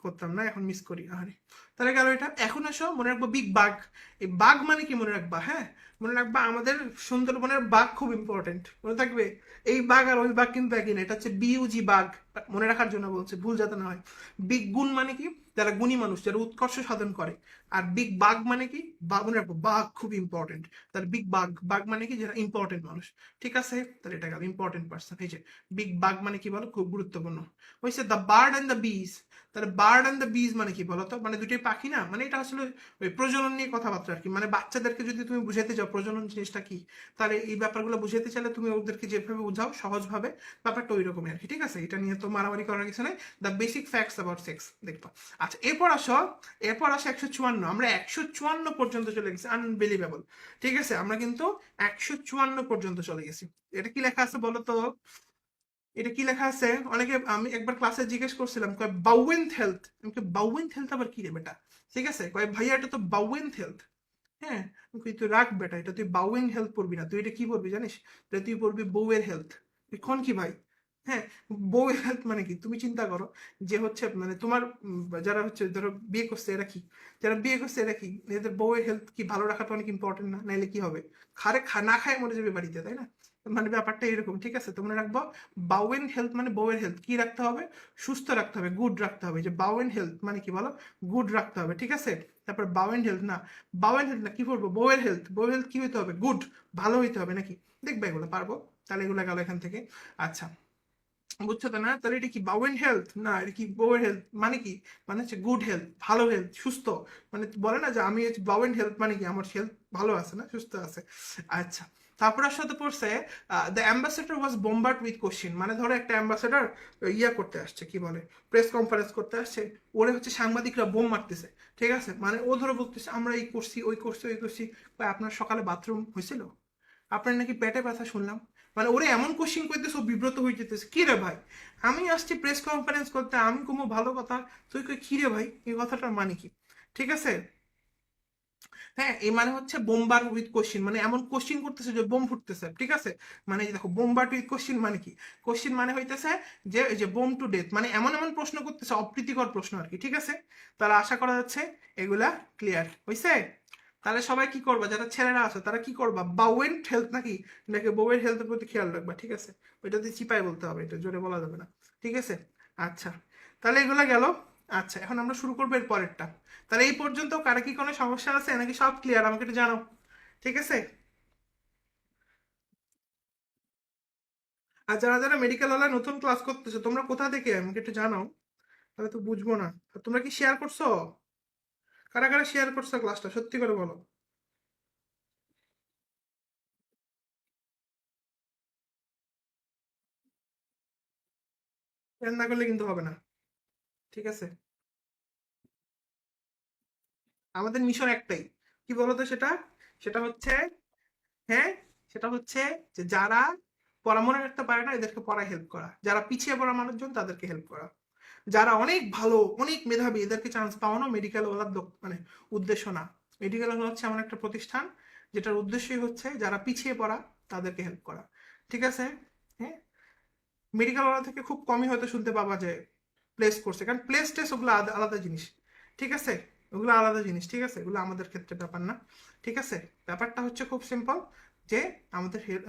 করতাম না, এখন মিস করি। আরে, তাহলে গেল এটা। এখন আসো মনে রাখবো বিগ বাঘ। এই বাঘ মানে কি মনে রাখবা, হ্যাঁ? মনে রাখবা আমাদের সুন্দরবনের বাঘ খুব ইম্পর্টেন্ট, মনে থাকবে। এই বাঘ আর ওই বাঘ কিন্তু একই না, এটা হচ্ছে বিউজি বাঘ। মনে রাখার জন্য বলছে, ভুল যাতে না হয়। বিগ গুণ মানে কি? যারা গুণী মানুষ, যারা উৎকর্ষ সাধন করে। আর বিগ বাঘ মানে কি? বাঘ, মনে রাখবো বাঘ খুব ইম্পর্টেন্ট। তাহলে বিগ বাঘ, বাঘ মানে কি? যারা ইম্পর্টেন্ট মানুষ, ঠিক আছে? তাহলে এটা গেল ইম্পর্টেন্ট পার্সন। এই যে বিগ বাঘ মানে কি বলো? খুব গুরুত্বপূর্ণ। হয়েছে দ্য বার্ড অ্যান্ড দ্য বিজ। তাহলে বার্ড অ্যান্ড দ্য বিজ মানে কি বলতো? মানে দুটোই পাখি না, মানে এটা আসলে ওই প্রজনন নিয়ে কথাবার্তা আর কি। মানে বাচ্চাদেরকে যদি তুমি বুঝাতে চাও প্রজনন জিনিসটা কি, তাহলে এই ব্যাপারগুলো বুঝাতে চাইলে তুমি ওদেরকে যেভাবে বুঝাও সহজভাবে, ব্যাপারটা ওই রকমই আর কি, ঠিক আছে? এটা নিয়ে তো মারামারি করার কিছু নেই। The basic facts about sex দেখবা। আচ্ছা, এরপর আসো 154। আমরা 154 পর্যন্ত চলে গেছি, আনবিলিভেবল, ঠিক আছে? আমরা কিন্তু 154 পর্যন্ত চলে গেছি। এটা কি লেখা আছে বলো তো? এটা কি লেখা আছে? অনেকে, আমি একবার ক্লাসে জিজ্ঞেস করছিলাম, কয় বাউয়েন্থ হেলথ। আমি কই বাউয়েন্থ হেলথ আবার কি রে বেটা? ঠিক আছে, কয় ভাইয়া এটা তো বাউয়েন্থ হেলথ। হ্যাঁ, আমি কই তুই রাখ বেটা, এটা তুই বাউয়েন হেলথ পড়বি না, তুই এটা কি পড়বি জানিস? এটা তুই পড়বি বউয়ের হেলথ। কোন কি ভাই? হ্যাঁ, বউয়ের হেলথ মানে কি? তুমি চিন্তা করো যে হচ্ছে মানে তোমার যারা হচ্ছে ধরো বিয়ে করছে এরা কি? যারা বিয়ে করছে এরা কি? এদের বউয়ের হেলথ কি ভালো রাখাটা অনেক ইম্পর্টেন্ট না? নাইলে কি হবে? না খায় মরে যাবে বাড়িতে, তাই না? মানে ব্যাপারটা এরকম, ঠিক আছে? তোমরা রাখবো বাউয়েন হেলথ মানে বউয়ের হেলথ কি রাখতে হবে? সুস্থ রাখতে হবে, গুড রাখতে হবে। যে বাউয়েন হেলথ মানে কি বলো? গুড রাখতে হবে, ঠিক আছে? তারপর বাউয়েন হেলথ না, বাউয়ের হেলথ না, কি করবো? বউয়ের হেলথ। বউয়ের হেলথ কি হইতে হবে? গুড, ভালো হইতে হবে নাকি? দেখবে এগুলো পারবো। তাহলে এগুলো গেল এখান থেকে। আচ্ছা, বুঝছো তো না? তাহলে এটা কি বাউয়েন হেলথ না, এটা কি বউয়ের হেলথ মানে কি? মানে হচ্ছে গুড হেলথ, ভালো হেলথ, সুস্থ। মানে বলে না যে আমি হচ্ছে বাউয়েন হেলথ মানে কি আমার হেলথ ভালো আছে না, সুস্থ আছে। আচ্ছা, তারপর সাথে পড়ছে the ambassador was bombarded with question. মানে ধরো একটা অ্যাম্বাসেডর ইয়া করতে আসছে, কি বলে, প্রেস কনফারেন্স করতে আসছে। ওরে হচ্ছে সাংবাদিকরা বোম মারতেছে, ঠিক আছে? মানে ও ধরো বলতেছে আমরা এই করছি, ওই করছি, ওই করছি। আপনার সকালে বাথরুম হয়েছিল? আপনার নাকি পেটে ব্যথা শুনলাম। মানে ওরে এমন কোশ্চিন করতেছে, ও বিব্রত হয়ে যেতেছে। কি রে ভাই, আমি আসছি প্রেস কনফারেন্স করতে, আমি কোনো ভালো কথা, তুই কই কি রে ভাই? এই কথাটার মানে কি? ঠিক আছে? হ্যাঁ, এই মানে হচ্ছে বোমবার উইথ কোশ্চিন, মানে এমন কোশ্চিন করতেছে যে বোম ফুটতেছে, ঠিক আছে? মানে এই দেখো বোমবার উইথ কোশ্চিন মানে কি? কোশ্চিন মানে হইতেছে যে এই যে বোম টু ডেথ, মানে এমন এমন প্রশ্ন করতেছে, অপ্রীতিকর প্রশ্ন আর কি, ঠিক আছে? তাহলে আশা করা যাচ্ছে এগুলা ক্লিয়ার হইছে। তাহলে সবাই কি করবা, যারা ছেলেরা আছে তারা কি করবা? বাউয়েন্ট হেলথ নাকি, নাকি বউয়ের হেলথের প্রতি খেয়াল রাখবা, ঠিক আছে? ওইটা দিয়ে চিপাই বলতে হবে, এটা জোরে বলা যাবে না, ঠিক আছে? আচ্ছা, তাহলে এগুলা গেল। আচ্ছা, এখন আমরা শুরু করবো এর পরেরটা। তাহলে এই পর্যন্ত কারা কি কোনো সমস্যা আছে নাকি সব ক্লিয়ার, আমাকে একটু জানাও, ঠিক আছে? আর যারা যারা মেডিকেল ওয়ালা নতুন ক্লাস করতেছো, তোমরা কোথা থেকে আমাকে একটু জানাও, তাহলে তো বুঝবো না। আর তোমরা কি শেয়ার করছো? কারা কারা শেয়ার করছো ক্লাসটা, সত্যি করে বলো। শেয়ার না করলে কিন্তু হবে না, ঠিক আছে? আমাদের মিশন একটাই, কি বলতো সেটা? সেটা হচ্ছে, হ্যাঁ, সেটা হচ্ছে যে যারা পড়া মনে রাখতে পারে না এদেরকে পড়ায় হেল্প করা, যারা পিছিয়ে পড়া মানুষজন তাদেরকে হেল্প করা, যারা অনেক ভালো অনেক মেধাবী এদেরকে চান্স পাওয়ানো মেডিকেল ওয়ালার মানে উদ্দেশ্য না। মেডিকেল ওয়ালা হচ্ছে এমন একটা প্রতিষ্ঠান যেটার উদ্দেশ্যই হচ্ছে যারা পিছিয়ে পড়া তাদেরকে হেল্প করা, ঠিক আছে? হ্যাঁ, মেডিকেল ওয়ালা থেকে খুব কমই হয়তো শুনতে পাবা যে প্লেস করছে, কারণ প্লেস টেস্ট ওগুলো আলাদা জিনিস, ঠিক আছে? ওগুলো আলাদা জিনিস, ঠিক আছে? এগুলো আমাদের ক্ষেত্রে ব্যাপার না, ঠিক আছে? ব্যাপারটা হচ্ছে খুব সিম্পল, যে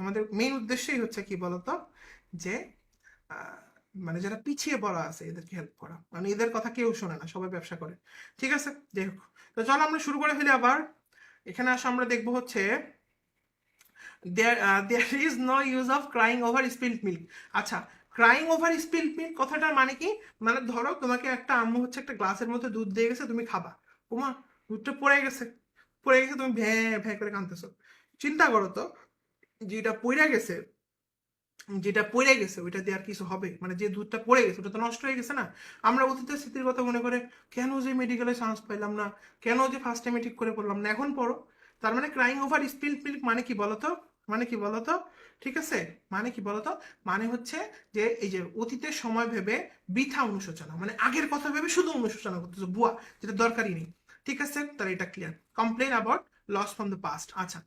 আমাদের মেইন উদ্দেশ্যই হচ্ছে কি বলতো, যে আহ, মানে যারা পিছিয়ে পড়া আছে এদেরকে হেল্প করা। মানে এদের কথা কেউ শোনে না, সবাই ব্যবসা করে, ঠিক আছে? যাই হোক, তো চলো আমরা শুরু করে ফেলি আবার। এখানে আসলে আমরা দেখবো হচ্ছে there is no use of crying over spilled milk। আচ্ছা, ক্রাইং ওভার স্পিল্ড মিল্ক কথাটার মানে কি, মানে ধরো তোমাকে একটা আম্মু হচ্ছে একটা গ্লাসের মধ্যে দুধ দিয়ে গেছে, তুমি খাবা, ওমা দুধটা পড়ে গেছে, পড়ে গেছে, তুমি ভ্যাঁ ভ্যাঁ করে কাঁদতেছো। চিন্তা করো তো, যেটা পড়ে গেছে, যেটা পড়ে গেছে ওইটা দিয়ে আর কিছু হবে? মানে যে দুধটা পড়ে গেছে ওটা তো নষ্ট হয়ে গেছে না। আমরা অতীতের স্মৃতির কথা মনে করে কেন যে মেডিকেলে চান্স পাইলাম না, কেন যে ফার্স্ট টাইমে ঠিক করে পড়লাম না, এখন পড়ো। তার মানে ক্রাইং ওভার স্পিল্ড মিল্ক মানে কি বলতো, মানে কি বলতো, ঠিক আছে, মানে কি বলতো, মানে হচ্ছে যে এই যে অতীতের সময় ভেবে বৃথা অনুশোচনা, মানে আগের কথা ভেবে শুধু অনুশোচনা করতেছো, বুয়া, যেটা দরকারই নেই। ঠিক আছে, তাহলে এটা ক্লিয়ার। Complain about loss from the past. আচ্ছা,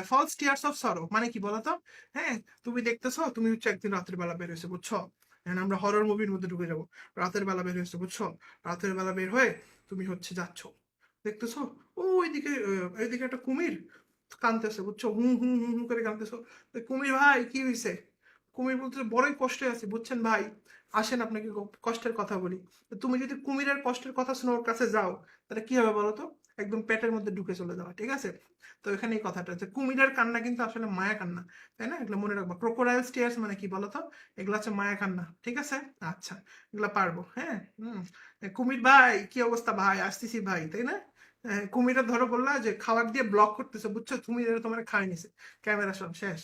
ফলস টিয়ার্স অফ সরো মানে কি বলতো? হ্যাঁ, তুমি দেখতেছো, তুমি হচ্ছে একদিন রাতের বেলা বের হয়েছে, বুঝছো, এখন আমরা হরর মুভির মধ্যে ঢুকে যাবো। রাতের বেলা বের হয়েছে, বুঝছো, রাতের বেলা বের হয়ে তুমি হচ্ছে যাচ্ছ, দেখতেছো ও ওইদিকে ওইদিকে একটা কুমির কাঁদতেছে, বুঝছো, হুম হুম হুম হুম করে কাঁদতেছো। তো কুমির ভাই কি হয়েছে? কুমির বলতেছে বড়ই কষ্টে আছি বুঝছেন ভাই, আসেন আপনাকে কষ্টের কথা বলি। তো তুমি যদি কুমিরের কষ্টের কথা শুনে ওর কাছে যাও, তাহলে কি হবে বলো তো? একদম পেটের মধ্যে ঢুকে চলে যাওয়া, ঠিক আছে। তো এখানে এই কথাটা যে কুমিরের কান্না কিন্তু আসলে মায়া কান্না, তাই না? এগুলো মনে রাখবো। ক্রোকোডাইল টিয়ার্স মানে কি বলতো? এগুলো হচ্ছে মায়া কান্না, ঠিক আছে। আচ্ছা, এগুলো পারবো, হ্যাঁ। কুমির ভাই কি অবস্থা ভাই, আসতেছি ভাই, তাই না? কুমিরটা ধরো বললা যে খাবার দিয়ে ব্লক করতেছে, বুঝছো, তুমি তোমার খাই নিছে, ক্যামেরা সব শেষ,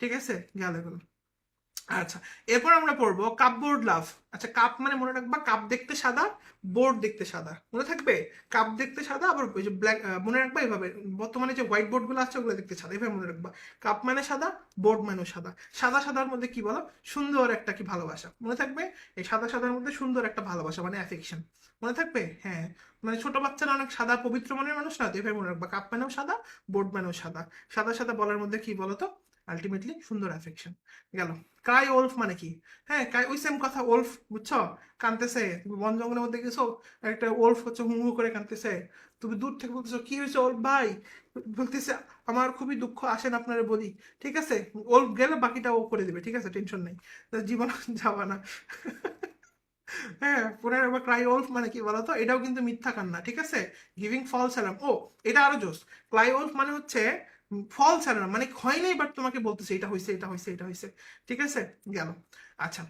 ঠিক আছে, গেল এগুলো। আচ্ছা, এরপর আমরা পড়বো কাপবোর্ড লাভ। আচ্ছা, কাপ মানে মনে রাখবা, কাপ দেখতে সাদা, বোর্ড দেখতে সাদা, মনে থাকবে। কাপ দেখতে সাদা, আবার ওই যে ব্ল্যাক, মনে রাখবা এইভাবে। বর্তমানে যে হোয়াইট বোর্ড গুলো আছে ওগুলো দেখতে সাদা, এভাবে মনে রাখবা। কাপ মানে সাদা, বোর্ড মানেও সাদা। সাদা সাদার মধ্যে কি বলো? সুন্দর একটা কি ভালোবাসা, মনে থাকবে। এই সাদা সাদার মধ্যে সুন্দর একটা ভালোবাসা মানে অ্যাফেকশন, মনে থাকবে, হ্যাঁ। মানে ছোট বাচ্চারা অনেক সাদা পবিত্র মনের মানুষ না, তো এভাবে মনে রাখবা, কাপ মানেও সাদা, বোর্ড মানেও সাদা। সাদা সাদা বলার মধ্যে কি বলতো? আলটিমেটলি সুন্দর অ্যাফেকশন। গেল। ক্রাই ওলফ মানে কি? হ্যাঁ, ক্রাই ওই সেম কথা, ওলফ, বুঝছো, কানতেছে। তুমি বন জঙ্গলের মধ্যে গেছো, একটা ওলফ হচ্ছে হু হু করে কানতেছে, তুমি দূর থেকে বলতেছো কি হয়েছে ওলফ ভাই, বলতেছে আমার খুবই দুঃখ, আসেন আপনারা বলি, ঠিক আছে। ওলফ গেলে বাকিটা ও করে দিবে, ঠিক আছে, টেনশন নেই, তা জীবন যাবা না। হ্যাঁ, পুনরায় একবার ক্রাই ওলফ মানে কি বলতো? এটাও কিন্তু মিথ্যা কান্না, ঠিক আছে। গিভিং ফলস অ্যালার্ম, ও এটা আরো জোস। ক্রাই ওলফ মানে হচ্ছে ফলস অ্যালার্ম, মানে হয় নাই বাট তোমাকে বলতেছে এটা হয়েছে, এটা হয়েছে, এটা হয়েছে, ঠিক আছে, গেল। আচ্ছা,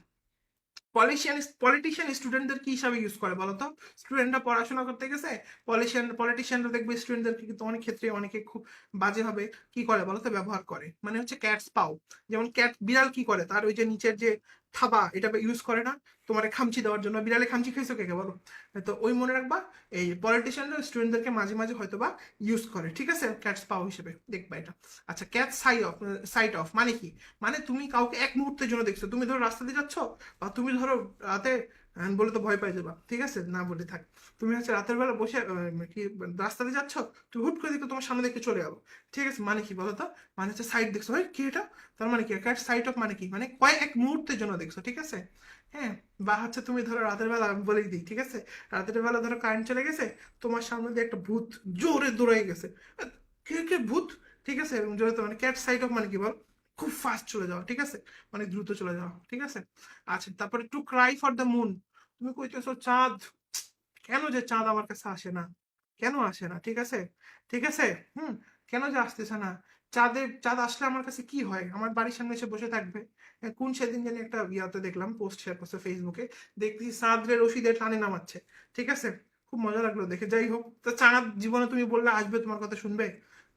পলিটিশিয়ান স্টুডেন্টদের কি হিসাবে ইউজ করে বলতো? স্টুডেন্টরা পড়াশোনা করতে গেছে, পলিটিশিয়ানরা দেখবে স্টুডেন্টদেরকে কিন্তু অনেক ক্ষেত্রে অনেকে খুব বাজে হবে কি করে বলতো, ব্যবহার করে। মানে হচ্ছে ক্যাটস পাও, যেমন ক্যাট, বিড়াল কি করে, তার ওই যে নিচের যে থাবা, এটা ইউজ করে না তোমার খামচি দেওয়ার জন্য? বিড়ালে খামচি খাইছো কে কে বলো? তো ওই মনে রাখবা, এই পলিটিশিয়ানরা স্টুডেন্টদেরকে মাঝে মাঝে হয়তো বা ইউজ করে, ঠিক আছে, ক্যাটস পাও হিসেবে দেখবা এটা। আচ্ছা, ক্যাট সাইট অফ মানে কি? মানে তুমি কাউকে এক মুহূর্তের জন্য দেখছো, তুমি ধরো রাস্তা দিয়ে যাচ্ছ, বা তুমি ধরো রাতে, বলে তো ভয় পাই যাবা, ঠিক আছে, না বলে থাক। তুমি হচ্ছে রাতের বেলা বসে কি রাস্তাতে যাচ্ছ, তুমি হুট করে দেখো তোমার সামনে দেখে চলে যাবো, ঠিক আছে, মানে কি বলতো? মানে হচ্ছে সাইড দেখছো, হয় কি এটা, তার মানে কি ক্যাট সাইট অফ মানে কি, মানে কয়েক মুহূর্তের জন্য দেখছো, ঠিক আছে। হ্যাঁ, বা হচ্ছে তুমি ধরো রাতের বেলা, আমি বলেই দিই, ঠিক আছে, রাতের বেলা ধরো কারেন্ট চলে গেছে, তোমার সামনে দিয়ে একটা ভূত জোরে দৌড়ে গেছে, আহ, কে কে ভূত, ঠিক আছে, এরকম জোরে তো, মানে ক্যাট সাইট অফ মানে কি বল? খুব ফাস্ট চলে যাওয়া, ঠিক আছে, মানে দ্রুত চলে যাওয়া, ঠিক আছে। আচ্ছা, তারপরে to cry for the moon, তুমি কইতেছো চাঁদ, কেন যে চাঁদ আমার কাছে আসে না, কেন আসে না, ঠিক আছে, ঠিক আছে, হুম, কেন যে আসতেছে না? চাঁদ আসলে আমার কাছে কি হয়, আমার বাড়ির সামনে এসে বসে থাকবে। কোন সেদিন জানি একটা ইয়াতে দেখলাম, পোস্ট শেয়ার করছে ফেসবুকে, দেখতেছি চাঁদরে রশিদে টানে নামাচ্ছে, ঠিক আছে, খুব মজা লাগলো দেখে। যাই হোক, তো চাঁদ জীবনে তুমি বললে আসবে, তোমার কথা শুনবে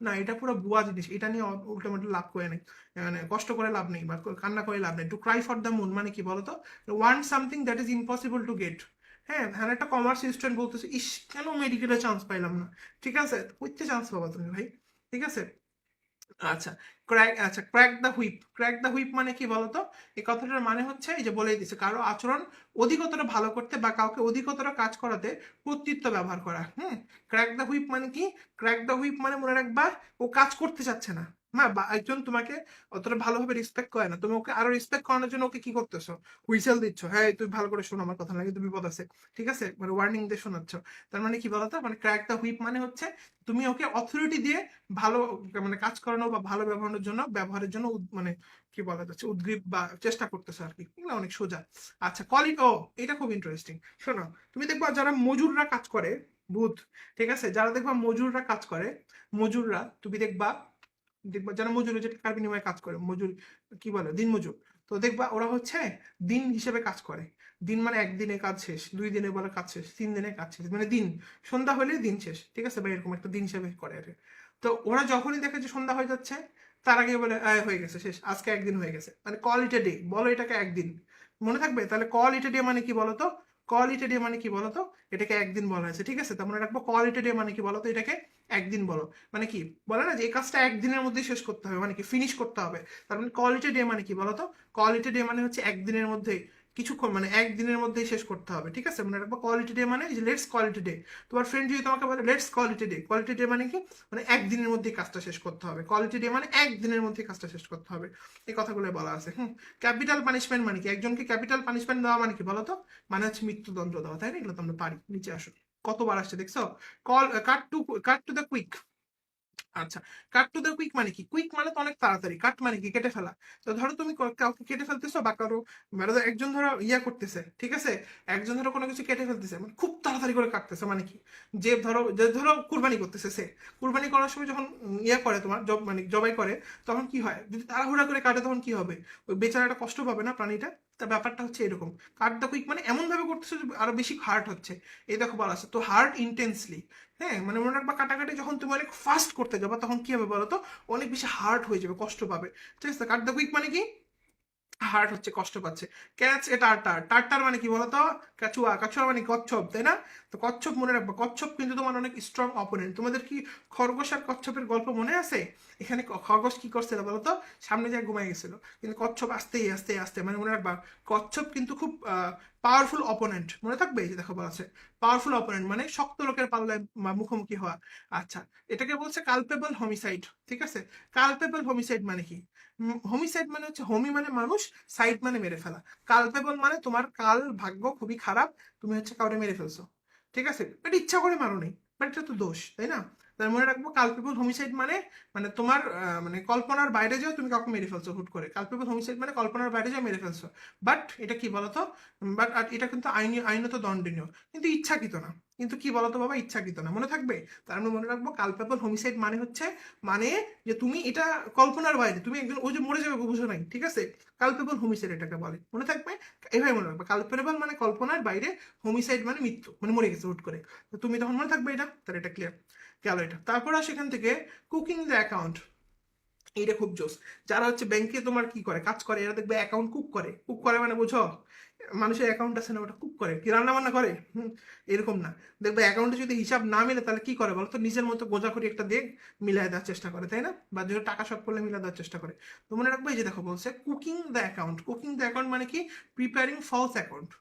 না? এটা পুরো ভুয়া জিনিস, এটা নিয়ে উল্টোমেল্টো লাভ করে নেই, মানে কষ্ট করে লাভ নেই বা কান্না করে লাভ নেই। To cry for the moon মানে কি বলতো? Want something that is impossible to get. হ্যাঁ, হ্যাঁ, একটা কমার্স স্টুডেন্ট বলতেছে, ইস কেন মেডিকেলে চান্স পাইলাম না, ঠিক আছে, কইতে চান্স পাবা তুমি ভাই, ঠিক আছে। আচ্ছা, crack the whip, crack the whip মানে কি বলতো? এই কথাটার মানে হচ্ছে, এই যে বলেই দিছে, কারো আচরণ অধিকতর ভালো করতে বা কাউকে অধিকতর কাজ করাতে কর্তৃত্ব ব্যবহার করা। ক্র্যাক দ্য হুইপ মানে কি? ক্র্যাক দ্য হুইপ মানে মনে রাখবা, ও কাজ করতে চাচ্ছে না। হ্যাঁ, বা একজন তোমাকে অতটা ভালোভাবে রেসপেক্ট করে না, তুমি ওকে আরো রেসপেক্ট করানোর জন্য ওকে কি করতেছো? হুইসেল দিচ্ছ, হ্যাঁ তুই ভালো করে শোনো আমার কথা, লাগে তুমি বিপদ আছে, ঠিক আছে, মানে ওয়ার্নিং দিয়ে শোনাচ্ছ। তার মানে কি বলতো? মানে ক্র্যাক দ্য হুইপ মানে হচ্ছে তুমি ওকে অথরিটি দিয়ে ভালো, মানে কাজ করানো বা ভালো ব্যবহারের জন্য মানে কি বলা যাচ্ছে, উদ্গ্রীব বা চেষ্টা করতেছে আর কি, এগুলো অনেক সোজা। আচ্ছা, ও এটা খুব ইন্টারেস্টিং, শোনো। তুমি দেখবা যারা মজুররা কাজ করে, ভূত, ঠিক আছে, যারা দেখবা মজুররা কাজ করে, মজুররা তুমি দেখবা, দেখবা যারা মজুরি, যেটা কার বিনিময়ে কাজ করে, মজুর কি বলে, দিনমজুর। তো দেখবা ওরা হচ্ছে দিন হিসেবে কাজ করে। দিন মানে একদিনে কাজ শেষ, 2 দিনে বলে কাজ শেষ, 3 দিনে কাজ শেষ, মানে দিন সন্ধ্যা হলে দিন শেষ, ঠিক আছে, বা এরকম একটা দিন হিসেবে করে আর কি। তো ওরা যখনই দেখে যে সন্ধ্যা হয়ে যাচ্ছে, তার আগে বলে হয়ে গেছে শেষ, আজকে একদিন হয়ে গেছে, মানে কল ইট এ ডে, বলো এটাকে একদিন। মনে থাকবে তাহলে কল ইট এ ডে মানে কি বলতো? কল ইট এ ডে মানে কি বলতো? এটাকে একদিন বলা হয়েছে, ঠিক আছে, তার মনে রাখবো কল ইট এ ডে মানে কি বলতো, এটাকে একদিন বলো। মানে কি বলে না যে এই কাজটা একদিনের মধ্যে শেষ করতে হবে, মানে কি ফিনিশ করতে হবে। তার মানে কল ইট এ ডে মানে কি বলতো? কল ইট এ ডে মানে হচ্ছে একদিনের মধ্যে, কিছুক্ষণ মানে একদিনের মধ্যেই শেষ করতে হবে, ঠিক আছে, মনে রাখবো কোয়ালিটি ডে মানে লেটস কোয়ালিটি ডে। তোমার ফ্রেন্ড যদি তোমাকে বলে let's quality day, quality day মানে কি, মানে একদিনের মধ্যেই কাজটা শেষ করতে হবে, কোয়ালিটি ডে মানে একদিনের মধ্যেই কাজটা শেষ করতে হবে। এই কথাগুলো বলা আছে। ক্যাপিটাল পানিশমেন্ট মানে কি, একজনকে ক্যাপিটাল পানিশমেন্ট দেওয়া মানে কি বলতো? মানে হচ্ছে মৃত্যুদণ্ড দেওয়া, তাই না? এগুলো তো আমরা পারি। নিচে আসো, কতবার আসছে দেখছো? Call cut to the quick. আচ্ছা, কাট টু দ্য কুইক মানে কি? কুইক মানে তো অনেক তাড়াতাড়ি, কাট মানে কি কেটে ফেলা। তো ধরো তুমি কাউকে কেটে ফেলতেছো, বা কারো মানে একজন ধরো ইয়া করতেছে, ঠিক আছে, একজন ধরো কোনো কিছু কেটে ফেলতেছে, মানে খুব তাড়াতাড়ি করে কাটতেছে, মানে কি, যে ধরো কুরবানি করতেছে, সে কুরবানি করার সময় যখন ইয়া করে তোমার মানে জবাই করে, তখন কি হয়, যদি তাড়াহুড়া করে কাটে তখন কি হবে? ওই বেচারাটা কষ্ট পাবে না, প্রাণীটা? তা ব্যাপারটা হচ্ছে এরকম। কাট দ্য কুইক মানে এমন ভাবে করতেছে যে আরো বেশি হার্ট হচ্ছে। এই দেখো বলা আছে তো হার্ট ইন্টেন্সলি। হ্যাঁ, মানে মনে রাখবা কাটাকাটি যখন তুমি অনেক ফাস্ট করতে যাবা, তখন কি হবে বলো তো? অনেক বেশি হার্ড হয়ে যাবে, কষ্ট পাবে। ঠিক আছে, কাট দ্য কুইক মানে কি, হার্ট হচ্ছে, কষ্ট পাচ্ছে। ক্যাচ এ টার্টার, টার্টার মানে কি বলতো? কাছুয়া, কাছুয়া মানে কচ্ছপ, তাই না? তো কচ্ছপ মনে রাখবা, কচ্ছপ কিন্তু তোমার অনেক স্ট্রং অপোনেন্ট। তোমাদের কি খরগোশ আর কচ্ছপের গল্প মনে আছে? এখানে খরগোশ কি করছিল বলতো? সামনে যায় ঘুমাই গেছিল, কিন্তু কচ্ছপ আস্তে আস্তে আস্তে, মানে মনে রাখবা কচ্ছপ কিন্তু খুব পাওয়ারফুল অপোনেন্ট, মনে থাকবে? এই যে দেখো বলা আছে পাওয়ারফুল অপোনেন্ট মানে শক্ত লোকের পাল্লায় মুখোমুখি হওয়া। আচ্ছা, এটাকে বলছে কালপেবল হোমিসাইড, ঠিক আছে। কালপেবল হোমিসাইড মানে কি? হোমিসাইড মানে হচ্ছে, হোমি মানে মানুষ, সাইড মানে মেরে ফেলা। কালপেবল মানে তোমার কাল ভাগ্য খুবই খারাপ, তুমি হচ্ছে কাউকে মেরে ফেলছো, ঠিক আছে, এটা ইচ্ছা করে মারো নি, বাট এটা তো দোষ, তাই না? তার মনে রাখবো কালপেবল হোমিসাইড মানে, মানে তোমার মানে কল্পনার বাইরে যাও তুমি কাউকে মেরে ফেলছো হুট করে, কালপেবল হোমিসাইড মানে কল্পনার বাইরে যাও মেরে ফেলছো। বাট এটা কি বলতো? বাট এটা কিন্তু আইনত দণ্ডনীয়, কিন্তু ইচ্ছাকৃত না। কিন্তু কি বলতো বাবা, ইচ্ছাকৃত না, মনে থাকবে? তার আমরা মনে রাখবো কালপেবল হোমিসাইড মানে হচ্ছে, মানে যে তুমি এটা কল্পনার বাইরে, তুমি একজন ওই যে মরে যাবে বুঝো নাই, ঠিক আছে, কালপেবল হোমিসাইড এটাকে বলে, মনে থাকবে? এভাবে মনে রাখবে, কালপেবল মানে কল্পনার বাইরে, হোমিসাইড মানে মৃত্যু, মানে মরে গেছে হুট করে। তো তুমি তখন মনে থাকবে এটা, তাহলে এটা ক্লিয়ার গেল এটা। তারপর সেখান থেকে কুকিং দ্য অ্যাকাউন্ট, এটা খুব জোস। যারা হচ্ছে ব্যাংকে তোমার কি করে কাজ করে, এরা দেখবে অ্যাকাউন্ট কুক করে। কুক করে মানে বুঝো, মানুষের অ্যাকাউন্ট আছে না, ওটা কুক করে, কি রান্না বান্না করে, এরকম না। দেখবে অ্যাকাউন্টে যদি হিসাব না মিলে, তাহলে কি করে বলো তো? নিজের মতো গোজাখুরি একটা দিয়ে মিলাই দেওয়ার চেষ্টা করে, তাই না? বা যদি টাকা শর্ট করলে মিলাই দেওয়ার চেষ্টা করে। তো মনে রাখবে, এই যে দেখো বলছে cooking the account. Cooking the account মানে কি? Preparing false account.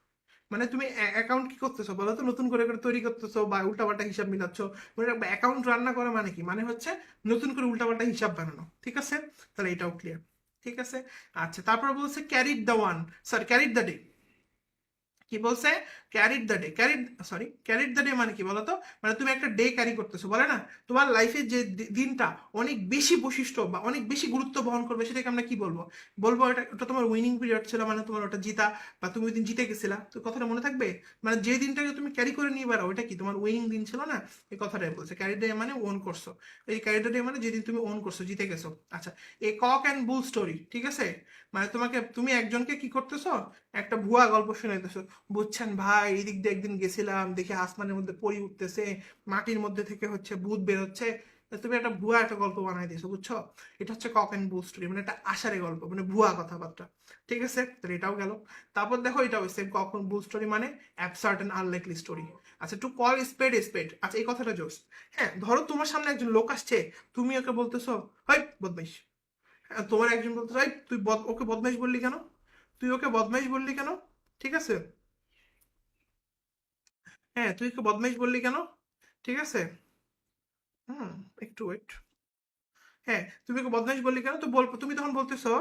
মানে তুমি অ্যাকাউন্ট কি করতেছো বলো তো? নতুন করে করে তৈরি করতেছো, বা উল্টাপাল্টা হিসাব মিলাচ্ছ। মনে রাখবে অ্যাকাউন্ট রান্না করা মানে কি, মানে হচ্ছে নতুন করে উল্টাপাল্টা হিসাব বানানো, ঠিক আছে? তাহলে এটাও ক্লিয়ার, ঠিক আছে। আচ্ছা, তারপর বলছে carried the one, sorry carried the day. কি বলছে? Carried the day, carried the day মানে কি বলতো? মানে তুমি একটা ডে ক্যারি করতেছো, বলে না, তোমার লাইফে যে দিনটা অনেক বেশি বৈশিষ্ট্য বা অনেক বেশি গুরুত্ব বহন করবে, সেটাকে আমরা কি বলবো? বলবো এটা, ওটা তোমার উইনিং পিরিয়ড ছিল, মানে তোমার ওটা জিতা, বা তুমি ওই দিন জিতে গেছিলা, তো কথাটা মনে থাকবে? মানে যে দিনটাকে তুমি ক্যারি করে নিয়ে বেড়াও, ওইটা কি তোমার উইনিং দিন ছিল না? এই কথাটাই বলছে, ক্যারিড ডে মানে ওন করছো। এই ক্যারিড ডে মানে যেদিন তুমি ওন করছো, জিতে গেছো। আচ্ছা, এই কক অ্যান্ড বুল স্টোরি, ঠিক আছে, মানে তুমি একজনকে কি করতেছো, একটা ভুয়া গল্প শুনাইতেছো। বুঝছেন ভাই, এই দিক দিয়ে একদিন গেছিলাম, দেখে আসমানের মধ্যে পরি উঠতেছে, মাটির মধ্যে থেকে হচ্ছে ভূত বের হচ্ছে। তা তুমি একটা ভুয়া একটা গল্প বানাই দিয়েছো, বুঝছো? এটা হচ্ছে কক অ্যান্ড বুল স্টোরি, মানে একটা আষাঢ়ে গল্প, মানে ভুয়া কথাবার্তা, ঠিক আছে, তাহলে এটাও গেল। তারপর দেখো এটা হচ্ছে কক অ্যান্ড বুল স্টোরি মানে অ্যাবসার্ড অ্যান্ড আনলাইকলি স্টোরি। আচ্ছা, টু কল স্পেড স্পেড, আচ্ছা এই কথাটা জোস। হ্যাঁ, ধরো তোমার সামনে একজন লোক আসছে, তুমি ওকে বলতেছো হাই বদমাইশ। হ্যাঁ, তোমার একজন বলতেছো এই তুই ওকে বদমাইশ বললি কেন? তুই ওকে বদমাইশ বললি কেন? ঠিক আছে, হ্যাঁ তুই ওকে বদমাইশ বললি কেন? ঠিক আছে, হুম, একটু ওয়েট। হ্যাঁ, তুমি ওকে বদমাইশ বললি কেন, তো তুমি তখন বলতেছো,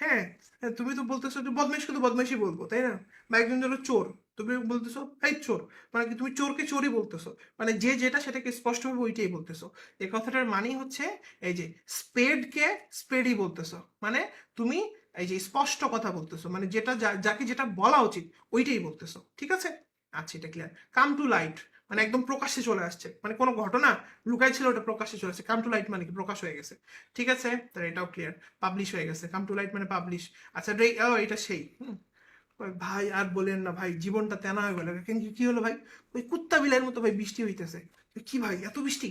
হ্যাঁ, হ্যাঁ, তুমি তো বলতেছো যে বদমাইশকে তো বদমাইশই বলবো, তাই না? বা একজন হলো চোর, তুমি বলতেছো এই চোর, মানে কি তুমি চোরকে চোরই বলতেছো, মানে যে যেটা সেটাকে স্পষ্টভাবে ওইটাই বলতেছো। এই কথাটার মানেই হচ্ছে এই যে স্পেডকে স্পেডই বলতেছো, মানে তুমি এই যে স্পষ্ট কথা বলতেছো, মানে যেটা যাকে যেটা বলা উচিত ওইটাই বলতেছো, ঠিক আছে। আচ্ছা, এটা ক্লিয়ার। কাম টু লাইট, মানে একদম প্রকাশ্যে চলে আসছে, মানে কোনো ঘটনা লুকাই ছিল ওটা প্রকাশ্যে চলে আসছে। কাম টু লাইট মানে কি প্রকাশ হয়ে গেছে, ঠিক আছে, তাহলে এটাও ক্লিয়ার। পাবলিশ হয়ে গেছে, কাম টু লাইট মানে পাবলিশ। আচ্ছা এটা সেই ওই ভাই আর বলেন না ভাই, জীবনটা তেনা হয়ে গেল। কিন্তু কি হলো ভাই, ওই কুত্তা বিলাইয়ের মতো ভাই বৃষ্টি হইতেছে। কি ভাই এত বৃষ্টি,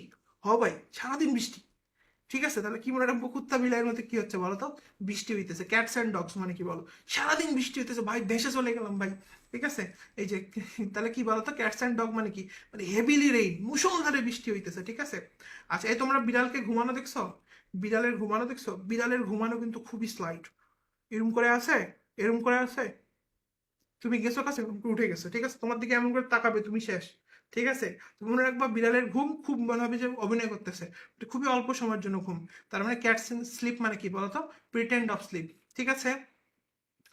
ভাই সারাদিন বৃষ্টি, ঠিক আছে, তাহলে কি মনে রাখবো, কুত্তা বিলাইয়ের মধ্যে কি হচ্ছে বলো তো, বৃষ্টি হইতেছে। ক্যাটস অ্যান্ড ডগস মানে কি বলো, সারাদিন বৃষ্টি হইতেছে ভাই, দেশে চলে গেলাম ভাই, ঠিক আছে। এই যে তাহলে কি বলো তো, ক্যাটস অ্যান্ড ডগ মানে কি, মানে হেভিলি রেইন, মুষলধারে বৃষ্টি হইতেছে, ঠিক আছে। আচ্ছা এই তোমরা বিড়ালকে ঘুমানো দেখছো, বিড়ালের ঘুমানো দেখছো, বিড়ালের ঘুমানো কিন্তু খুবই স্লাইট, এরম করে আছে, এরম করে আছে, তুমি গেছো কাছে উঠে গেছো, ঠিক আছে, তোমার দিকে এমন করে তাকাবে তুমি শেষ, ঠিক আছে। তুমি মনে রাখবা বিড়ালের ঘুম খুব মনে হবে যে অভিনয় করতেছে, এটা খুবই অল্প সময়ের জন্য ঘুম। তার মানে ক্যাটস স্লিপ মানে কি বলতো, প্রিটেন্ড অফ স্লিপ, ঠিক আছে।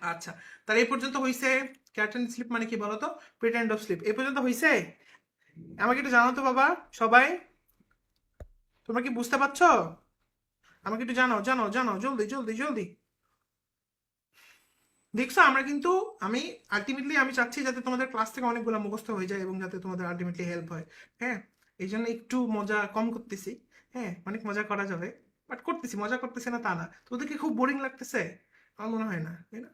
আচ্ছা তাহলে এই পর্যন্ত হইছে, ক্যাট অ্যান্ড স্লিপ মানে কি বলতো, প্রিটেন্ড অফ স্লিপ, এই পর্যন্ত হইছে। আমাকে একটু জানাও তো বাবা সবাই, তোমরা কি বুঝতে পারছো, আমাকে একটু জানাও, জানাও জানাও, জলদি জলদি জলদি। দেখছো আমরা কিন্তু, আমি আলটিমেটলি আমি চাচ্ছি যাতে তোমাদের ক্লাস থেকে অনেকগুলো মুখস্থ হয়ে যায় এবং যাতে তোমাদের আলটিমেটলি হেল্প হয়। হ্যাঁ, এই জন্য একটু মজা কম করতেছি। হ্যাঁ, অনেক মজা করা যাবে, বাট করতেছি, মজা করতেছে না তা না। তোদেরকে খুব বোরিং লাগতেছে, আমার মনে হয় না, তাই না?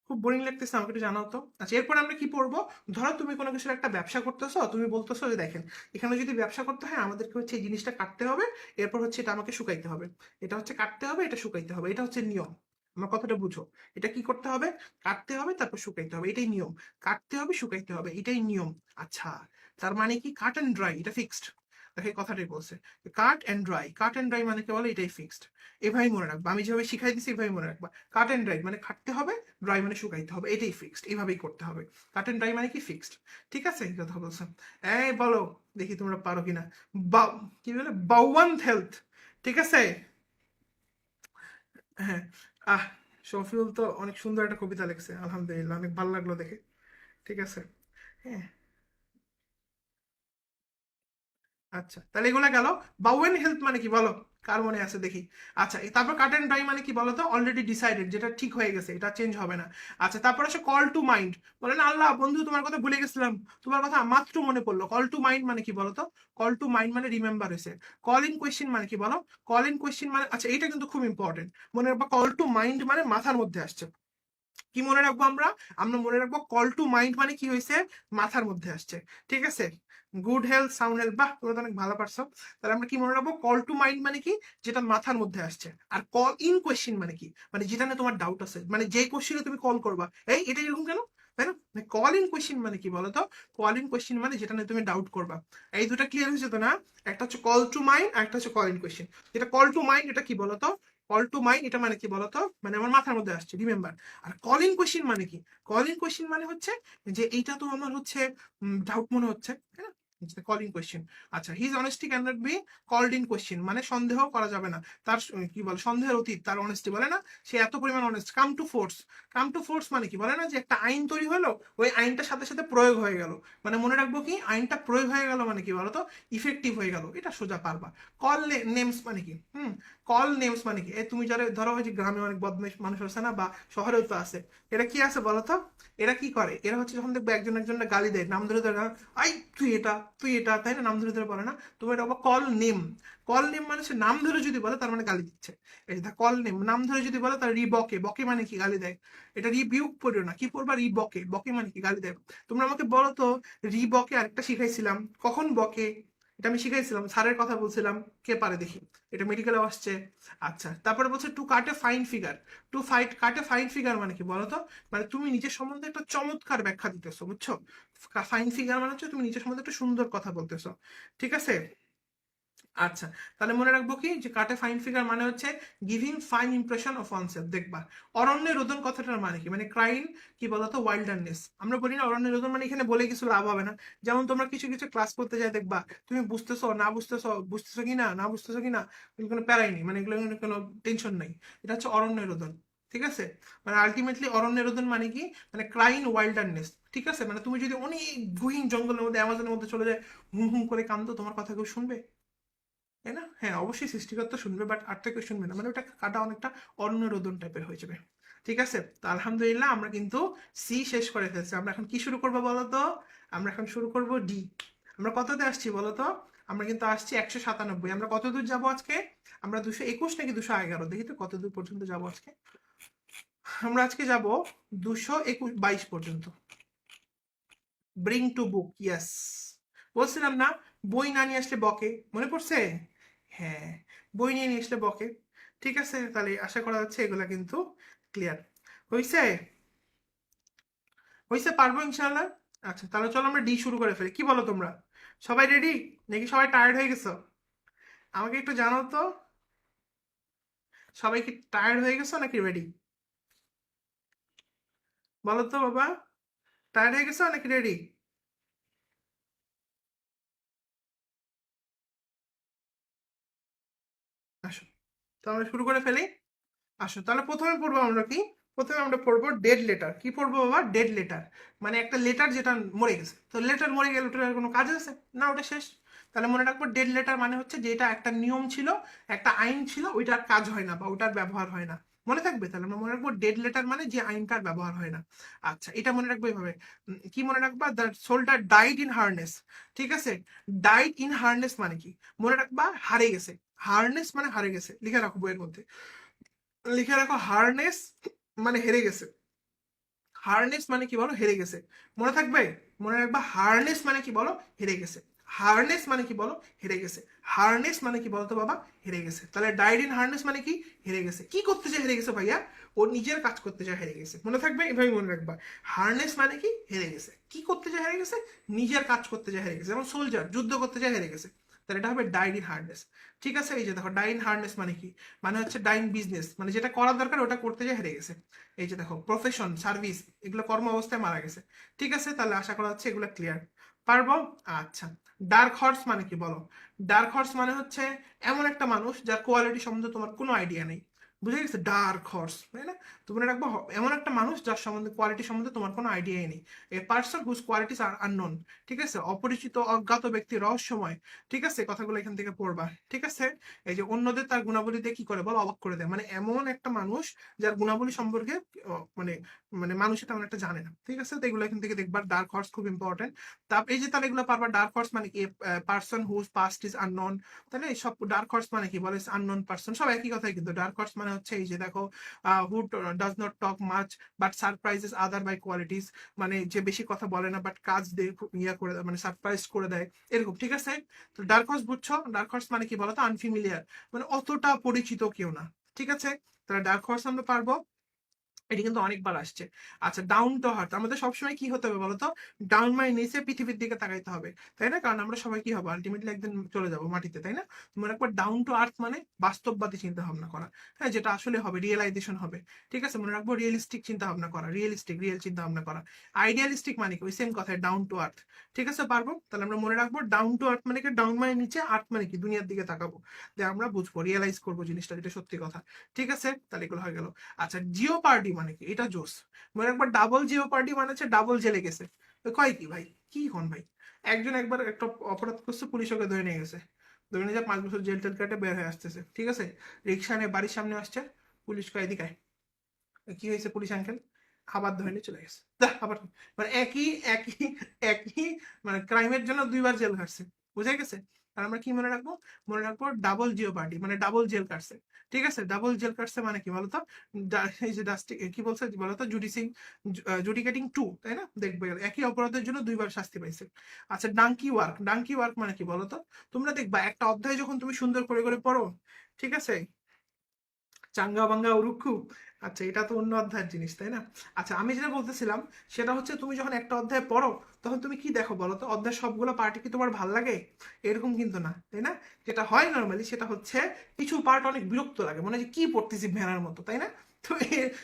খুব বোরিং লাগতেছে, আমাকে একটু জানাও তো। আচ্ছা এরপর আমরা কি পড়বো, ধরো তুমি কোনো কিছুর একটা ব্যবসা করতেছো, তুমি বলতেছো যে দেখেন এখানে যদি ব্যবসা করতে হয় আমাদেরকে হচ্ছে এই জিনিসটা কাটতে হবে, এরপর হচ্ছে এটা আমাকে শুকাইতে হবে, এটা হচ্ছে কাটতে হবে, এটা শুকাইতে হবে, এটা হচ্ছে নিয়ম। আমার কথাটা বুঝো, এটা কি করতে হবে, কাটতে হবে তারপর শুকাইতে হবে, এটাই নিয়ম। কাটতে হবে শুকাইতে হবে, এটাই নিয়ম। আচ্ছা তার মানে কি, কাট অ্যান্ড ড্রাই এটা ফিক্সড, দেখে কথাটাই বলছে, cut and dry, cut and dry মানে কি বলে, এটাই ফিক্সড। এভাবেই মনে রাখবা, আমি যেভাবে শিখাই দিচ্ছি এভাবেই মনে রাখবা। কাট অ্যান্ড ড্রাই মানে কাটতে হবে, ড্রাই মানে শুকাইতে হবে, এটাই ফিক্সড, এইভাবেই করতে হবে। কাট অ্যান্ড ড্রাই মানে কি ফিক্সড, ঠিক আছে, এই কথা বলছো। এই বলো দেখি তোমরা পারো কিনা, বা কি বলে, বাউয়ান হেলথ, ঠিক আছে। হ্যাঁ, আহ শফিউল তো অনেক সুন্দর একটা কবিতা লিখছে, আলহামদুলিল্লাহ অনেক ভালো লাগলো দেখে, ঠিক আছে। হ্যাঁ, আচ্ছা তাহলে এগুলো গেল। বাউয়েন হেলথ মানে কি বলো, কার মনে আছে দেখি। আচ্ছা তারপর কাট এন্ড ড্রাই মানে কি বলো তো, অলরেডি ডিসাইডেড, যেটা ঠিক হয়ে গেছে, এটা চেঞ্জ হবে না। আচ্ছা তারপর আছে কল টু মাইন্ড, বলেন আল্লাহ বন্ধু তোমার কথা ভুলে গেছিলাম, তোমার কথা মাত্র মনে পড়লো। কল টু মাইন্ড মানে কি বলো তো, কল টু মাইন্ড মানে রিমেম্বার হয়েছে। কল ইন কোয়েশ্চেন মানে কি বলো, কল ইন কোয়েশ্চেন মানে, আচ্ছা এটা কিন্তু খুব ইম্পর্টেন্ট মনে রাখবা, কল টু মাইন্ড মানে মাথার মধ্যে আসছে। কি মনে রাখবো আমরা, আমরা মনে রাখবো কল টু মাইন্ড মানে কি হয়েছে, মাথার মধ্যে আসছে, ঠিক আছে। গুড হেলথ সাউন্ড হেলথ, বাহ তোমরা তো অনেক ভালো পারছো। তাহলে আমরা কি মনে রাখবো, কল টু মাইন্ড মানে কি, যেটা মাথার মধ্যে আসছে। আর কল ইন কোয়েশ্চেন মানে কি, মানে যেটা নিয়ে তোমার ডাউট আছে, মানে যে কোশ্চেনে তুমি কল করবা, এই এটা এরকম কেন, তাই না। কল ইন কোয়েশ্চেন মানে কি বলতো, কল ইন কোয়েশ্চেন মানে যেটা নিয়ে তুমি ডাউট করবা। এই দুটা ক্লিয়ার হয়েছে তো না, একটা হচ্ছে কল টু মাইন্ড আর একটা হচ্ছে কল ইন কোয়েশ্চেন। যেটা কল টু মাইন্ড এটা কি বলতো, কল টু মাইন্ড এটা মানে কি বলতো, মানে আমার মাথার মধ্যে আসছে, রিমেম্বার। আর কলিং কোশ্চিন মানে কি, কলিং কোশ্চিন মানে হচ্ছে যে এইটা তো আমার হচ্ছে ডাউট মনে হচ্ছে, হ্যাঁ, কলিং কোশ্চিন। আচ্ছা his honesty can not be called in question, মানে সন্দেহ করা যাবে না, তার কি বলে সন্দেহের অতীত তার অনেস্টি, বলে না সে এত পরিমাণ honest. Come to force, come to force মানে কি, বলে না যে একটা আইন তৈরি হলো, ওই আইনটার সাথে সাথে প্রয়োগ হয়ে গেল, মানে মনে রাখবো কি, আইনটা প্রয়োগ হয়ে গেল মানে কি বলতো, ইফেক্টিভ হয়ে গেল, এটা সোজা পারবা। কল নেমস মানে কি, কল নেমস মানে কি, এই তুমি যারা ধরো হয় যে গ্রামে অনেক বদমাইশ মানুষ আছে না, বা শহরেও তো আছে, এরা কি আছে বলতো, এরা কি করে, এরা হচ্ছে যখন দেখবে একজন একজনকে গালি দেয়, নাম ধরে ধরে, আই তুই এটা তুই এটা, তাই না, নাম ধরে ধরে বলে না, তুমি এটা কল নেম। কল নেম মানে সে নাম ধরে যদি বলে তার মানে গালি দিচ্ছে, এই দা কল নেম, নাম ধরে যদি বলে তার রিবকে, বকে মানে কি গালি দেয়, এটা রিবিউক পড়িও না, কি পড়বা, রিবকে, বকে মানে কি গালি দেয়। তোমরা আমাকে বলো তো, রিবকে আরেকটা শিখাইছিলাম, কখন বকে, এটা আমি শিখাইছিলাম, স্যারের কথা বলছিলাম, কে পারে দেখি, এটা মেডিকেলে আসছে। আচ্ছা তারপরে বলছে two cut A fine figure, to fight cut A fine figure মানে কি বলতো, মানে তুমি নিজের সম্বন্ধে একটা চমৎকার ব্যাখ্যা দিতেছো, বুঝছো। ফাইন ফিগার মানে হচ্ছে তুমি নিজের সম্বন্ধে একটা সুন্দর কথা বলতেছো, ঠিক আছে। আচ্ছা তাহলে মনে রাখবো কি, যে কাটে ফাইন ফিগার মানে হচ্ছে giving fine impression of oneself. দেখবা অরণ্যে রোদন কথাটার মানে কি, মানে ক্রাইম কি বলতো, ওয়াইল্ডারনেস। আমরা বলি না অরণ্যে রোদন মানে এখানে বলে কিছু লাভ হবে না। যেমন তোমরা কিছু কিছু ক্লাস করতে যাই দেখবা, তুমি বুঝতেছো না বুঝতেছো, বুঝতেছো কি না না বুঝতেছো কি না, তুমি কোনো প্যারাই নেই, মানে এগুলো নিয়ে কোনো টেনশন নাই, এটা হচ্ছে অরণ্য রোদন, ঠিক আছে। মানে আলটিমেটলি অরণ্য রোদন মানে কি, মানে ক্রাইম ওয়াইল্ডারনেস, ঠিক আছে। মানে তুমি যদি অনেক গহীন জঙ্গলের মধ্যে অ্যামাজনের মধ্যে চলে যায়, হুম হুম করে কান্দো, তোমার কথা কেউ শুনবে, তাই না। হ্যাঁ অবশ্যই সৃষ্টিকর্তা শুনবে, বাট আর কেউ শুনবে না, মানে ওটা কাটা অনেকটা অরণ্য রোদন টাইপের হয়ে যাবে, ঠিক আছে, তো আলহামদুলিল্লাহ আমরা কিন্তু সি শেষ করে ফেলছি। আমরা এখন কি শুরু করবো বলো তো? আমরা এখন শুরু করব ডি। আমরা কততে আসছি বলো তো? আমরা কিন্তু আসছি 197। আমরা কত দূর যাবো আজকে? আমরা 221 নাকি 211, দেখি তো কত দূর পর্যন্ত যাবো আজকে। আমরা আজকে যাব 222 পর্যন্ত। Bring to book, yes. বলছিলাম না বই না নিয়ে আসলে বকে, মনে পড়ছে? হ্যাঁ, বই নিয়ে নিয়ে আসলে বকে। ঠিক আছে, তাহলে আশা করা হচ্ছে এগুলা কিন্তু ক্লিয়ার হয়েছে। হয়েছে, পারবো ইনশাল্লাহ। আচ্ছা, তাহলে চলো আমরা ডি শুরু করে ফেলি, কি বলো তোমরা? সবাই রেডি নাকি সবাই টায়ার্ড হয়ে গেছো? আমাকে একটু জানাও তো, সবাই কি টায়ার্ড হয়ে গেছো নাকি রেডি? বলো তো বাবা, টায়ার্ড হয়ে গেছো নাকি রেডি? আসো, তো আমরা শুরু করে ফেলি। আসো, তাহলে প্রথমে পড়বো আমরা কি? প্রথমে আমরা পড়বো ডেড লেটার। কি পড়বো বাবা? Dead letter. মানে একটা লেটার যেটা মরে গেছে। তো লেটার মরে গেলে ওটার কোনো কাজ আছে না, ওটা শেষ। তাহলে মনে রাখবো ডেড লেটার মানে হচ্ছে যেটা একটা নিয়ম ছিল, একটা আইন ছিল, ওইটার কাজ হয় না বা ওটার ব্যবহার হয় না। মনে থাকবে? তাহলে আমরা মনে রাখবো ডেড লেটার মানে যে আইনটার ব্যবহার হয় না। আচ্ছা, এটা মনে রাখবো এইভাবে। কি মনে রাখবা? The soldier died in harness. ঠিক আছে, ডাইড ইন হার্নেস মানে কি? মনে রাখবা হারে গেছে। হার্নেস মানে হারে গেছে, লিখে রাখবো এর মধ্যে। লিখে রাখো হারনেস মানে হেরে গেছে। হারনেস মানে কি বলো? হেরে গেছে। মনে থাকবে? মনে রাখবা হারনেস মানে কি বলো? হেরে গেছে। হারনেস মানে কি বলো? হেরে গেছে। হারনেস মানে কি বলতো বাবা? হেরে গেছে। তাহলে ডাইড ইন হারনেস মানে কি? হেরে গেছে। কি করতে চায় হেরে গেছে ভাইয়া? ও নিজের কাজ করতে চায় হেরে গেছে। মনে থাকবে? এভাবে মনে রাখবা। হারনেস মানে কি? হেরে গেছে। কি করতে চায় হেরে গেছে? নিজের কাজ করতে চায় হেরে গেছে। যেমন সোলজার যুদ্ধ করতে চায় হেরে গেছে। তাহলে এটা হবে ডাইড ইন হার্নেস। ঠিক আছে, এই যে দেখো ডাইন হার্নেস মানে কি? মানে হচ্ছে ডাইন বিজনেস, মানে যেটা করার দরকার ওটা করতে যায় হেরে গেছে। এই যে দেখো প্রফেশন, সার্ভিস, এগুলো কর্ম অবস্থায় মারা গেছে। ঠিক আছে, তাহলে আশা করা হচ্ছে এগুলো ক্লিয়ার। পারবো? আচ্ছা, ডার্ক হর্স মানে কি বলো? ডার্ক হর্স মানে হচ্ছে এমন একটা মানুষ যার কোয়ালিটি সম্বন্ধে তোমার কোনো আইডিয়া নেই। বুঝে গেছে? ডার্ক হর্স, তাই না? তো মনে রাখবো এমন একটা মানুষ যার সম্বন্ধে কোয়ালিটি সম্বন্ধে তোমার কোনো আইডিয়াই নেই। A person whose qualities are unknown. ঠিক আছে, অপরিচিত অজ্ঞাত ব্যক্তি, রহস্যময়। ঠিক আছে, কথাগুলো এখান থেকে পড়বা। ঠিক আছে, এই যে অন্যদের তার গুণাবলী দিয়ে কি করে বল? অবাক করে দেয়। মানে এমন একটা মানুষ যার গুণাবলী সম্পর্কে মানে মানে মানুষ তেমন একটা জানে না। ঠিক আছে, তো এগুলো এখান থেকে দেখবার। ডার্ক হর্স খুব ইম্পর্টেন্ট। তারপর এই যে তাহলে এগুলো পারবা। ডার্ক হর্স মানে কি? Person whose past is unknown. তাহলে এই সব ডার্ক হর্স মানে কি বলে? আননোন পার্সন, সব একই কথাই কিন্তু। ডার্ক হর্স মানে হচ্ছে এই যে দেখো, who does not talk much but surprises other by qualities. মানে যে বেশি কথা বলে না বাট কাজ দিয়ে ইয়া করে দেয়, মানে সারপ্রাইজ করে দেয়, এরকম। ঠিক আছে, তো ডার্ক হর্স বুঝছো? ডার্ক হর্স মানে কি বলতো? আনফিমিলিয়ার, মানে অতটা পরিচিত কেউ না। ঠিক আছে, তাহলে ডার্ক হর্স আমরা পারবো। এটি কিন্তু অনেকবার আসছে। আচ্ছা, ডাউন টু আর্থ আমাদের সবসময় কি হতে হবে বলতো? ডাউন মানে নিচে পৃথিবীর দিকে তাকাইতে হবে, তাই না? কারণ আমরা সবাই কি হবো? আলটিমেটলি একদিন চলে যাবো মাটিতে, তাই না? মনে একবার ডাউন টু আর্থ মানে বাস্তববাদী চিন্তা ভাবনা করা। হ্যাঁ, যেটা আসলে হবে, রিয়েলাইজেশন হবে। ঠিক আছে, মনে রাখবো রিয়েলিস্টিক চিন্তা ভাবনা করা, রিয়েলিস্টিক রিয়েল চিন্তা ভাবনা করা। আইডিয়ালিস্টিক মানে কি? ওই সেম কথায় ডাউন টু আর্থ। ঠিক আছে, পারবো। তাহলে আমরা মনে রাখবো ডাউন টু আর্থ মানে কি? ডাউন মানে নিচে, আর্থ মানে কি? দুনিয়ার দিকে তাকাবো, যে আমরা বুঝবো, রিয়েলাইজ করবো জিনিসটা, যেটা সত্যি কথা। ঠিক আছে, তাহলে এগুলো হয়ে গেল। আচ্ছা, জিও পার্টি মানে কি? এটা জোস। মনে একবার ডাবল জিও পার্টি মানে হচ্ছে ডাবল জেলে গেছে। তো কয় কি ভাই? কি হন ভাই? একজন একবার একটা অপরাধ করছে, পুলিশ ওকে ধরে নিয়ে গেছে। ধরে নিয়ে যা 5 বছর জেল টেল কেটে বের হয়ে আসতেছে। ঠিক আছে, রিক্সা নিয়ে বাড়ির সামনে আসছে, পুলিশ কয় এদিকে আয়। কি হয়েছে পুলিশ আঙ্কেল? আবার ধরে নিয়ে চলে গেছে। আবার মানে একই একই একই মানে ক্রাইমের জন্য 2বার জেল কাটছে। বুঝা গেছে? আর আমরা কি মনে রাখবো? মনে রাখবো ডাবল জিও পার্টি মানে ডাবল জেল কাটছে। ঠিক আছে, ডাবল জেল কাটছে মানে কি বলতো? এই যে কি বলছে বলতো? জুডিকেটিং টু, তাই না? দেখবে একই অপরাধের জন্য 2বার শাস্তি পাইছে। আচ্ছা, ডাঙ্কি ওয়ার্ক। ডাঙ্কি ওয়ার্ক মানে কি বলতো? তোমরা দেখবা একটা অধ্যায় যখন তুমি সুন্দর করে করে পড়ো, ঠিক আছে, চাঙ্গা বাঙ্গা উরুক্ষু। আচ্ছা, এটা তো অন্য অধ্যায়ের জিনিস, তাই না? আচ্ছা, আমি যেটা বলতেছিলাম সেটা হচ্ছে তুমি যখন একটা অধ্যায় পড়ো তখন তুমি কি দেখো বলো তো? অধ্যায় সবগুলো পার্টি কি তোমার ভাল লাগে? এরকম কিন্তু না, তাই না? যেটা হয় নর্মালি সেটা হচ্ছে কিছু পার্ট অনেক বিরক্ত লাগে, মনে হয় যে কি পড়তেছি ভেড়ার মতো, তাই না? তো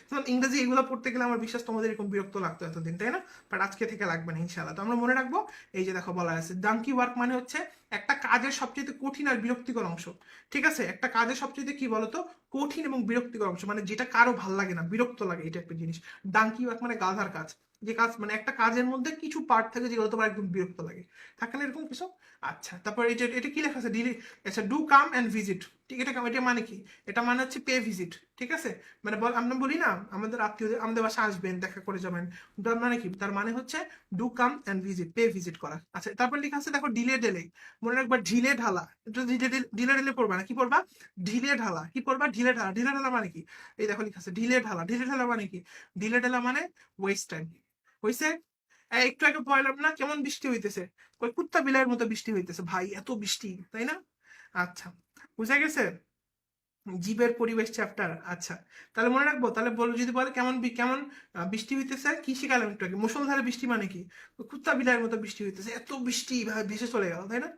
তখন ইংরেজি এগুলো পড়তে গেলে আমার বিশ্বাস তোমাদের এরকম বিরক্ত লাগতো এতদিন, তাই না? বাট আজকে থেকে লাগবে না ইনশাল্লাহ। তো আমরা মনে রাখবো। এই যে দেখো বলা আছে ডাঙ্কি ওয়ার্ক মানে হচ্ছে একটা কাজের সবচেয়ে কঠিন আর বিরক্তিকর অংশ। ঠিক আছে, একটা কাজের সবচেয়ে কি বলতো? কঠিন এবং বিরক্তিকর অংশ, মানে যেটা কারো ভাল লাগে না, বিরক্ত লাগে, এই টাইপের জিনিস। ডাঙ্কি ওয়ার্ক মানে গাধার কাজ। যে কাজ মানে একটা কাজের মধ্যে কিছু পার্ট থাকে যেগুলো তোমার একদম বিরক্ত লাগে, থাকে না এরকম কিছু? আচ্ছা, তারপর এটা এটা কি লেখা আছে? ডিলি। আচ্ছা, ডু কাম অ্যান্ড ভিজিট। ঠিক এটা এটা মানে কি? এটা মানে হচ্ছে পে ভিজিট। ঠিক আছে? মানে আমরা বলি না আমাদের আত্মীয় আমাদের বাসায় আসবেন, দেখা করে যাবেন। তার মানে কি? তার মানে হচ্ছে do come and visit, pay visit করা। আচ্ছা, তারপর লেখা আছে দেখো ঢিলে ঢেলে। মনে রাখবা ঢিলে ঢালা। এটা ঢিলে ঢেলে পড়বা না, কি পড়বা? ঢিলে ঢালা। কি পড়বা? ঢিলে ঢালা। ঢিলে ঢালা মানে কি? এই দেখো লেখা আছে ঢিলে ঢালা। ঢিলে ঢালা মানে কি? ঢিলে ঢালা মানে ওয়েস্ট টাইম। হইছে? একটু আগে বললাম না কেমন বৃষ্টি হইতেছে? ওই কুত্তা বিলাইয়ের মতো বৃষ্টি হইতেছে ভাই, এত বৃষ্টি, তাই না? আচ্ছা, বুঝা গেছে? জীবের পরিবেশ চ্যাপ্টার। আচ্ছা, তাহলে মনে রাখবো। তাহলে বলো, যদি বলে কেমন কেমন বৃষ্টি হইতেছে, কি শিখালাম একটু আগে? মুষলধারে বৃষ্টি মানে কি? কুত্তা বিলাইয়ের মতো বৃষ্টি হইতেছে, এত বৃষ্টি ভাই ভেসে চলে গেল, তাই না?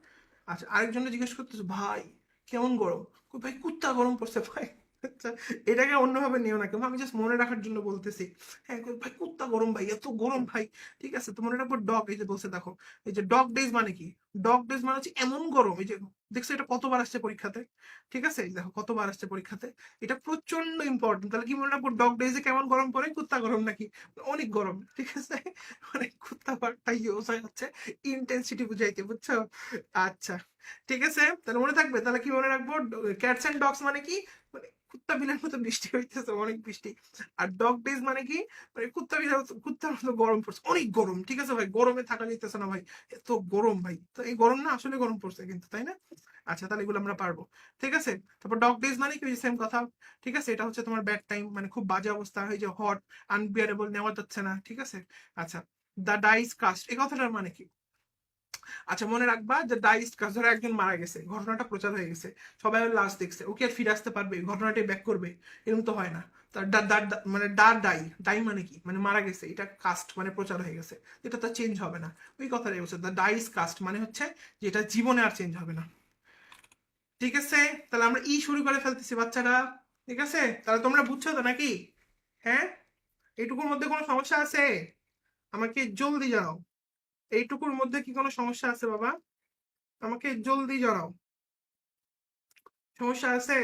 আচ্ছা, আরেকজনে জিজ্ঞেস করতেছে ভাই কেমন গরম? ভাই কুত্তা গরম পড়ছে ভাই। আচ্ছা, এটাকে অন্যভাবে নিও না কেউ, আমি জাস্ট মনে রাখার জন্য বলতেছি। হ্যাঁ ভাই কুত্তা গরম ভাই, এত গরম ভাই। ঠিক আছে, তো মনে রাখবো ডগ। এই যে বলছে দেখো, এই যে ডগ ডেজ মানে কি? ডগ ডেজ মানে হচ্ছে এমন গরম। এই যে দেখছো এটা কতবার আসছে পরীক্ষাতে? ঠিক আছে, এই দেখো কতবার আসছে পরীক্ষাতে। এটা প্রচন্ড ইম্পর্টেন্ট। তাহলে কি মনে রাখবো? ডগ ডেজে কেমন গরম পড়ে? কুত্তা গরম নাকি? অনেক গরম। ঠিক আছে, মানে কুত্তা পারটা ইউজ হয়ে যাচ্ছে ইন্টেন্সিটি বুঝাইতে, বুঝছো? আচ্ছা, ঠিক আছে, তাহলে মনে থাকবে। তাহলে কি মনে রাখবো? ক্যাটস এন্ড ডগস মানে কি? মানে কুত্তা বিলের মতো বৃষ্টি হইতেছে, অনেক বৃষ্টি। আর ডগ ডেজ মানে কি? মানে কুত্তার মতো গরম পড়ছে, অনেক গরম। ঠিক আছে ভাই, গরমে থাকা যাইতেছে না ভাই, এত গরম ভাই। তো এই গরম না, আসলে গরম পড়ছে কিন্তু, তাই না? আচ্ছা, তাহলে এগুলো আমরা পারবো। ঠিক আছে, তারপর ডগ ডেজ মানে কি? সেম কথা। ঠিক আছে, এটা হচ্ছে তোমার ব্যাড টাইম, মানে খুব বাজে অবস্থা, এই যে হট, আনবিয়ারেবল, নেওয়া যাচ্ছে না। ঠিক আছে, আচ্ছা, দ্য ডাইস কাস্ট এই কথাটার মানে কি? আচ্ছা, মনে রাখবা যে ডাইস কাস্ট, ধরো একজন মারা গেছে, ঘটনাটা প্রচার হয়ে গেছে, সবাই লাশ দেখছে, ওকে আর ফিরে আসতে পারবে? ঘটনাটাই ব্যাক করবে? এরকম তো হয় না। তার মানে ডাই ডাই মানে কি? মানে মারা গেছে, এটা কাস্ট মানে প্রচার হয়ে গেছে, এটা তো চেঞ্জ হবে না। ওই কথাটাই বলছে, দ্য ডাইস কাস্ট মানে হচ্ছে যে এটা জীবনে আর চেঞ্জ হবে না। ঠিক আছে, তাহলে আমরা শুরু করে ফেলতেছি বাচ্চারা। ঠিক আছে, তাহলে তোমরা বুঝছো তো নাকি? হ্যাঁ, এইটুকুর মধ্যে কোনো সমস্যা আছে? আমাকে জলদি জানাও। এইটুকুর মধ্যে কি কোনো সমস্যা আছে বাবা? আমাকে জলদি জানাও। সমস্যা আছে?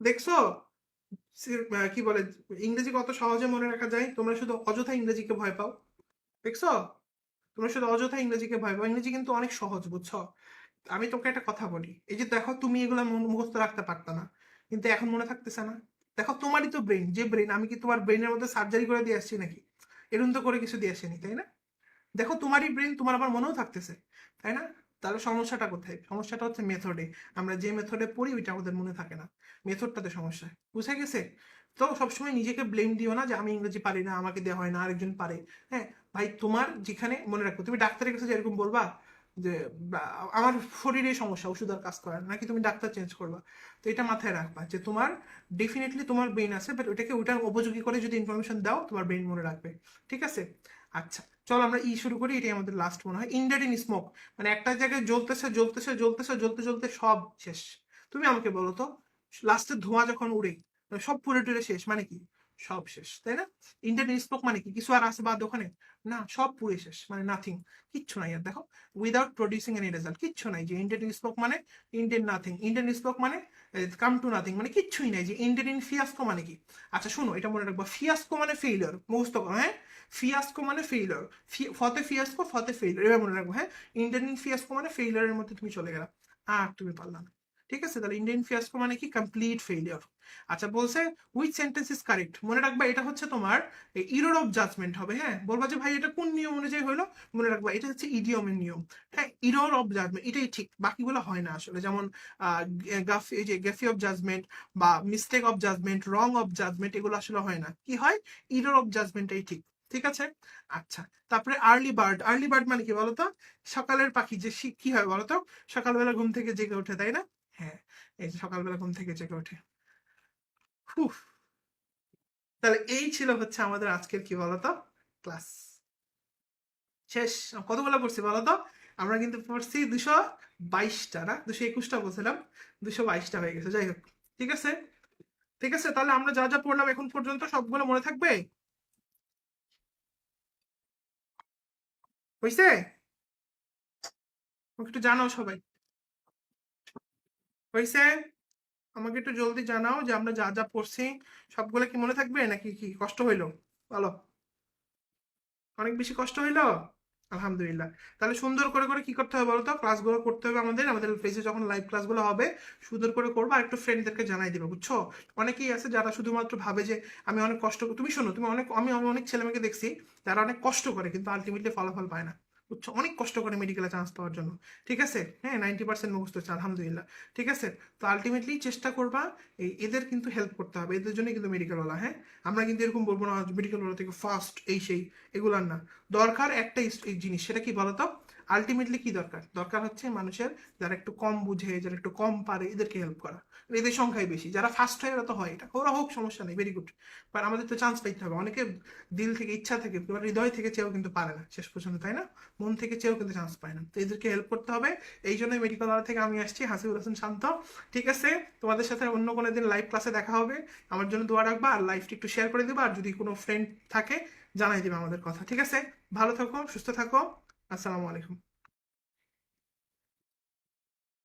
দেখছো কি বলে, ইংরেজি কত সহজে মনে রাখা যায়? তোমরা শুধু অযথা ইংরেজিকে ভয় পাও। দেখছো, তোমরা শুধু অযথা ইংরেজিকে ভয় পাও। ইংরেজি কিন্তু অনেক সহজ, বুঝছো? আমি তোকে একটা কথা বলি, এই যে দেখো তুমি এগুলা মুখস্থ রাখতে পারতা না, কিন্তু এখন মনে থাকতেছে না। দেখো তোমারই তো ব্রেন, যে ব্রেন, আমি কি তোমার ব্রেনের মধ্যে সার্জারি করে দিয়ে আসছি নাকি? এরকম তো করে কিছু দিয়ে আসেনি, তাই না? দেখো তোমারই ব্রেন, তোমার আবার মনেও থাকতেছে, তাই না? তাহলে সমস্যাটা কোথায়? সমস্যাটা হচ্ছে মেথডে। আমরা যে মেথডে পড়ি ওইটা আমাদের মনে থাকে না, মেথডটাতে সমস্যা। বুঝে গেছে? তো সবসময় নিজেকে ব্লেম দিও না যে আমি ইংরেজি পারি না, আমাকে দেওয়া হয় না, আরেকজন পারে। হ্যাঁ ভাই, তোমার যেখানে, মনে রাখো, তুমি ডাক্তারের কাছে যেরকম বলবা যে আমার শরীরে সমস্যা, ওষুধ আর কাজ করে না, নাকি তুমি ডাক্তার চেঞ্জ করবা। তো এটা মাথায় রাখবা যে তোমার ডেফিনেটলি তোমার ব্রেন আছে, বাট ওইটাকে ওইটার উপযোগী করে যদি ইনফরমেশন দাও, তোমার ব্রেন মনে রাখবে। ঠিক আছে, আচ্ছা, চলো আমরা শুরু করি। এটাই আমাদের লাস্ট মনে হয়। ইন্ডেড ইন স্মোক মানে একটা জায়গায় জ্বলতেছে জ্বলতেছে জ্বলতেছে, জ্বলতে জ্বলতে সব শেষ। তুমি আমাকে বলো তো, লাস্টে ধোঁয়া যখন উড়ে, মানে সব পুড়ে টুরে শেষ মানে কি? সব শেষ, তাই না? ইন্ডিয়ান স্মোক মানে কি? কিছু আর আছে বাদ ওখানে? না, সব পুড়ে শেষ, মানে নাথিং, কিচ্ছু নাই আর। দেখো, উইদাউট প্রডিউসিং এনি রেজাল্ট, কিচ্ছু নাই। যে ইন্ডিয়ান স্মোক মানে ইন্ডিয়ান নাথিং, ইন্ডিয়ান স্মোক মানে কাম টু নাথিং, মানে কিচ্ছুই নাই। যে ইন্ডিয়ান ইন ফিয়াস্কো মানে কি? আচ্ছা শোনো, এটা মনে রাখবো, ফিয়াস্কো মানে ফেইলিওর, মুখস্থ করো। হ্যাঁ, ফিয়াস্কো মানে ফেইলিওর, ফতে ফিয়াস্কো, ফতে ফেইলিওর, এবার মনে রাখবো। হ্যাঁ, ইন্ডিয়ান ইন ফিয়াস্কো মানে ফেইলিওরের মধ্যে তুমি চলে গেলা, আর তুমি পারলা না। ঠিক আছে, তাহলে ইন্ডিয়ান ফিয়াস্কো মানে কি? Complete failure. আচ্ছা, বলছে হুইচ সেন্টেন্স ইজ কারেক্ট। মনে রাখবা এটা হচ্ছে তোমার ইরর অফ জাজমেন্ট হবে। হ্যাঁ, বলবা যে ভাই এটা কোন নিয়ম অনুযায়ী হলো? মনে রাখবা এটা হচ্ছে ইডিয়মের নিয়ম। হ্যাঁ, ইরর অফ জাজমেন্ট এটাই ঠিক, বাকিগুলো হয় না আসলে। যেমন এই যে গ্যাফি অফ জাজমেন্ট বা mistake of judgement, wrong of judgement, এগুলো আসলে হয় না। কি হয়? ইরর অফ জাজমেন্টটাই ঠিক। ঠিক আছে, আচ্ছা, তারপরে আর্লি বার্ড। আর্লি বার্ড মানে কি বলতো? সকালের পাখি। যে কি হয় বলতো? সকালবেলা ঘুম থেকে জেগে ওঠে, তাই না? হ্যাঁ, এই যে সকালবেলা ঘুম থেকে জেগে ওঠে। হুফ, তাহলে এই ছিল হচ্ছে আমাদের আজকের কি বলতো ক্লাস। শেষ। কতগুলো পড়ছি বলতো? আমরা কিন্তু পড়ছি 222টা, না 221টা বলছিলাম, 222টা হয়ে গেছে। যাই হোক, ঠিক আছে। ঠিক আছে, তাহলে আমরা যা যা পড়লাম এখন পর্যন্ত সবগুলো মনে থাকবে? হয়েছে? আমাকে একটু জানাও সবাই। হয়েছে? আমাকে একটু জলদি জানাও যে আমরা যা যা পড়ছি সবগুলো কি মনে থাকবে, নাকি কি কষ্ট হইলো? বলো, অনেক বেশি কষ্ট হইলো? আলহামদুলিল্লাহ। তাহলে সুন্দর করে করে কি করতে হবে বলতো, ক্লাসগুলো করতে হবে আমাদের, আমাদের ফেসে যখন লাইভ ক্লাসগুলো হবে সুন্দর করে করবো, আর একটু ফ্রেন্ডদেরকে জানাই দিবে, বুঝছো? অনেকেই আছে যারা শুধুমাত্র ভাবে যে আমি অনেক কষ্ট তুমি শোনো, তুমি অনেক, আমি অনেক ছেলে মেয়েকে দেখছি যারা অনেক কষ্ট করে কিন্তু আলটিমেটলি ফলাফল পায় না, বুঝছো? অনেক কষ্ট করে মেডিকেলে চান্স পাওয়ার জন্য, ঠিক আছে? হ্যাঁ, 90% মুখস্থ হচ্ছে, আলহামদুলিল্লাহ। ঠিক আছে, তো আলটিমেটলি চেষ্টা করবা এদের কিন্তু হেল্প করতে হবে, এদের জন্য কিন্তু মেডিকেলওয়ালা। হ্যাঁ, আমরা কিন্তু এরকম বলবো না মেডিকেলওয়ালা থেকে ফার্স্ট এই সেই, এগুলার না। দরকার একটা এই জিনিস, সেটা কি বলতো? আলটিমেটলি কি দরকার, দরকার হচ্ছে মানুষের যারা একটু কম বুঝে, যারা একটু কম পারে, এদেরকে হেল্প করা। এদের সংখ্যাই বেশি, যারা ফার্স্ট হয় ওরা তো হয়, এটা ওরা হোক, সমস্যা নেই, ভেরি গুড। বাট আমাদের তো চান্স পাইতে হবে। অনেকে দিল থেকে, ইচ্ছা থেকে, পুরো হৃদয় থেকে চেয়েও কিন্তু পারে না শেষ পর্যন্ত, তাই না? মন থেকে চেয়েও কিন্তু চান্স পায় না, তো এদেরকে হেল্প করতে হবে। এই জন্যই মেডিকেল থেকে আমি আসছি, হাসিবুল হাসান শান্ত। ঠিক আছে, তোমাদের সাথে অন্য কোনো দিন লাইভ ক্লাসে দেখা হবে। আমার জন্য দোয়া রাখবা, আর লাইভটি একটু শেয়ার করে দিবা, আর যদি কোনো ফ্রেন্ড থাকে জানাই দিবে আমাদের কথা। ঠিক আছে, ভালো থাকো, সুস্থ থাকো। আসসালামু আলাইকুম।